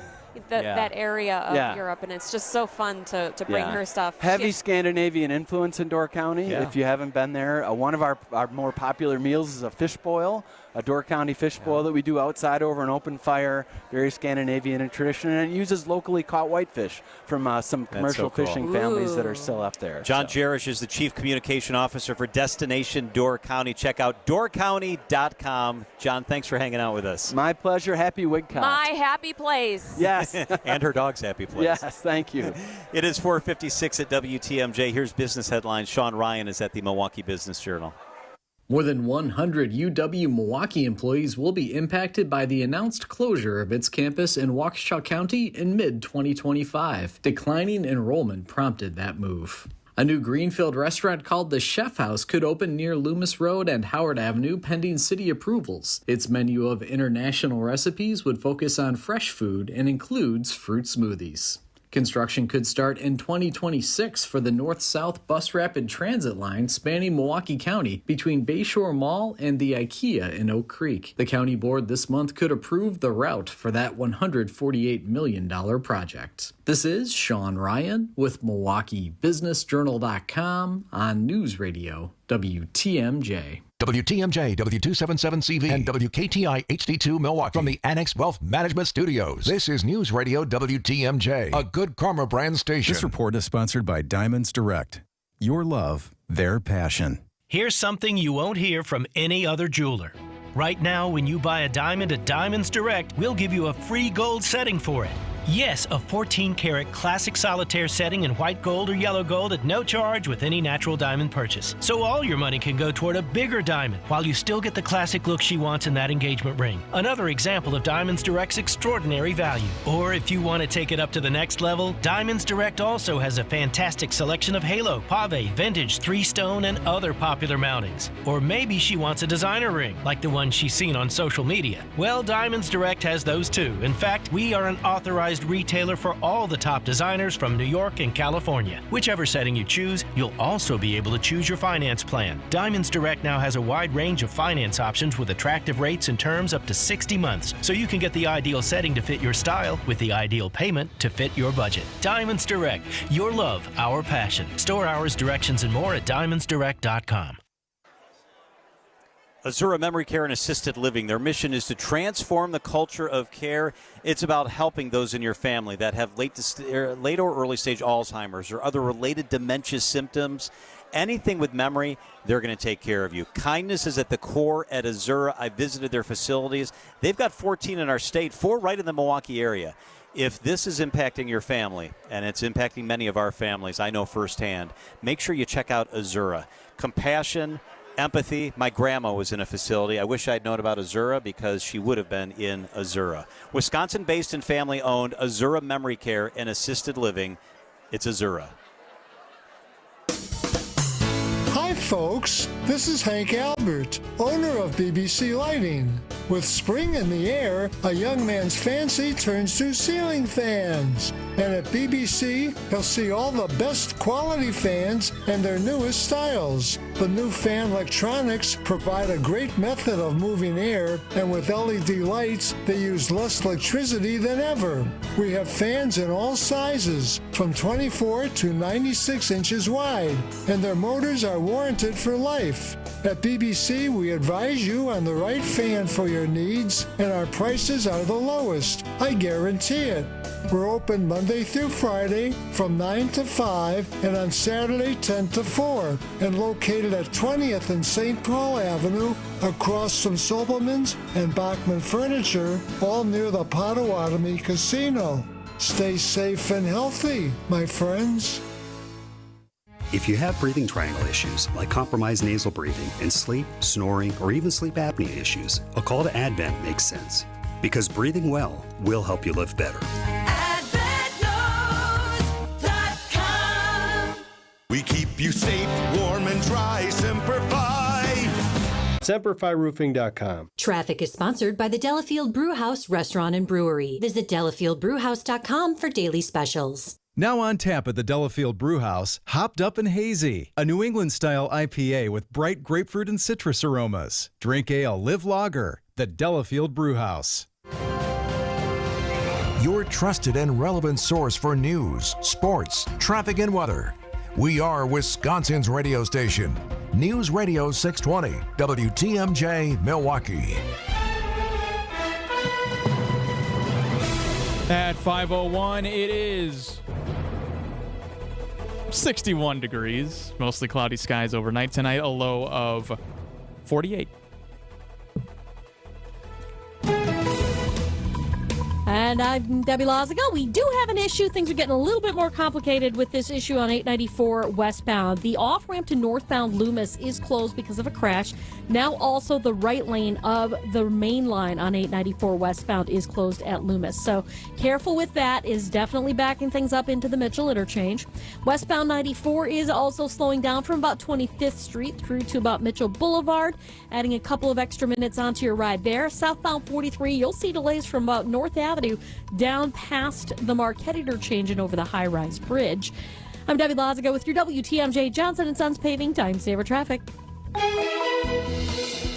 That area of Europe, and it's just so fun to bring her stuff. Heavy Scandinavian influence in Door County. If you haven't been there, one of our more popular meals is a fish boil, a Door County fish boil that we do outside over an open fire, very Scandinavian in tradition, and it uses locally caught whitefish from some commercial fishing families that are still up there. John Jarish is the Chief Communication Officer for Destination Door County. Check out doorcounty.com. John, thanks for hanging out with us. My pleasure. Happy WigCon. My happy place. Yes. And her dog's happy place. Yes, thank you. It is 4:56 at WTMJ. Here's business headlines. Sean Ryan is at the Milwaukee Business Journal. More than 100 UW-Milwaukee employees will be impacted by the announced closure of its campus in Waukesha County in mid-2025. Declining enrollment prompted that move. A new Greenfield restaurant called the Chef House could open near Loomis Road and Howard Avenue pending city approvals. Its menu of international recipes would focus on fresh food and includes fruit smoothies. Construction could start in 2026 for the north-south bus rapid transit line spanning Milwaukee County between Bayshore Mall and the IKEA in Oak Creek. The county board this month could approve the route for that $148 million project. This is Sean Ryan with MilwaukeeBusinessJournal.com on News Radio WTMJ. WTMJ, W277CV, and WKTI HD2 Milwaukee from the Annex Wealth Management Studios. This is News Radio WTMJ, a Good Karma brand station. This report is sponsored by Diamonds Direct. Your love, their passion. Here's something you won't hear from any other jeweler. Right now, when you buy a diamond at Diamonds Direct, we'll give you a free gold setting for it. Yes, a 14-karat classic solitaire setting in white gold or yellow gold at no charge with any natural diamond purchase. So all your money can go toward a bigger diamond while you still get the classic look she wants in that engagement ring. Another example of Diamonds Direct's extraordinary value. Or if you want to take it up to the next level, Diamonds Direct also has a fantastic selection of halo, pave, vintage, 3-stone, and other popular mountings. Or maybe she wants a designer ring, like the one she's seen on social media. Well, Diamonds Direct has those too. In fact, we are an authorized retailer for all the top designers from New York and California. Whichever setting you choose, you'll also be able to choose your finance plan. Diamonds Direct now has a wide range of finance options with attractive rates and terms up to 60 months, so you can get the ideal setting to fit your style with the ideal payment to fit your budget. Diamonds Direct, your love, our passion. Store hours, directions, and more at diamondsdirect.com. Azura Memory Care and Assisted Living. Their mission is to transform the culture of care. It's about helping those in your family that have late or early stage Alzheimer's or other related dementia symptoms. Anything with memory, they're going to take care of you. Kindness is at the core at Azura. I visited their facilities. They've got 14 in our state, 4 right in the Milwaukee area. If this is impacting your family, and it's impacting many of our families, I know firsthand, make sure you check out Azura. Compassion, empathy. My grandma was in a facility. I wish I'd known about Azura because she would have been in Azura. Wisconsin-based and family-owned Azura Memory Care and Assisted Living. It's Azura. Hi, folks. This is Hank Albert, owner of BBC Lighting. With spring in the air, a young man's fancy turns to ceiling fans. And at BBC, he'll see all the best quality fans and their newest styles. The new fan electronics provide a great method of moving air, and with LED lights, they use less electricity than ever. We have fans in all sizes, from 24 to 96 inches wide, and their motors are warranted for life. At BBC, we advise you on the right fan for your needs, and our prices are the lowest. I guarantee it. We're open Monday through Friday from 9 to 5 and on Saturday 10 to 4 and located at 20th and St. Paul Avenue across from Sobelman's and Bachman Furniture, all near the Potawatomi Casino. Stay safe and healthy, my friends. If you have breathing triangle issues like compromised nasal breathing and sleep, snoring, or even sleep apnea issues, a call to Advent makes sense. Because breathing well will help you live better. We keep you safe, warm, and dry. Semper-Fi. SemperFiRoofing.com. Traffic is sponsored by the Delafield Brewhouse Restaurant and Brewery. Visit DelafieldBrewhouse.com for daily specials. Now on tap at the Delafield Brewhouse, Hopped Up and Hazy, a New England-style IPA with bright grapefruit and citrus aromas. Drink ale, live lager. The Delafield Brewhouse. Your trusted and relevant source for news, sports, traffic, and weather. We are Wisconsin's radio station. News Radio 620, WTMJ, Milwaukee. At 5:01, it is 61 degrees. Mostly cloudy skies overnight tonight, a low of 48. And I'm Debbie Lazago. We do have an issue. Things are getting a little bit more complicated with this issue on 894 westbound. The off-ramp to northbound Loomis is closed because of a crash. Now also the right lane of the main line on 894 westbound is closed at Loomis. So careful with that. Is definitely backing things up into the Mitchell interchange. Westbound 94 is also slowing down from about 25th Street through to about Mitchell Boulevard, adding a couple of extra minutes onto your ride there. Southbound 43, you'll see delays from about North Avenue down past the Marquette interchange and over the high-rise bridge. I'm Debbie Lazaga with your WTMJ Johnson & Sons Paving Time Saver Traffic.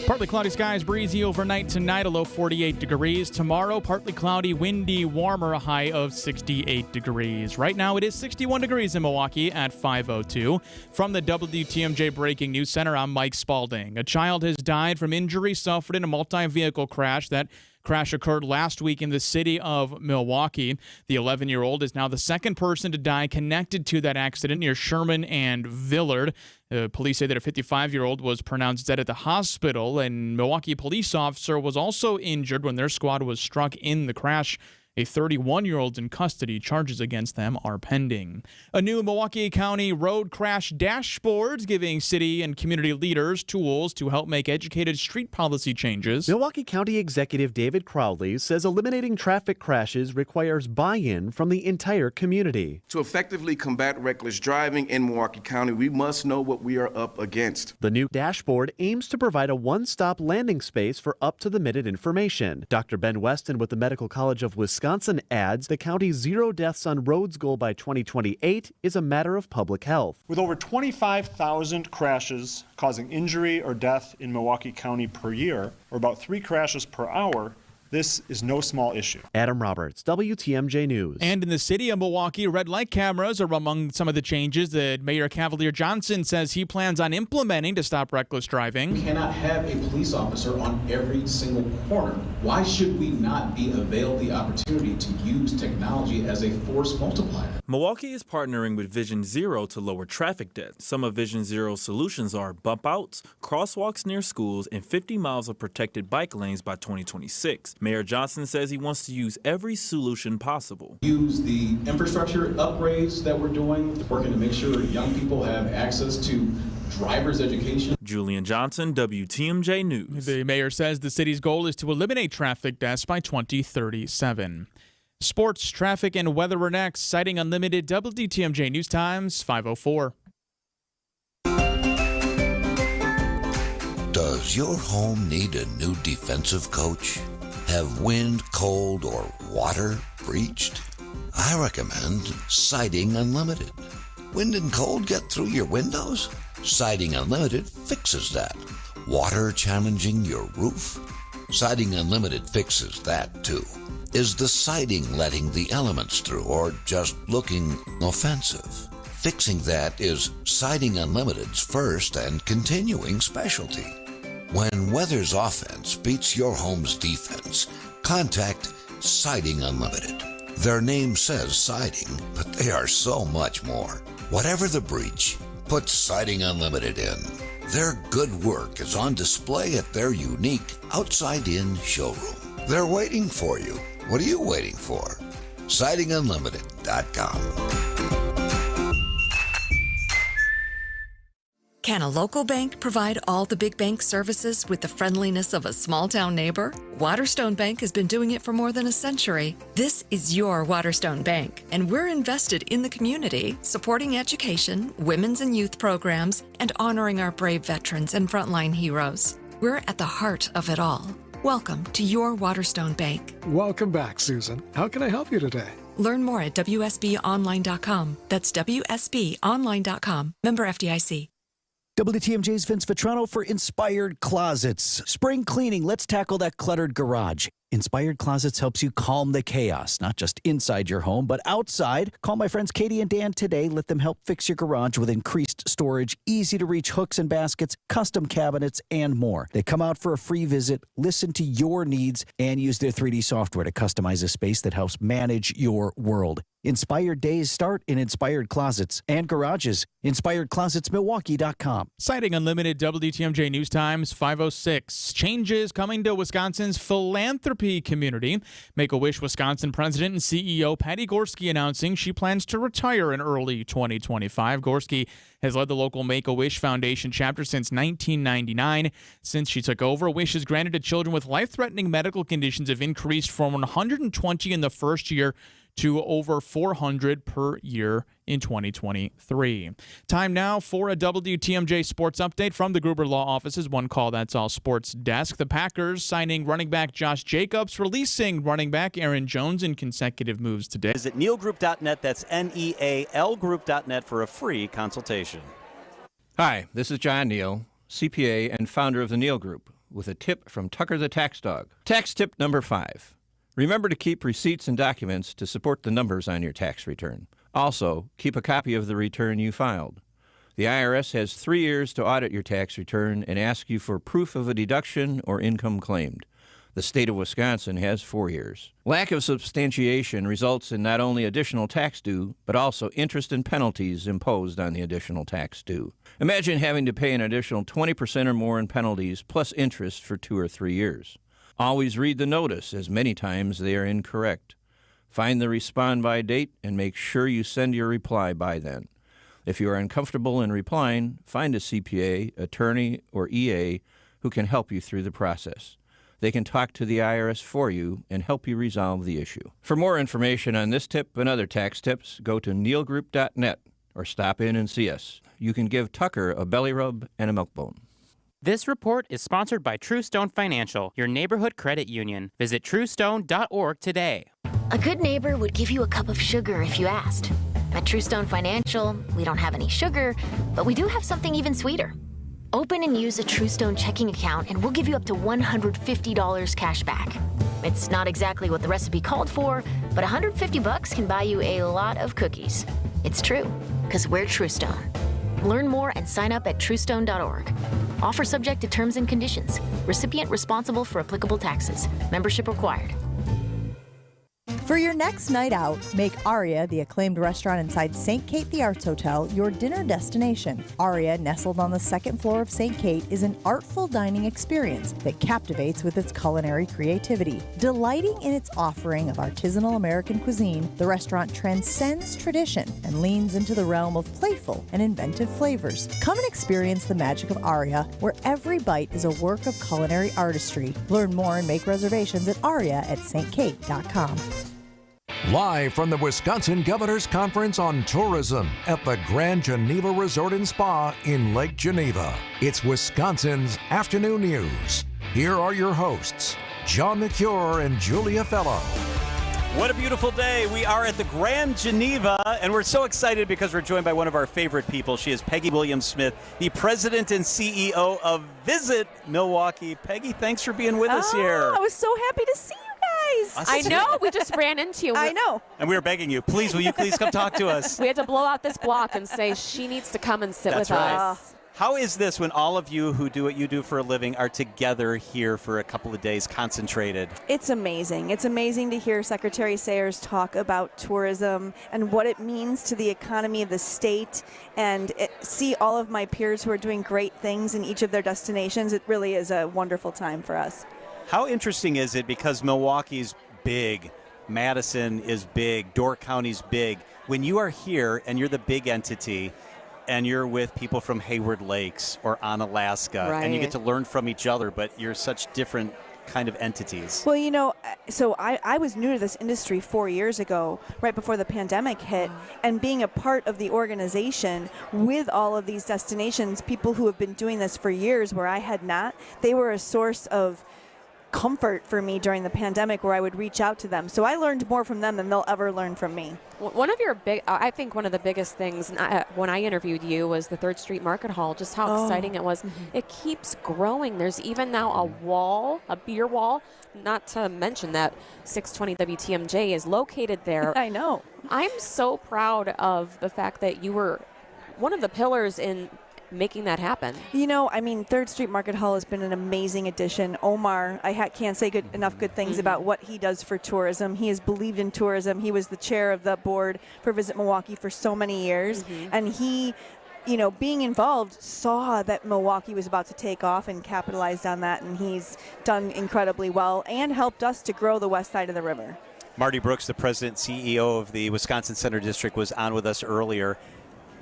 Partly cloudy skies, breezy overnight tonight, a low 48 degrees. Tomorrow, partly cloudy, windy, warmer, a high of 68 degrees. Right now, it is 61 degrees in Milwaukee at 5:02. From the WTMJ Breaking News Center, I'm Mike Spalding. A child has died from injuries suffered in a multi-vehicle crash. That crash occurred last week in the city of Milwaukee. The 11-year-old is now the second person to die connected to that accident near Sherman and Villard. Police say that a 55-year-old was pronounced dead at the hospital, and Milwaukee police officer was also injured when their squad was struck in the crash. A 31-year-old in custody. Charges against them are pending. A new Milwaukee County road crash dashboard giving city and community leaders tools to help make educated street policy changes. Milwaukee County Executive David Crowley says eliminating traffic crashes requires buy-in from the entire community. To effectively combat reckless driving in Milwaukee County, we must know what we are up against. The new dashboard aims to provide a one-stop landing space for up-to-the-minute information. Dr. Ben Weston with the Medical College of Wisconsin adds the county's zero deaths on roads goal by 2028 is a matter of public health. With over 25,000 crashes causing injury or death in Milwaukee County per year, or about 3 crashes per hour, this is no small issue. Adam Roberts, WTMJ News. And in the city of Milwaukee, red light cameras are among some of the changes that Mayor Cavalier Johnson says he plans on implementing to stop reckless driving. We cannot have a police officer on every single corner. Why should we not be availed the opportunity to use technology as a force multiplier? Milwaukee is partnering with Vision Zero to lower traffic deaths. Some of Vision Zero's solutions are bump outs, crosswalks near schools, and 50 miles of protected bike lanes by 2026. Mayor Johnson says he wants to use every solution possible. Use the infrastructure upgrades that we're doing, working to make sure young people have access to driver's education. Julian Johnson, WTMJ News. The mayor says the city's goal is to eliminate traffic deaths by 2037. Sports, traffic, and weather are next. Citing Unlimited, WTMJ News Times, 5:04. Does your home need a new defensive coach? Have wind, cold, or water breached? I recommend Siding Unlimited. Wind and cold get through your windows? Siding Unlimited fixes that. Water challenging your roof? Siding Unlimited fixes that too. Is the siding letting the elements through or just looking offensive? Fixing that is Siding Unlimited's first and continuing specialty. When weather's offense beats your home's defense, contact Siding Unlimited. Their name says siding, but they are so much more. Whatever the breach, put Siding Unlimited in. Their good work is on display at their unique outside-in showroom. They're waiting for you. What are you waiting for? SidingUnlimited.com. Can a local bank provide all the big bank services with the friendliness of a small-town neighbor? Waterstone Bank has been doing it for more than a century. This is your Waterstone Bank, and we're invested in the community, supporting education, women's and youth programs, and honoring our brave veterans and frontline heroes. We're at the heart of it all. Welcome to your Waterstone Bank. Welcome back, Susan. How can I help you today? Learn more at WSBOnline.com. That's WSBOnline.com. Member FDIC. WTMJ's Vince Vitrano for Inspired Closets. Spring cleaning, let's tackle that cluttered garage. Inspired Closets helps you calm the chaos, not just inside your home, but outside. Call my friends Katie and Dan today. Let them help fix your garage with increased storage, easy-to-reach hooks and baskets, custom cabinets, and more. They come out for a free visit, listen to your needs, and use their 3D software to customize a space that helps manage your world. Inspired days start in Inspired Closets and garages. InspiredClosetsMilwaukee.com. Citing Unlimited, WTMJ News Times, 5:06. Changes coming to Wisconsin's philanthropy community. Make-A-Wish Wisconsin President and CEO Patty Gorski announcing she plans to retire in early 2025. Gorski has led the local Make-A-Wish Foundation chapter since 1999. Since she took over, wishes granted to children with life-threatening medical conditions have increased from 120 in the first year to over 400 per year in 2023. Time now for a WTMJ sports update from the Gruber Law Office's One Call That's All Sports desk. The Packers signing running back Josh Jacobs, releasing running back Aaron Jones in consecutive moves today. Visit nealgroup.net. That's NEAL group.net for a free consultation. Hi, this is John Neal, CPA and founder of the Neal Group, with a tip from Tucker the Tax Dog. Tax tip number 5. Remember to keep receipts and documents to support the numbers on your tax return. Also, keep a copy of the return you filed. The IRS has 3 years to audit your tax return and ask you for proof of a deduction or income claimed. The state of Wisconsin has 4 years. Lack of substantiation results in not only additional tax due, but also interest and penalties imposed on the additional tax due. Imagine having to pay an additional 20% or more in penalties plus interest for 2 or 3 years. Always read the notice, as many times they are incorrect. Find the respond by date and make sure you send your reply by then. If you are uncomfortable in replying, find a CPA, attorney, or EA who can help you through the process. They can talk to the IRS for you and help you resolve the issue. For more information on this tip and other tax tips, go to nealgroup.net or stop in and see us. You can give Tucker a belly rub and a milk bone. This report is sponsored by Truestone Financial, your neighborhood credit union. Visit truestone.org today. A good neighbor would give you a cup of sugar if you asked. At Truestone Financial, we don't have any sugar, but we do have something even sweeter. Open and use a Truestone checking account and we'll give you up to $150 cash back. It's not exactly what the recipe called for, but $150 can buy you a lot of cookies. It's true, because we're Truestone. Learn more and sign up at truestone.org. Offer subject to terms and conditions. Recipient responsible for applicable taxes. Membership required. For your next night out, make Aria, the acclaimed restaurant inside St. Kate the Arts Hotel, your dinner destination. Aria, nestled on the second floor of St. Kate, is an artful dining experience that captivates with its culinary creativity. Delighting in its offering of artisanal American cuisine, the restaurant transcends tradition and leans into the realm of playful and inventive flavors. Come and experience the magic of Aria, where every bite is a work of culinary artistry. Learn more and make reservations at aria@stkate.com. Live from the Wisconsin Governor's Conference on Tourism at the Grand Geneva Resort and Spa in Lake Geneva, it's Wisconsin's Afternoon News. Here are your hosts, John McCure and Julia Fellow. What a beautiful day. We are at the Grand Geneva, and we're so excited because we're joined by one of our favorite people. She is Peggy Williams-Smith, the president and CEO of Visit Milwaukee. Peggy, thanks for being with us here. I was so happy to see you guys. I know. We just ran into you. I know. And we were begging you, please, will you please come talk to us? We had to blow out this block and say she needs to come and sit That's with right. us. How is this when all of you who do what you do for a living are together here for a couple of days concentrated? It's amazing. It's amazing to hear Secretary Sayers talk about tourism and what it means to the economy of the state and see all of my peers who are doing great things in each of their destinations. It really is a wonderful time for us. How interesting is it, because Milwaukee's big, Madison is big, Door County's big. When you are here and you're the big entity, and you're with people from Hayward Lakes or on Alaska, right, and you get to learn from each other, but you're such different kind of entities. Well, you know, so I was new to this industry 4 years ago, right before the pandemic hit, and being a part of the organization with all of these destinations, people who have been doing this for years where I had not, they were a source of comfort for me during the pandemic, where I would reach out to them. So I learned more from them than they'll ever learn from me. One of your I think one of the biggest things when I interviewed you was the 3rd Street Market Hall, just how exciting it was. Mm-hmm. It keeps growing. There's even now a beer wall, not to mention that 620 WTMJ is located there. I know. I'm so proud of the fact that you were one of the pillars in making that happen. You know, I mean, 3rd Street Market Hall has been an amazing addition. Omar, I can't say enough good things about what he does for tourism. He has believed in tourism. He was the chair of the board for Visit Milwaukee for so many years. And he, you know, being involved, saw that Milwaukee was about to take off and capitalized on that. And he's done incredibly well and helped us to grow the west side of the river. Marty Brooks, the president and CEO of the Wisconsin Center District, was on with us earlier.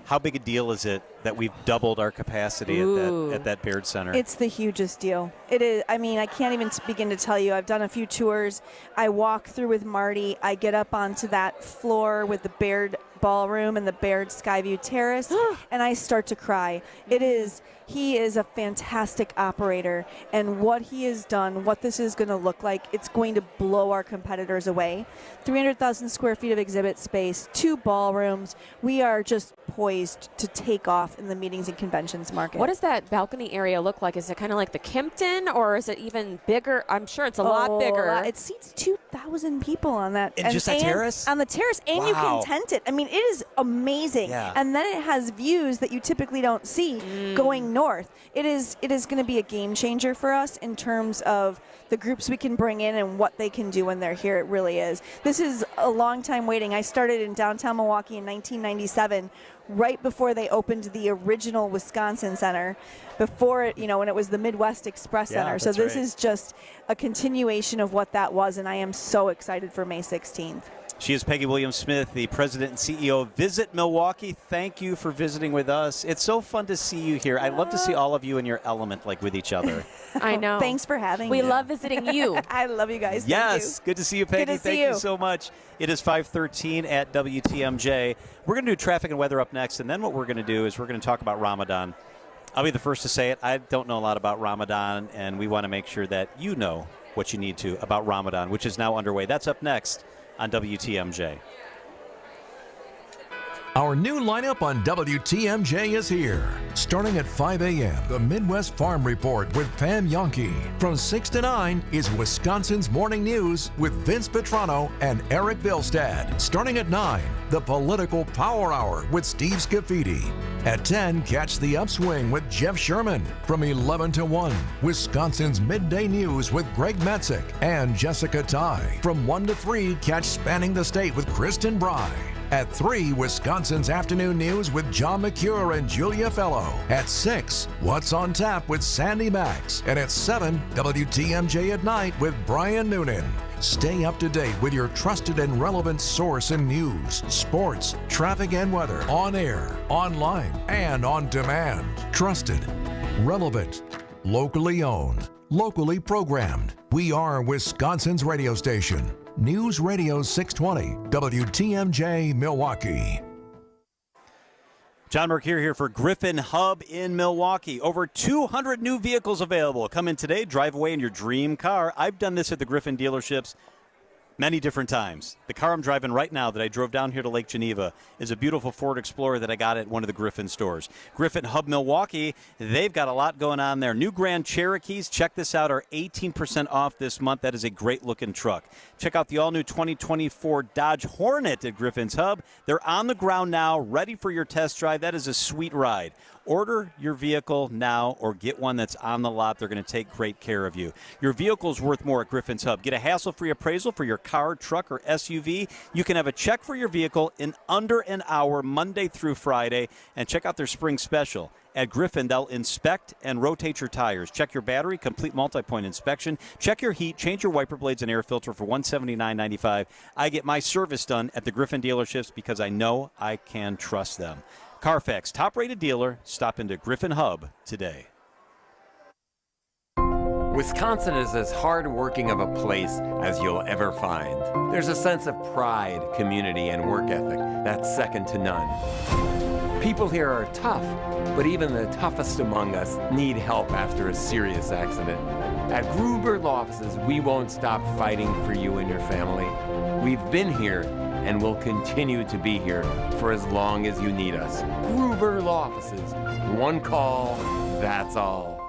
How big a deal is it that we've doubled our capacity at that Baird Center? It's the hugest deal. It is. I mean, I can't even begin to tell you. I've done a few tours. I walk through with Marty. I get up onto that floor with the Baird Ballroom and the Baird Skyview Terrace, and I start to cry. He is a fantastic operator, and what he has done, what this is going to look like, it's going to blow our competitors away. 300,000 square feet of exhibit space, 2 ballrooms. We are just poised to take off in the meetings and conventions market. What does that balcony area look like? Is it kind of like the Kimpton, or is it even bigger? I'm sure it's a lot bigger. It seats 2,000 people on that. And just that terrace? On the terrace, and you can tent it. I mean, it is amazing. Yeah. And then it has views that you typically don't see going north. It is going to be a game changer for us in terms of the groups we can bring in and what they can do when they're here. It really is. This is a long time waiting. I started in downtown Milwaukee in 1997, right before they opened the original Wisconsin Center, before it, when it was the Midwest Express Center. So this is just a continuation of what that was, and I am so excited for May 16th. She is Peggy Williams-Smith, the president and CEO of Visit Milwaukee. Thank you for visiting with us. It's so fun to see you here. I love to see all of you in your element, like with each other. I know. Thanks for having me. We love visiting you. I love you guys. Yes. Good to see you, Peggy. Good to see Thank you. you so much. It is 5:13 at WTMJ. We're going to do traffic and weather up next, and then what we're going to do is we're going to talk about Ramadan. I'll be the first to say it. I don't know a lot about Ramadan, and we want to make sure that you know what you need to about Ramadan, which is now underway. That's up next on WTMJ. Our new lineup on WTMJ is here. Starting at 5 a.m., the Midwest Farm Report with Pam Yonke. From 6 to 9 is Wisconsin's Morning News with Vince Petrano and Eric Bilstad. Starting at 9, the Political Power Hour with Steve Scafidi. At 10, catch the Upswing with Jeff Sherman. From 11 to 1, Wisconsin's Midday News with Greg Metzik and Jessica Ty. From 1 to 3, catch Spanning the State with Kristen Bry. At 3, Wisconsin's Afternoon News with John McCure and Julia Fellow. At 6, What's on Tap with Sandy Max. And at 7, WTMJ at Night with Brian Noonan. Stay up to date with your trusted and relevant source in news, sports, traffic and weather, on air, online, and on demand. Trusted, relevant, locally owned, locally programmed. We are Wisconsin's radio station. News Radio 620, WTMJ, Milwaukee. John Mercure here for Griffin Hub in Milwaukee. Over 200 new vehicles available. Come in today, drive away in your dream car. I've done this at the Griffin dealerships many different times. The car I'm driving right now that I drove down here to Lake Geneva is a beautiful Ford Explorer that I got at one of the Griffin stores. Griffin Hub Milwaukee, they've got a lot going on there. New Grand Cherokees, check this out, are 18% off this month. That is a great-looking truck. Check out the all-new 2024 Dodge Hornet at Griffin's Hub. They're on the ground now, ready for your test drive. That is a sweet ride. Order your vehicle now or get one that's on the lot. They're going to take great care of you. Your vehicle's worth more at Griffin's Hub. Get a hassle-free appraisal for your car, truck, or SUV. You can have a check for your vehicle in under an hour, Monday through Friday. And check out their spring special. At Griffin, they'll inspect and rotate your tires. Check your battery, complete multi-point inspection. Check your heat, change your wiper blades and air filter for $179.95. I get my service done at the Griffin dealerships because I know I can trust them. Carfax, top-rated dealer. Stop into Griffin Hub today. Wisconsin is as hard-working of a place as you'll ever find. There's a sense of pride, community, and work ethic that's second to none. People here are tough, but even the toughest among us need help after a serious accident. At Gruber Law Offices, we won't stop fighting for you and your family. We've been here and will continue to be here for as long as you need us. Gruber Law Offices. One call, that's all.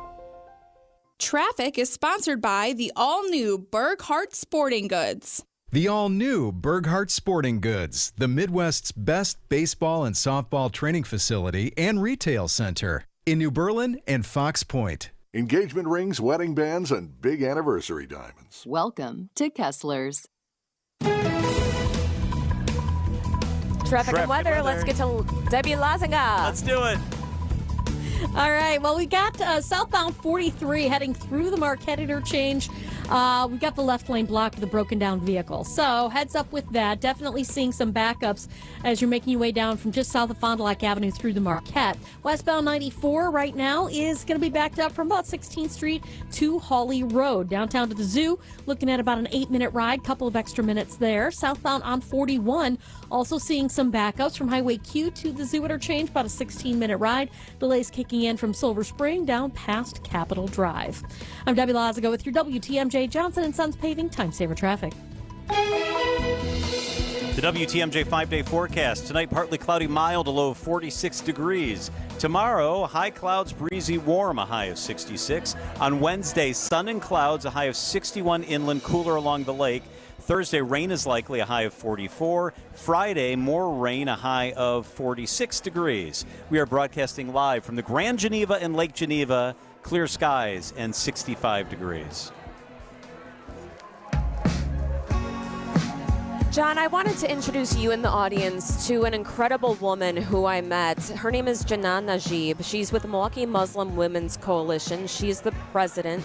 Traffic is sponsored by the all-new Burghardt Sporting Goods. The all-new Burghardt Sporting Goods, the Midwest's best baseball and softball training facility and retail center in New Berlin and Fox Point. Engagement rings, wedding bands, and big anniversary diamonds. Welcome to Kessler's. Traffic and weather. Let's get to Debbie Lazinga. Let's do it. All right. Well, we got southbound 43 heading through the Marquette interchange. We got the left lane blocked with a broken down vehicle. So heads up with that. Definitely seeing some backups as you're making your way down from just south of Fond du Lac Avenue through the Marquette. Westbound 94 right now is going to be backed up from about 16th Street to Hawley Road. Downtown to the zoo, looking at about an 8-minute ride, couple of extra minutes there. Southbound on 41, also seeing some backups from Highway Q to the zoo interchange, about a 16-minute ride. Delays kicking in from Silver Spring down past Capitol Drive. I'm Debbie Lazago with your WTMJ Johnson & Sons Paving Time Saver Traffic. The WTMJ 5-day forecast. Tonight, partly cloudy, mild, a low of 46 degrees. Tomorrow, high clouds, breezy, warm, a high of 66. On Wednesday, sun and clouds, a high of 61 inland, cooler along the lake. Thursday, rain is likely, a high of 44. Friday, more rain, a high of 46 degrees. We are broadcasting live from the Grand Geneva and Lake Geneva. Clear skies and 65 degrees. John, I wanted to introduce you and the audience to an incredible woman who I met. Her name is Janan Najib. She's with the Milwaukee Muslim Women's Coalition. She's the president.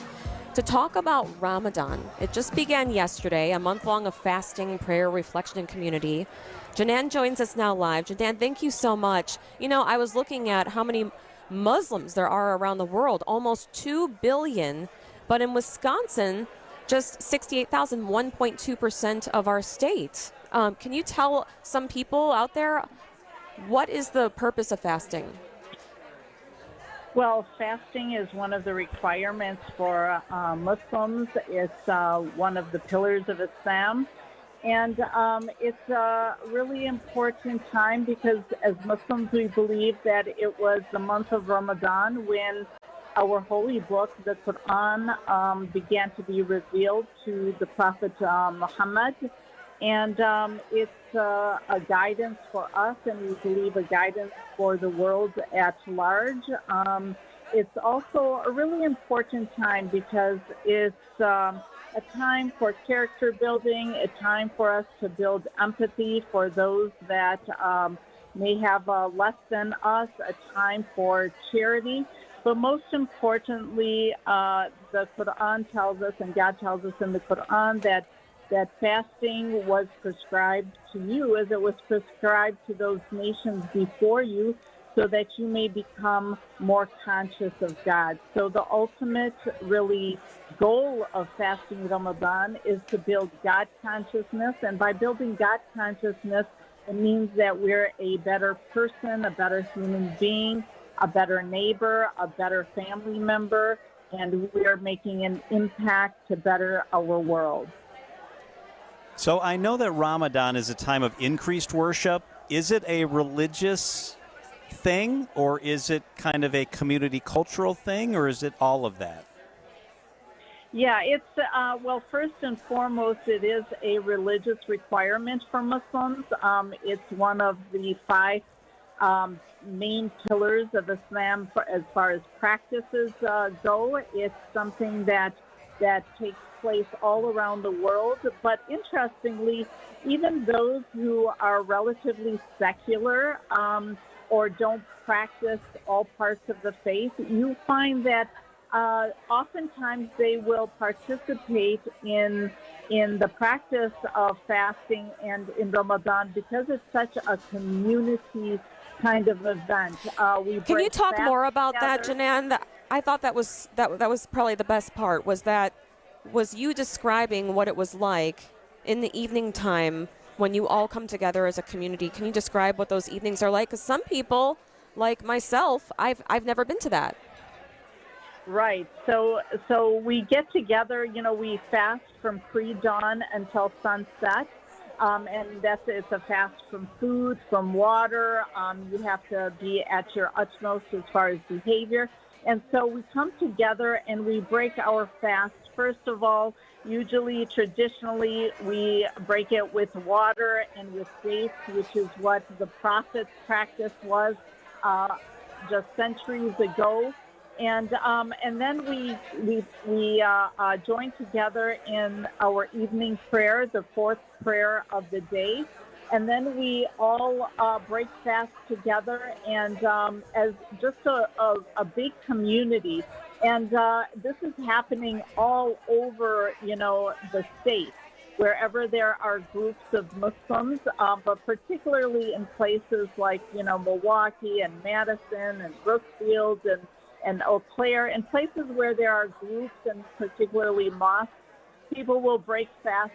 To talk about Ramadan. It just began yesterday, a month-long of fasting, prayer, reflection, and community. Janan joins us now live. Janan, thank you so much. You know, I was looking at how many Muslims there are around the world, almost 2 billion, but in Wisconsin, just 68,000, 1.2% of our state. Can you tell some people out there, what is the purpose of fasting? Well, fasting is one of the requirements for Muslims. It's one of the pillars of Islam. And it's a really important time because as Muslims, we believe that it was the month of Ramadan when our holy book, the Quran, began to be revealed to the Prophet Muhammad. And it's a guidance for us, and we believe a guidance for the world at large. It's also a really important time because it's a time for character building, a time for us to build empathy for those that may have less than us, a time for charity. But most importantly, the Quran tells us, and God tells us in the Quran, that fasting was prescribed to you as it was prescribed to those nations before you, so that you may become more conscious of God. So the ultimate really goal of fasting Ramadan is to build God consciousness. And by building God consciousness, it means that we're a better person, a better human being, a better neighbor, a better family member, and we are making an impact to better our world. So I know that Ramadan is a time of increased worship. Is it a religious thing, or is it kind of a community cultural thing, or is it all of that? Yeah, it's, well, first and foremost, it is a religious requirement for Muslims. It's one of the 5 main pillars of Islam as far as practices go. It's something that takes place all around the world. But interestingly, even those who are relatively secular or don't practice all parts of the faith, you find that oftentimes they will participate in the practice of fasting and in Ramadan because it's such a community kind of event. Can you talk more about that, Janan? I thought that was probably the best part, was you describing what it was like in the evening time when you all come together as a community. Can you describe what those evenings are like? Because some people, like myself, I've never been to that. Right. So we get together, you know, we fast from pre-dawn until sunset. And it's a fast from food, from water. You have to be at your utmost as far as behavior. And so we come together and we break our fast. First of all, usually, traditionally, we break it with water and with dates, which is what the Prophet's practice was just centuries ago. And then we join together in our evening prayer, the 4th prayer of the day. And then we all break fast together and as just a big community. And this is happening all over, the state, wherever there are groups of Muslims, but particularly in places like, Milwaukee and Madison and Brookfield and Eau Claire, and places where there are groups and particularly mosques. People will break fast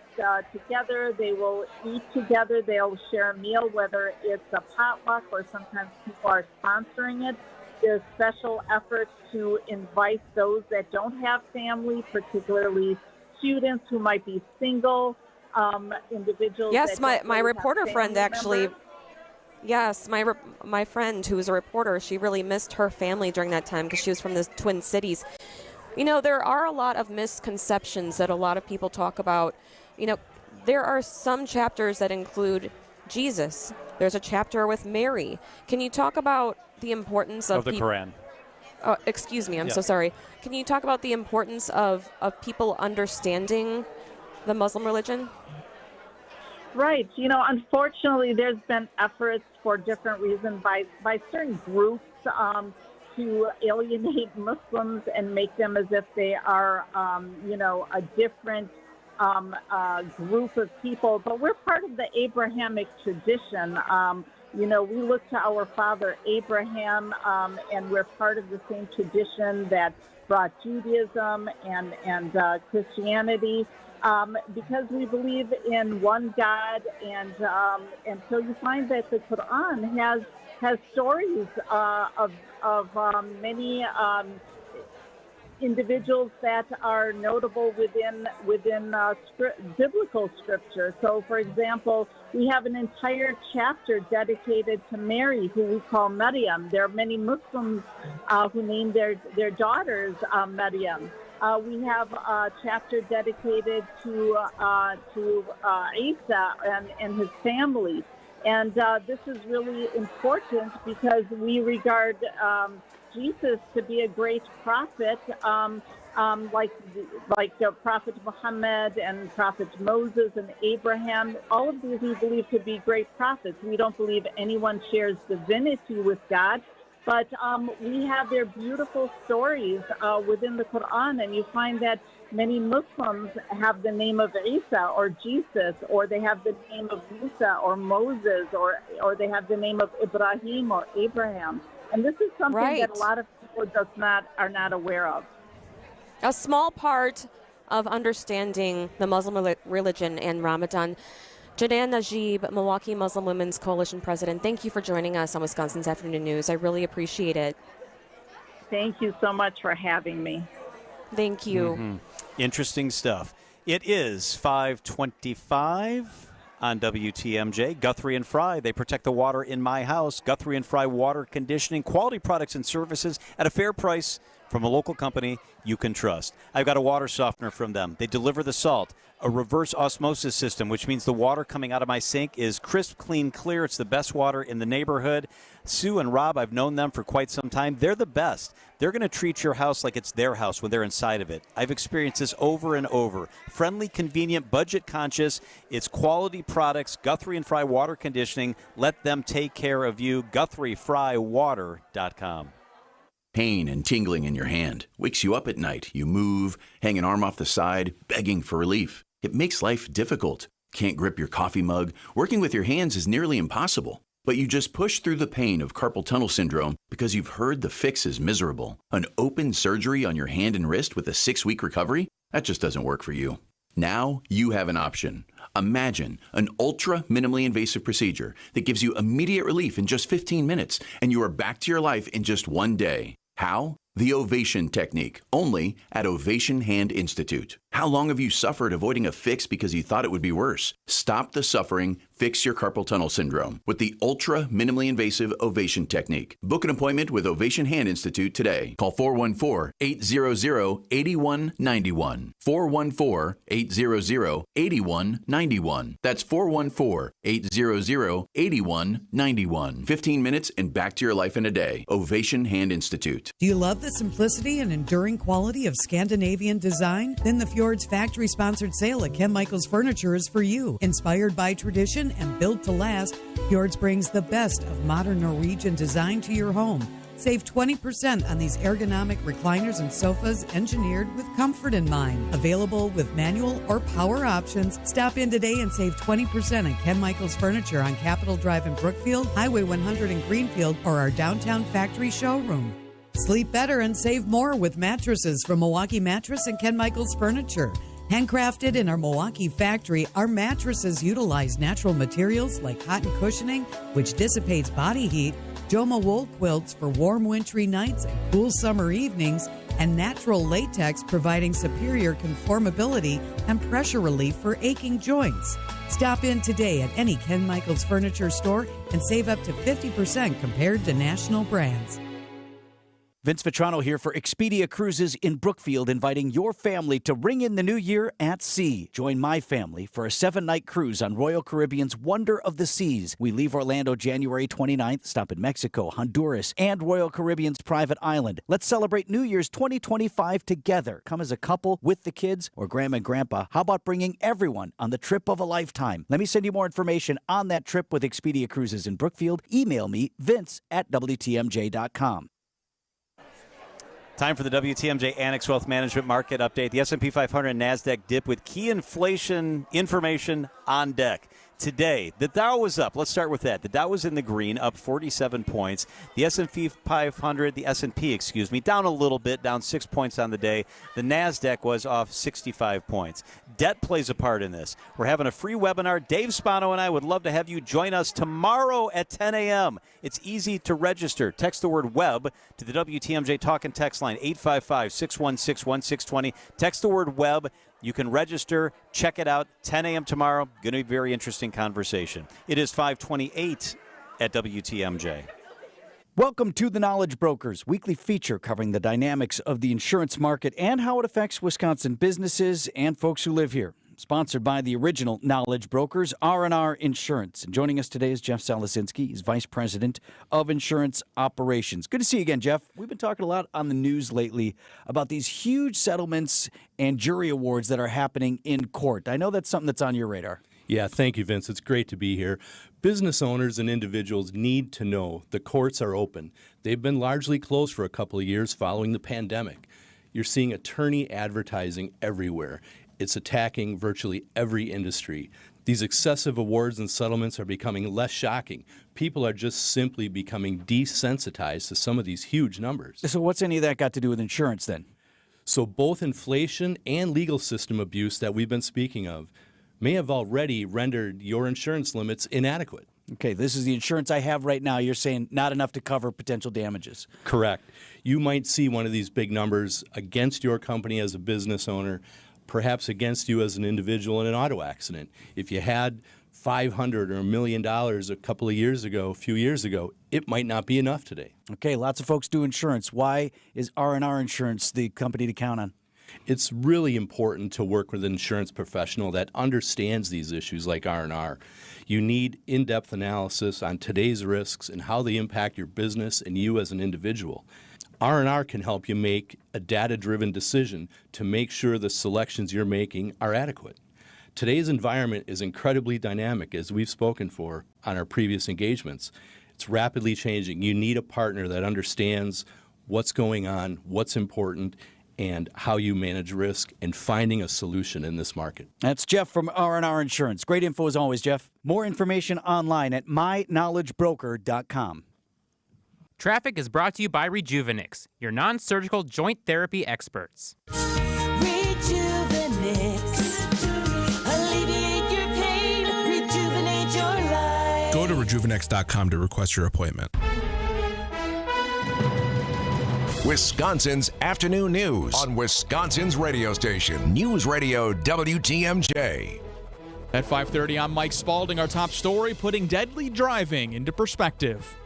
together. They will eat together. They'll share a meal, whether it's a potluck or sometimes people are sponsoring it. There's special efforts to invite those that don't have family, particularly students who might be single, individuals. Yes, that my reporter friend actually. members. Yes, my friend who was a reporter, she really missed her family during that time because she was from the Twin Cities. There are a lot of misconceptions that a lot of people talk about. There are some chapters that include Jesus. There's a chapter with Mary. Can you talk about the importance of the Quran? Oh, excuse me, I'm so sorry. Can you talk about the importance of people understanding the Muslim religion? Right. Unfortunately, there's been efforts for different reasons by certain groups to alienate Muslims and make them as if they are, a different group of people. But we're part of the Abrahamic tradition. We look to our father Abraham, and we're part of the same tradition that brought Judaism and Christianity, because we believe in one God. And so you find that the Quran has stories of many individuals that are notable within biblical scripture. So, for example, we have an entire chapter dedicated to Mary, who we call Maryam. There are many Muslims who name their daughters Maryam. We have a chapter dedicated to Isa and his family. And this is really important because we regard Jesus to be a great prophet, like Prophet Muhammad and Prophet Moses and Abraham. All of these we believe to be great prophets. We don't believe anyone shares divinity with God, but we have their beautiful stories within the Quran, and you find that many Muslims have the name of Isa or Jesus, or they have the name of Musa or Moses, or they have the name of Ibrahim or Abraham. And this is something that a lot of people are not aware of. A small part of understanding the Muslim religion and Ramadan. Janan Najib, Milwaukee Muslim Women's Coalition President, thank you for joining us on Wisconsin's Afternoon News. I really appreciate it. Thank you so much for having me. Thank you. Mm-hmm. Interesting stuff. It is 5:25 on WTMJ. Guthrie and Fry, they protect the water in my house. Guthrie and Fry Water Conditioning, quality products and services at a fair price from a local company you can trust. I've got a water softener from them. They deliver the salt. A reverse osmosis system, which means the water coming out of my sink is crisp, clean, clear. It's the best water in the neighborhood. Sue and Rob, I've known them for quite some time. They're the best. They're going to treat your house like it's their house when they're inside of it. I've experienced this over and over. Friendly, convenient, budget conscious. It's quality products. Guthrie and Fry Water Conditioning. Let them take care of you. GuthrieFryWater.com. Pain and tingling in your hand wakes you up at night. You move, hang an arm off the side, begging for relief. It makes life difficult. Can't grip your coffee mug. Working with your hands is nearly impossible. But you just push through the pain of carpal tunnel syndrome because you've heard the fix is miserable. An open surgery on your hand and wrist with a 6-week recovery? That just doesn't work for you. Now you have an option. Imagine an ultra minimally invasive procedure that gives you immediate relief in just 15 minutes, and you are back to your life in just one day. How? The Ovation Technique, only at Ovation Hand Institute. How long have you suffered avoiding a fix because you thought it would be worse? Stop the suffering, fix your carpal tunnel syndrome with the ultra minimally invasive Ovation Technique. Book an appointment with Ovation Hand Institute today. Call 414-800-8191. 414-800-8191. That's 414-800-8191. 15 minutes and back to your life in a day. Ovation Hand Institute. Do you love the simplicity and enduring quality of Scandinavian design? Then the Fjords factory-sponsored sale at Ken Michaels Furniture is for you. Inspired by tradition and built to last, Fjords brings the best of modern Norwegian design to your home. Save 20% on these ergonomic recliners and sofas engineered with comfort in mind. Available with manual or power options. Stop in today and save 20% on Ken Michaels Furniture on Capitol Drive in Brookfield, Highway 100 in Greenfield, or our downtown factory showroom. Sleep better and save more with mattresses from Milwaukee Mattress and Ken Michaels Furniture. Handcrafted in our Milwaukee factory, our mattresses utilize natural materials like cotton cushioning, which dissipates body heat, Joma wool quilts for warm wintry nights and cool summer evenings, and natural latex providing superior conformability and pressure relief for aching joints. Stop in today at any Ken Michaels Furniture store and save up to 50% compared to national brands. Vince Vitrano here for Expedia Cruises in Brookfield, inviting your family to ring in the new year at sea. Join my family for a 7-night cruise on Royal Caribbean's Wonder of the Seas. We leave Orlando January 29th, stop in Mexico, Honduras, and Royal Caribbean's private island. Let's celebrate New Year's 2025 together. Come as a couple with the kids or grandma and grandpa. How about bringing everyone on the trip of a lifetime? Let me send you more information on that trip with Expedia Cruises in Brookfield. Email me, vince@WTMJ.com. Time for the WTMJ Annex Wealth Management Market Update. The S&P 500 and NASDAQ dip with key inflation information on deck. Today, the Dow was up. Let's start with that. The Dow was in the green, up 47 points. The S&P 500, the S&P, down a little bit, down 6 points on the day. The NASDAQ was off 65 points. Debt plays a part in this. We're having a free webinar. Dave Spano and I would love to have you join us tomorrow at 10 a.m. It's easy to register. Text the word WEB to the WTMJ Talk and Text line, 855-616-1620. Text the word WEB. You can register, check it out, 10 a.m. tomorrow. Going to be a very interesting conversation. It is 5:28 at WTMJ. Welcome to The Knowledge Brokers, weekly feature covering the dynamics of the insurance market and how it affects Wisconsin businesses and folks who live here. Sponsored by the original Knowledge Brokers, R&R Insurance. And joining us today is Jeff Salasinski. He's Vice President of Insurance Operations. Good to see you again, Jeff. We've been talking a lot on the news lately about these huge settlements and jury awards that are happening in court. I know that's something that's on your radar. Yeah, thank you, Vince. It's great to be here. Business owners and individuals need to know the courts are open. They've been largely closed for a couple of years following the pandemic. You're seeing attorney advertising everywhere. It's attacking virtually every industry. These excessive awards and settlements are becoming less shocking. People are just simply becoming desensitized to some of these huge numbers. So what's any of that got to do with insurance then? So both inflation and legal system abuse that we've been speaking of may have already rendered your insurance limits inadequate. Okay, this is the insurance I have right now. You're saying not enough to cover potential damages. Correct. You might see one of these big numbers against your company as a business owner, perhaps against you as an individual in an auto accident. If you had $500 or $1 million a few years ago, it might not be enough today. Okay, lots of folks do insurance. Why is R&R Insurance the company to count on? It's really important to work with an insurance professional that understands these issues like R&R. You need in-depth analysis on today's risks and how they impact your business and you as an individual. R&R can help you make a data-driven decision to make sure the selections you're making are adequate. Today's environment is incredibly dynamic, as we've spoken for on our previous engagements. It's rapidly changing. You need a partner that understands what's going on, what's important, and how you manage risk and finding a solution in this market. That's Jeff from R&R Insurance. Great info as always, Jeff. More information online at myknowledgebroker.com. Traffic is brought to you by Rejuvenix, your non-surgical joint therapy experts. Alleviate your pain, rejuvenate your life. Go to rejuvenix.com to request your appointment. Wisconsin's afternoon news on Wisconsin's radio station, News Radio WTMJ. At 5:30, I'm Mike Spalding. Our top story, putting deadly driving into perspective.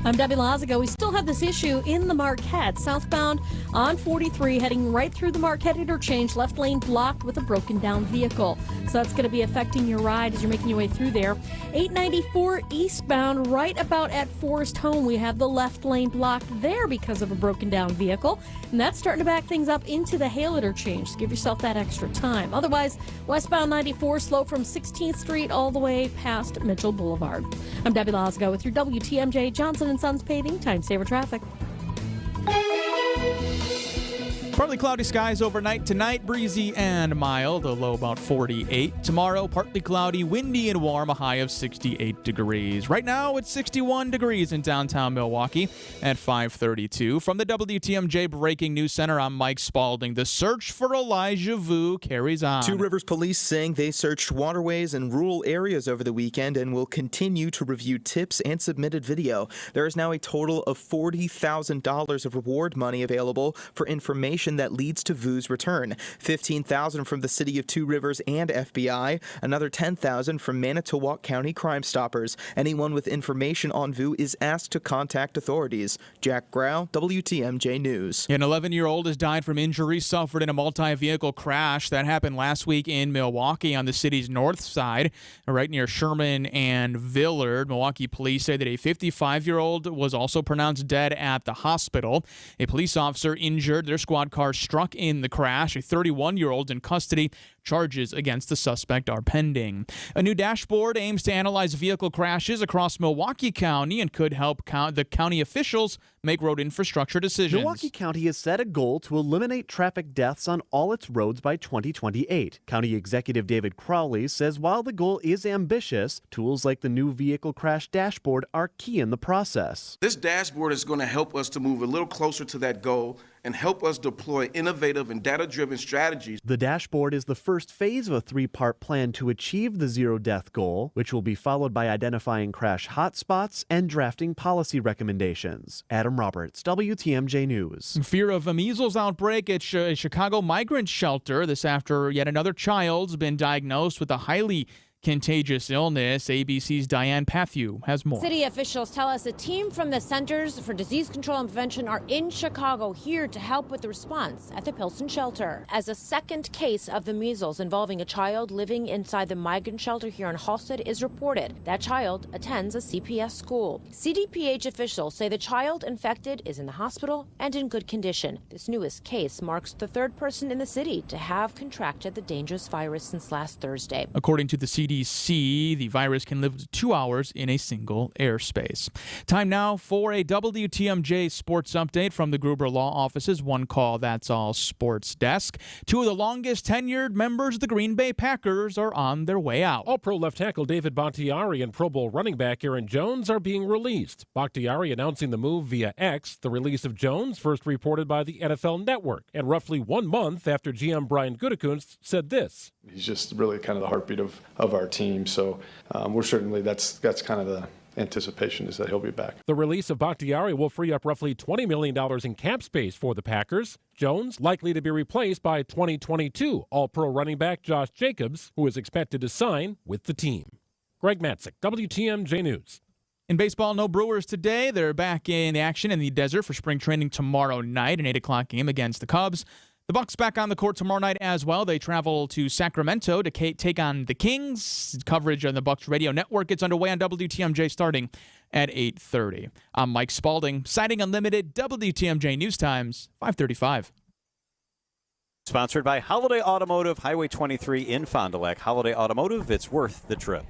I'm Debbie Lazago. We still have have this issue in the Marquette, southbound on 43, heading right through the Marquette interchange, left lane blocked with a broken down vehicle. So that's going to be affecting your ride as you're making your way through there. 894 eastbound, right about at Forest Home, we have the left lane blocked there because of a broken down vehicle. And that's starting to back things up into the Hale interchange. So give yourself that extra time. Otherwise, westbound 94 slow from 16th Street all the way past Mitchell Boulevard. I'm Debbie Losgo with your WTMJ Johnson & Sons Paving Time Saver Traffic. Partly cloudy skies overnight tonight, breezy and mild, a low about 48. Tomorrow, partly cloudy, windy and warm, a high of 68 degrees. Right now, it's 61 degrees in downtown Milwaukee at 5:32. From the WTMJ Breaking News Center, I'm Mike Spalding. The search for Elijah Vu carries on. Two Rivers police saying they searched waterways and rural areas over the weekend and will continue to review tips and submitted video. There is now a total of $40,000 of reward money available for information that leads to Vu's return. $15,000 from the city of Two Rivers and FBI, another $10,000 from Manitowoc County Crime Stoppers. Anyone with information on Vu is asked to contact authorities. Jack Grau, WTMJ News. An 11-year-old has died from injuries suffered in a multi-vehicle crash that happened last week in Milwaukee on the city's north side, right near Sherman and Villard. Milwaukee police say that a 55-year-old was also pronounced dead at the hospital. A police officer injured. Their squad car struck in the crash. A 31-year-old in custody. Charges against the suspect are pending. A new dashboard aims to analyze vehicle crashes across Milwaukee County and could help the county officials make road infrastructure decisions. Milwaukee County has set a goal to eliminate traffic deaths on all its roads by 2028. County Executive David Crowley says while the goal is ambitious, tools like the new vehicle crash dashboard are key in the process. This dashboard is going to help us to move a little closer to that goal and help us deploy innovative and data-driven strategies. The dashboard is the first phase of a three-part plan to achieve the zero-death goal, which will be followed by identifying crash hotspots and drafting policy recommendations. Adam Roberts, WTMJ News. Fear of a measles outbreak at a Chicago migrant shelter. This after yet another child's been diagnosed with a highly contagious illness. ABC's Diane Pathew has more. City officials tell us a team from the Centers for Disease Control and Prevention are in Chicago here to help with the response at the Pilsen shelter. As a second case of the measles involving a child living inside the migrant shelter here in Halstead is reported. That child attends a CPS school. CDPH officials say the child infected is in the hospital and in good condition. This newest case marks the third person in the city to have contracted the dangerous virus since last Thursday. According to the CDC, the virus can live 2 hours in a single airspace. Time now for a WTMJ sports update from the Gruber Law Office's One Call That's All Sports Desk. Two of the longest tenured members of the Green Bay Packers are on their way out. All-Pro left tackle David Bakhtiari and Pro Bowl running back Aaron Jones are being released. Bakhtiari announcing the move via X. The release of Jones first reported by the NFL Network, and roughly 1 month after GM Brian Gutekunst said this. He's just really kind of the heartbeat of our team. So we're certainly, that's kind of the anticipation is that he'll be back. The release of Bakhtiari will free up roughly $20 million in cap space for the Packers. Jones likely to be replaced by 2022 All-Pro running back Josh Jacobs, who is expected to sign with the team. Greg Matzik, WTMJ News. In baseball, no Brewers today. They're back in action in the desert for spring training tomorrow night, an 8 o'clock game against the Cubs. The Bucks back on the court tomorrow night as well. They travel to Sacramento to take on the Kings. Coverage on the Bucks radio network gets underway on WTMJ starting at 8:30. I'm Mike Spalding, Siding Unlimited, WTMJ News Times, 5:35. Sponsored by Holiday Automotive, Highway 23 in Fond du Lac. Holiday Automotive, it's worth the trip.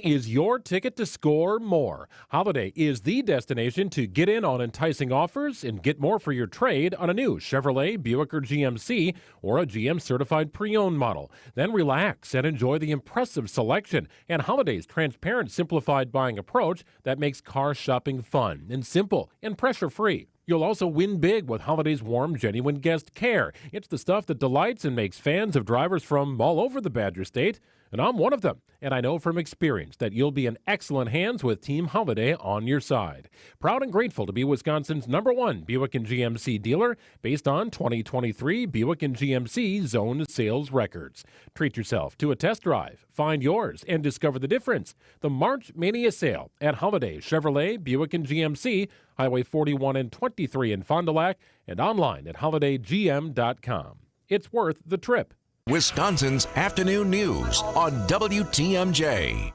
Is your ticket to score more. Holiday is the destination to get in on enticing offers and get more for your trade on a new Chevrolet, Buick, or GMC, or a GM certified pre-owned model. Then relax and enjoy the impressive selection and Holiday's transparent, simplified buying approach that makes car shopping fun and simple and pressure-free. You'll also win big with Holiday's warm, genuine guest care. It's the stuff that delights and makes fans of drivers from all over the Badger State. and I'm one of them. And I know from experience that you'll be in excellent hands with Team Holiday on your side. Proud and grateful to be Wisconsin's #1 Buick and GMC dealer based on 2023 Buick and GMC zone sales records. Treat yourself to a test drive. Find yours and discover the difference. The March Mania sale at Holiday Chevrolet, Buick and GMC, Highway 41 and 23 in Fond du Lac, and online at holidaygm.com. It's worth the trip. Wisconsin's afternoon news on WTMJ.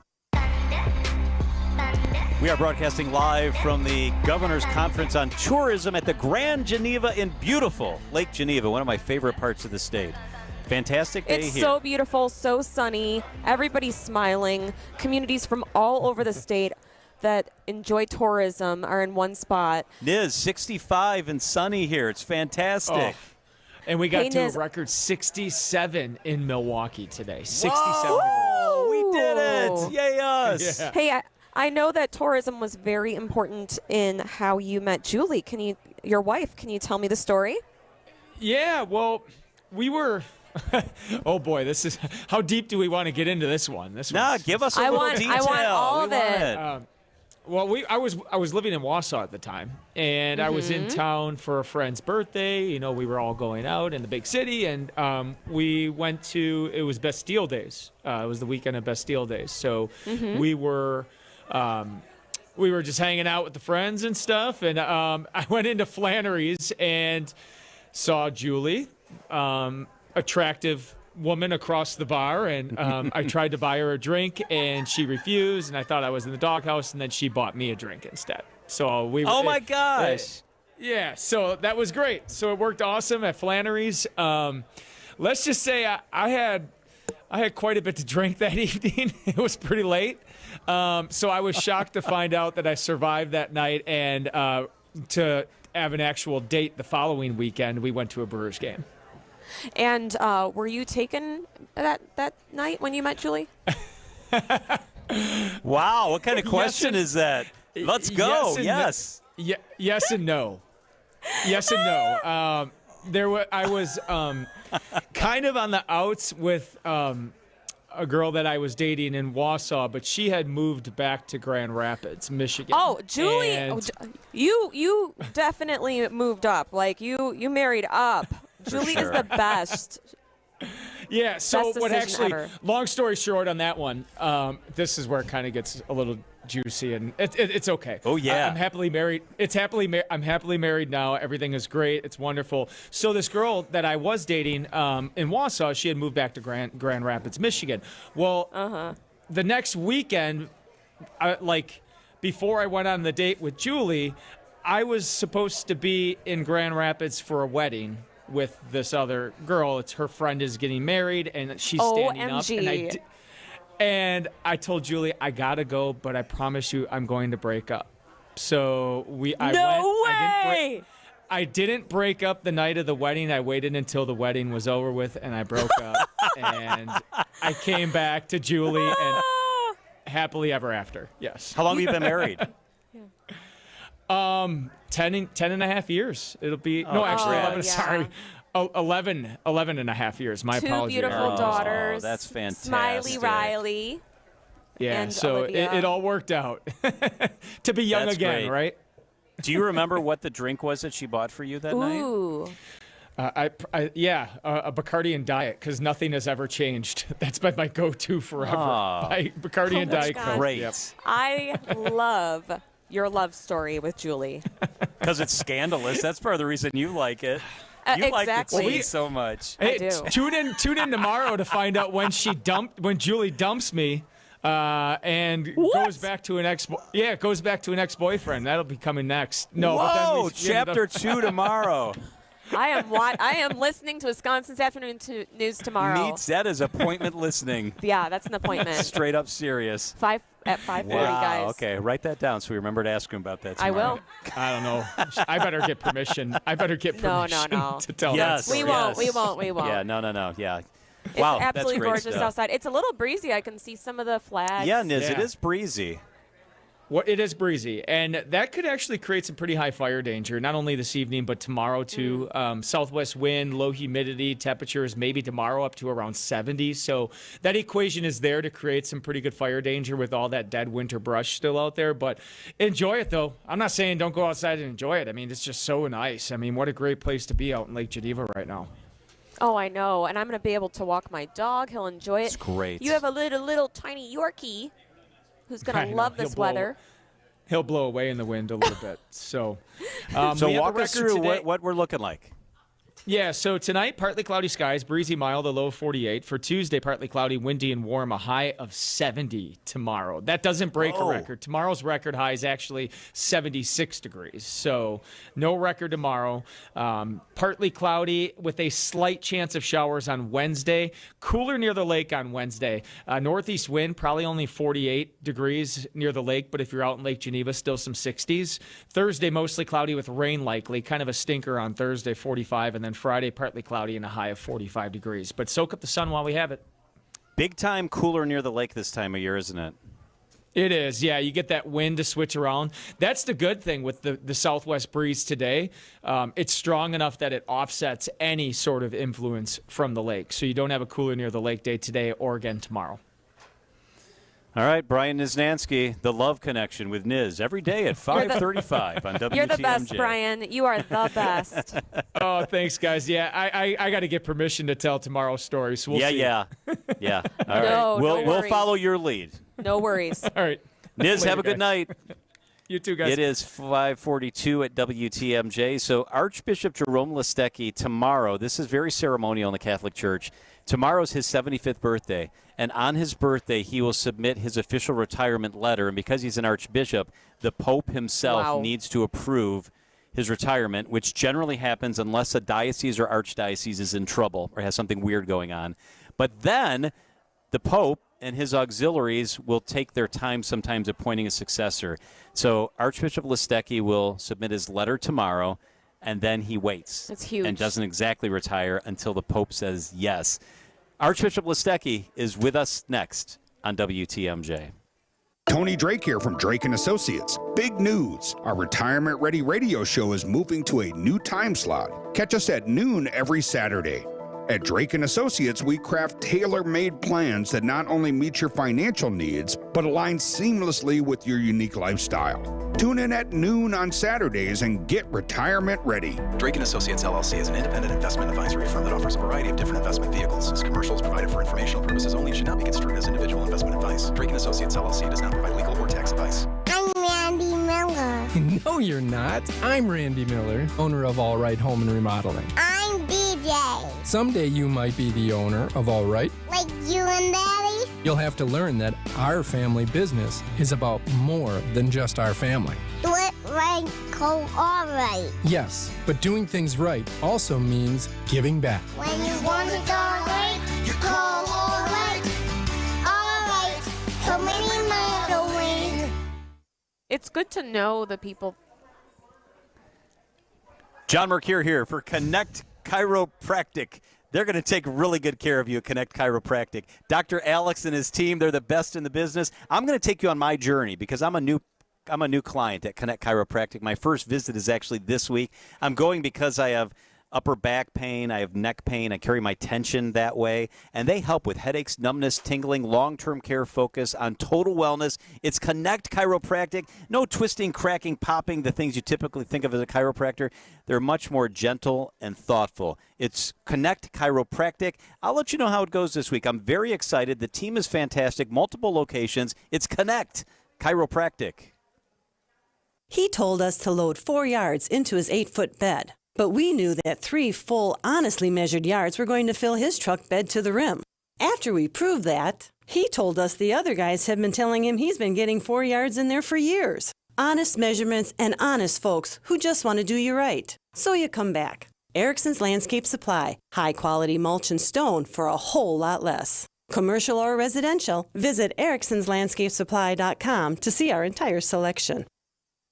We are broadcasting live from the Governor's Conference on Tourism at the Grand Geneva in beautiful Lake Geneva, one of my favorite parts of the state. Fantastic day It's here. so beautiful, so sunny. Everybody's smiling. Communities from all over the state that enjoy tourism are in one spot. Niz, 65 and sunny here. It's fantastic. Oh. And we got Hey, to Niz. a record 67 in Milwaukee today. 67 Whoa, we did it. Yay us. Yeah. Hey, I know that tourism was very important in how you met Julie. Your wife, can you tell me the story? Yeah, well, we were oh boy, this is how deep do we want to get into this one? Give us a little detail. I want all of it. Well, I was living in Wausau at the time, and I was in town for a friend's birthday. You know, we were all going out in the big city, and we went to, it was Bastille Days. It was the weekend of Bastille Days. So we were just hanging out with the friends and stuff, and I went into Flannery's and saw Julie, attractive woman across the bar, and I tried to buy her a drink, and she refused, and I thought I was in the doghouse, and then she bought me a drink instead. So we. Oh my gosh! Yeah, so that was great. So it worked awesome at Flannery's. Let's just say I had quite a bit to drink that evening. It was pretty late, so I was shocked to find out that I survived that night, and to have an actual date the following weekend, we went to a Brewers game. And were you taken that night when you met Julie? Wow, what kind of question is that? Let's go. Yes. Yes and no. Yes and no. I was kind of on the outs with a girl that I was dating in Wausau, but she had moved back to Grand Rapids, Michigan. Oh, Julie, And- you definitely moved up. Like you married up. Julie is the best. Yeah, so Best what decision actually, ever. long story short on that one, this is where it kind of gets a little juicy, and it's okay. Oh, yeah. I'm happily married. I'm happily married now. Everything is great. It's wonderful. So this girl that I was dating in Wausau, she had moved back to Grand Rapids, Michigan. Well, the next weekend, before I went on the date with Julie, I was supposed to be in Grand Rapids for a wedding with this other girl. It's her friend is getting married, and she's standing up. OMG. And I told Julie, I gotta go, but I promise you, I'm going to break up. So I didn't break up the night of the wedding. I waited until the wedding was over with, and I broke up. And I came back to Julie, and happily ever after. Yes. How long have you been married? 10 and a half years. It'll be, no, actually, 11, sorry. 11 and a half years. My Two apologies. beautiful daughters. That's fantastic. Smiley Riley. Yeah, and so Olivia. it all worked out. To be young That's again, great. right? Do you remember what the drink was that she bought for you that night? Ooh. A Bacardi and Diet, because nothing has ever changed. That's been my go-to forever. Bacardi and Diet Coke. Great. Yep. I love your love story with Julie. Because it's scandalous. That's part of the reason you like it. You like the Exactly. tea so much. Hey, do. tune in tomorrow to find out when Julie dumps me, and goes back to an ex-boyfriend. That'll be coming next. No, but then Whoa, we ended chapter up- 2 tomorrow. I am listening to Wisconsin's Afternoon News tomorrow. That is appointment listening. Yeah, that's an appointment. Straight up serious. At 5:30, guys. Okay, write that down so we remember to ask him about that I tomorrow. will. I don't know. I better get permission. No. To tell Yes. that We story. won't. Yeah, no. Yeah. It's Wow, absolutely that's great gorgeous stuff. outside. It's a little breezy. I can see some of the flags. Yeah, Niz, it is breezy. It is breezy, and that could actually create some pretty high fire danger, not only this evening, but tomorrow, too. Southwest wind, low humidity, temperatures maybe tomorrow up to around 70. So that equation is there to create some pretty good fire danger with all that dead winter brush still out there. But enjoy it, though. I'm not saying don't go outside and enjoy it. I mean, it's just so nice. I mean, what a great place to be out in Lake Geneva right now. Oh, I know. And I'm going to be able to walk my dog. He'll enjoy it. It's great. You have a little tiny Yorkie who's going to love this weather. He'll blow away in the wind a little bit. So, so walk us through what we're looking like. Yeah, so tonight, partly cloudy skies, breezy mild, a low of 48. For Tuesday, partly cloudy, windy and warm, a high of 70 tomorrow. That doesn't break a record. Tomorrow's record high is actually 76 degrees. So no record tomorrow. Partly cloudy with a slight chance of showers on Wednesday. Cooler near the lake on Wednesday. Northeast wind, probably only 48 degrees near the lake, but if you're out in Lake Geneva, still some 60s. Thursday, mostly cloudy with rain likely. Kind of a stinker on Thursday, 45, and then Friday, partly cloudy and a high of 45 degrees. But soak up the sun while we have it. Big time cooler near the lake this time of year, isn't it? It is, yeah. You get that wind to switch around. That's the good thing with the southwest breeze today. It's strong enough that it offsets any sort of influence from the lake. So you don't have a cooler near the lake day today or again tomorrow. All right, Brian Niznansky, The Love Connection with Niz, every day at 5:35 on WTMJ. You're the best, Brian. You are the best. Oh, thanks, guys. Yeah, I got to get permission to tell tomorrow's story, so we'll see. Yeah. All right. We'll follow your lead. No worries. All right. Niz, Later, have a good guys. night. You too, guys. It is 5:42 at WTMJ. So Archbishop Jerome Listecki tomorrow, this is very ceremonial in the Catholic Church. Tomorrow's his 75th birthday, and on his birthday he will submit his official retirement letter. And because he's an archbishop, the Pope himself needs to approve his retirement, which generally happens unless a diocese or archdiocese is in trouble or has something weird going on. But then the Pope and his auxiliaries will take their time sometimes appointing a successor. So Archbishop Listecki will submit his letter tomorrow, and then he waits. That's huge. And doesn't exactly retire until the Pope says yes. Archbishop Listecki is with us next on WTMJ. Tony Drake here from Drake & Associates. Big news. Our Retirement Ready radio show is moving to a new time slot. Catch us at noon every Saturday. At Drake & Associates, we craft tailor-made plans that not only meet your financial needs, but align seamlessly with your unique lifestyle. Tune in at noon on Saturdays and get retirement ready. Drake & Associates, LLC is an independent investment advisory firm that offers a variety of different investment vehicles. This commercial is provided for informational purposes only and should not be construed as individual investment advice. Drake & Associates, LLC does not provide legal or tax advice. I'm Randy Miller. No, you're not. I'm Randy Miller, owner of All Right Home and Remodeling. I'm DJ. Someday you might be the owner of All Right. Like you and Daddy? You'll have to learn that our family business is about more than just our family. Do it right, call All Right. Yes, but doing things right also means giving back. When you want it all right, you call All Right. All Right, so many miles away. It's good to know the people. John Mercure here for Connect Chiropractic. They're going to take really good care of you at Connect Chiropractic. Dr. Alex and his team, they're the best in the business. I'm going to take you on my journey because I'm a new client at Connect Chiropractic. My first visit is actually this week. I'm going because I have upper back pain, I have neck pain, I carry my tension that way, and they help with headaches, numbness, tingling, long-term care focus on total wellness. It's Connect Chiropractic. No twisting, cracking, popping, the things you typically think of as a chiropractor. They're much more gentle and thoughtful. It's Connect Chiropractic. I'll let you know how it goes this week. I'm very excited. The team is fantastic. Multiple locations. It's Connect Chiropractic. He told us to load 4 yards into his 8-foot bed. But we knew that 3 full, honestly measured yards were going to fill his truck bed to the rim. After we proved that, he told us the other guys have been telling him he's been getting 4 yards in there for years. Honest measurements and honest folks who just want to do you right. So you come back. Erickson's Landscape Supply. High-quality mulch and stone for a whole lot less. Commercial or residential, visit ericksonslandscapesupply.com to see our entire selection.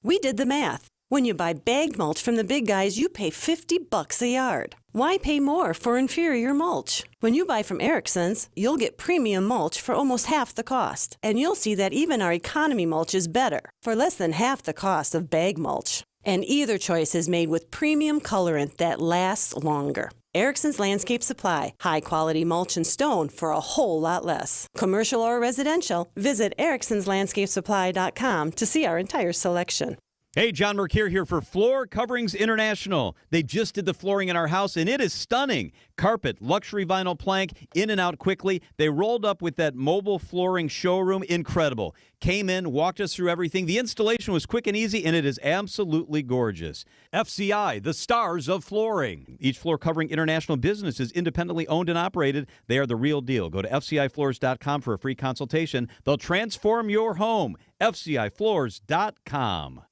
We did the math. When you buy bag mulch from the big guys, you pay $50 a yard. Why pay more for inferior mulch? When you buy from Erickson's, you'll get premium mulch for almost half the cost. And you'll see that even our economy mulch is better, for less than half the cost of bag mulch. And either choice is made with premium colorant that lasts longer. Erickson's Landscape Supply, high-quality mulch and stone for a whole lot less. Commercial or residential, visit ericksonslandscapesupply.com to see our entire selection. Hey, John Mercure here for Floor Coverings International. They just did the flooring in our house, and it is stunning. Carpet, luxury vinyl plank, in and out quickly. They rolled up with that mobile flooring showroom. Incredible. Came in, walked us through everything. The installation was quick and easy, and it is absolutely gorgeous. FCI, the stars of flooring. Each Floor Covering International business is independently owned and operated. They are the real deal. Go to FCIfloors.com for a free consultation. They'll transform your home. FCIfloors.com.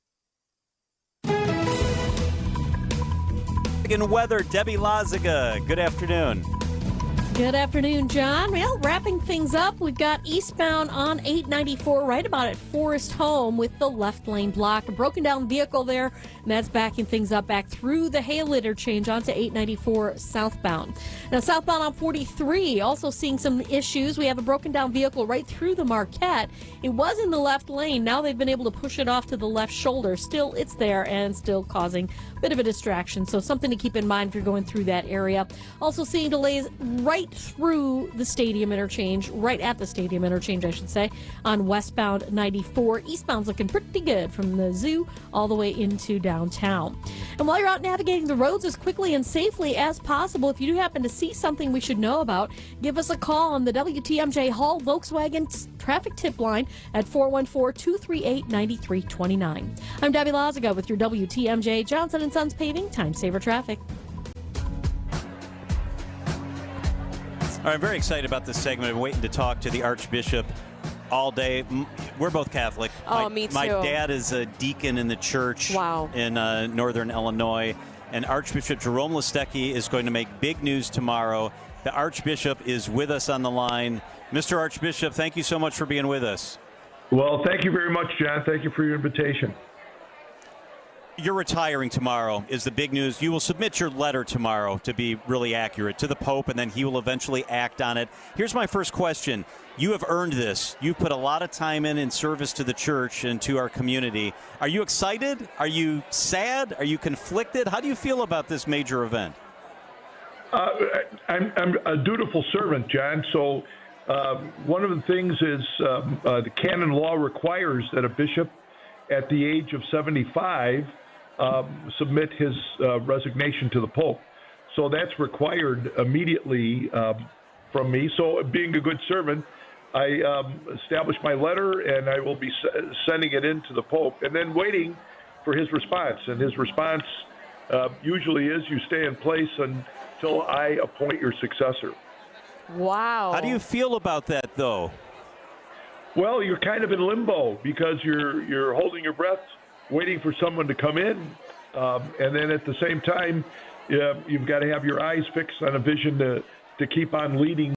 In weather, Debbie Lazaga. Good afternoon. Good afternoon, John. Well, wrapping things up, we've got eastbound on 894 right about at Forest Home with the left lane blocked. A broken down vehicle there, and that's backing things up back through the Hale interchange onto 894 southbound. Now, southbound on 43, also seeing some issues. We have a broken down vehicle right through the Marquette. It was in the left lane. Now they've been able to push it off to the left shoulder. Still, it's there and still causing a bit of a distraction. So something to keep in mind if you're going through that area. Also seeing delays right through the stadium interchange, right at the stadium interchange, I should say, on westbound 94. Eastbound's looking pretty good from the zoo all the way into downtown. And while you're out navigating the roads as quickly and safely as possible, if you do happen to see something we should know about, give us a call on the WTMJ Hall Volkswagen traffic tip line at 414-238-9329. I'm Debbie Lazaga with your WTMJ Johnson & Sons Paving Time Saver Traffic. All right, I'm very excited about this segment. I'm waiting to talk to the Archbishop all day. We're both Catholic. Oh, me too. My dad is a deacon in the church in northern Illinois. And Archbishop Jerome Listecki is going to make big news tomorrow. The Archbishop is with us on the line. Mr. Archbishop, thank you so much for being with us. Well, thank you very much, John. Thank you for your invitation. You're retiring tomorrow is the big news. You will submit your letter tomorrow, to be really accurate, to the Pope, and then he will eventually act on it. Here's my first question. You have earned this. You've put a lot of time in service to the church and to our community. Are you excited? Are you sad? Are you conflicted? How do you feel about this major event? I'm a dutiful servant, John, so one of the things is the canon law requires that a bishop at the age of 75 submit his resignation to the Pope. So that's required immediately from me. So being a good servant, I established my letter, and I will be sending it in to the Pope and then waiting for his response. And his response usually is you stay in place until I appoint your successor. Wow. How do you feel about that, though? Well, you're kind of in limbo because you're holding your breath, waiting for someone to come in, and then at the same time, you've got to have your eyes fixed on a vision to keep on leading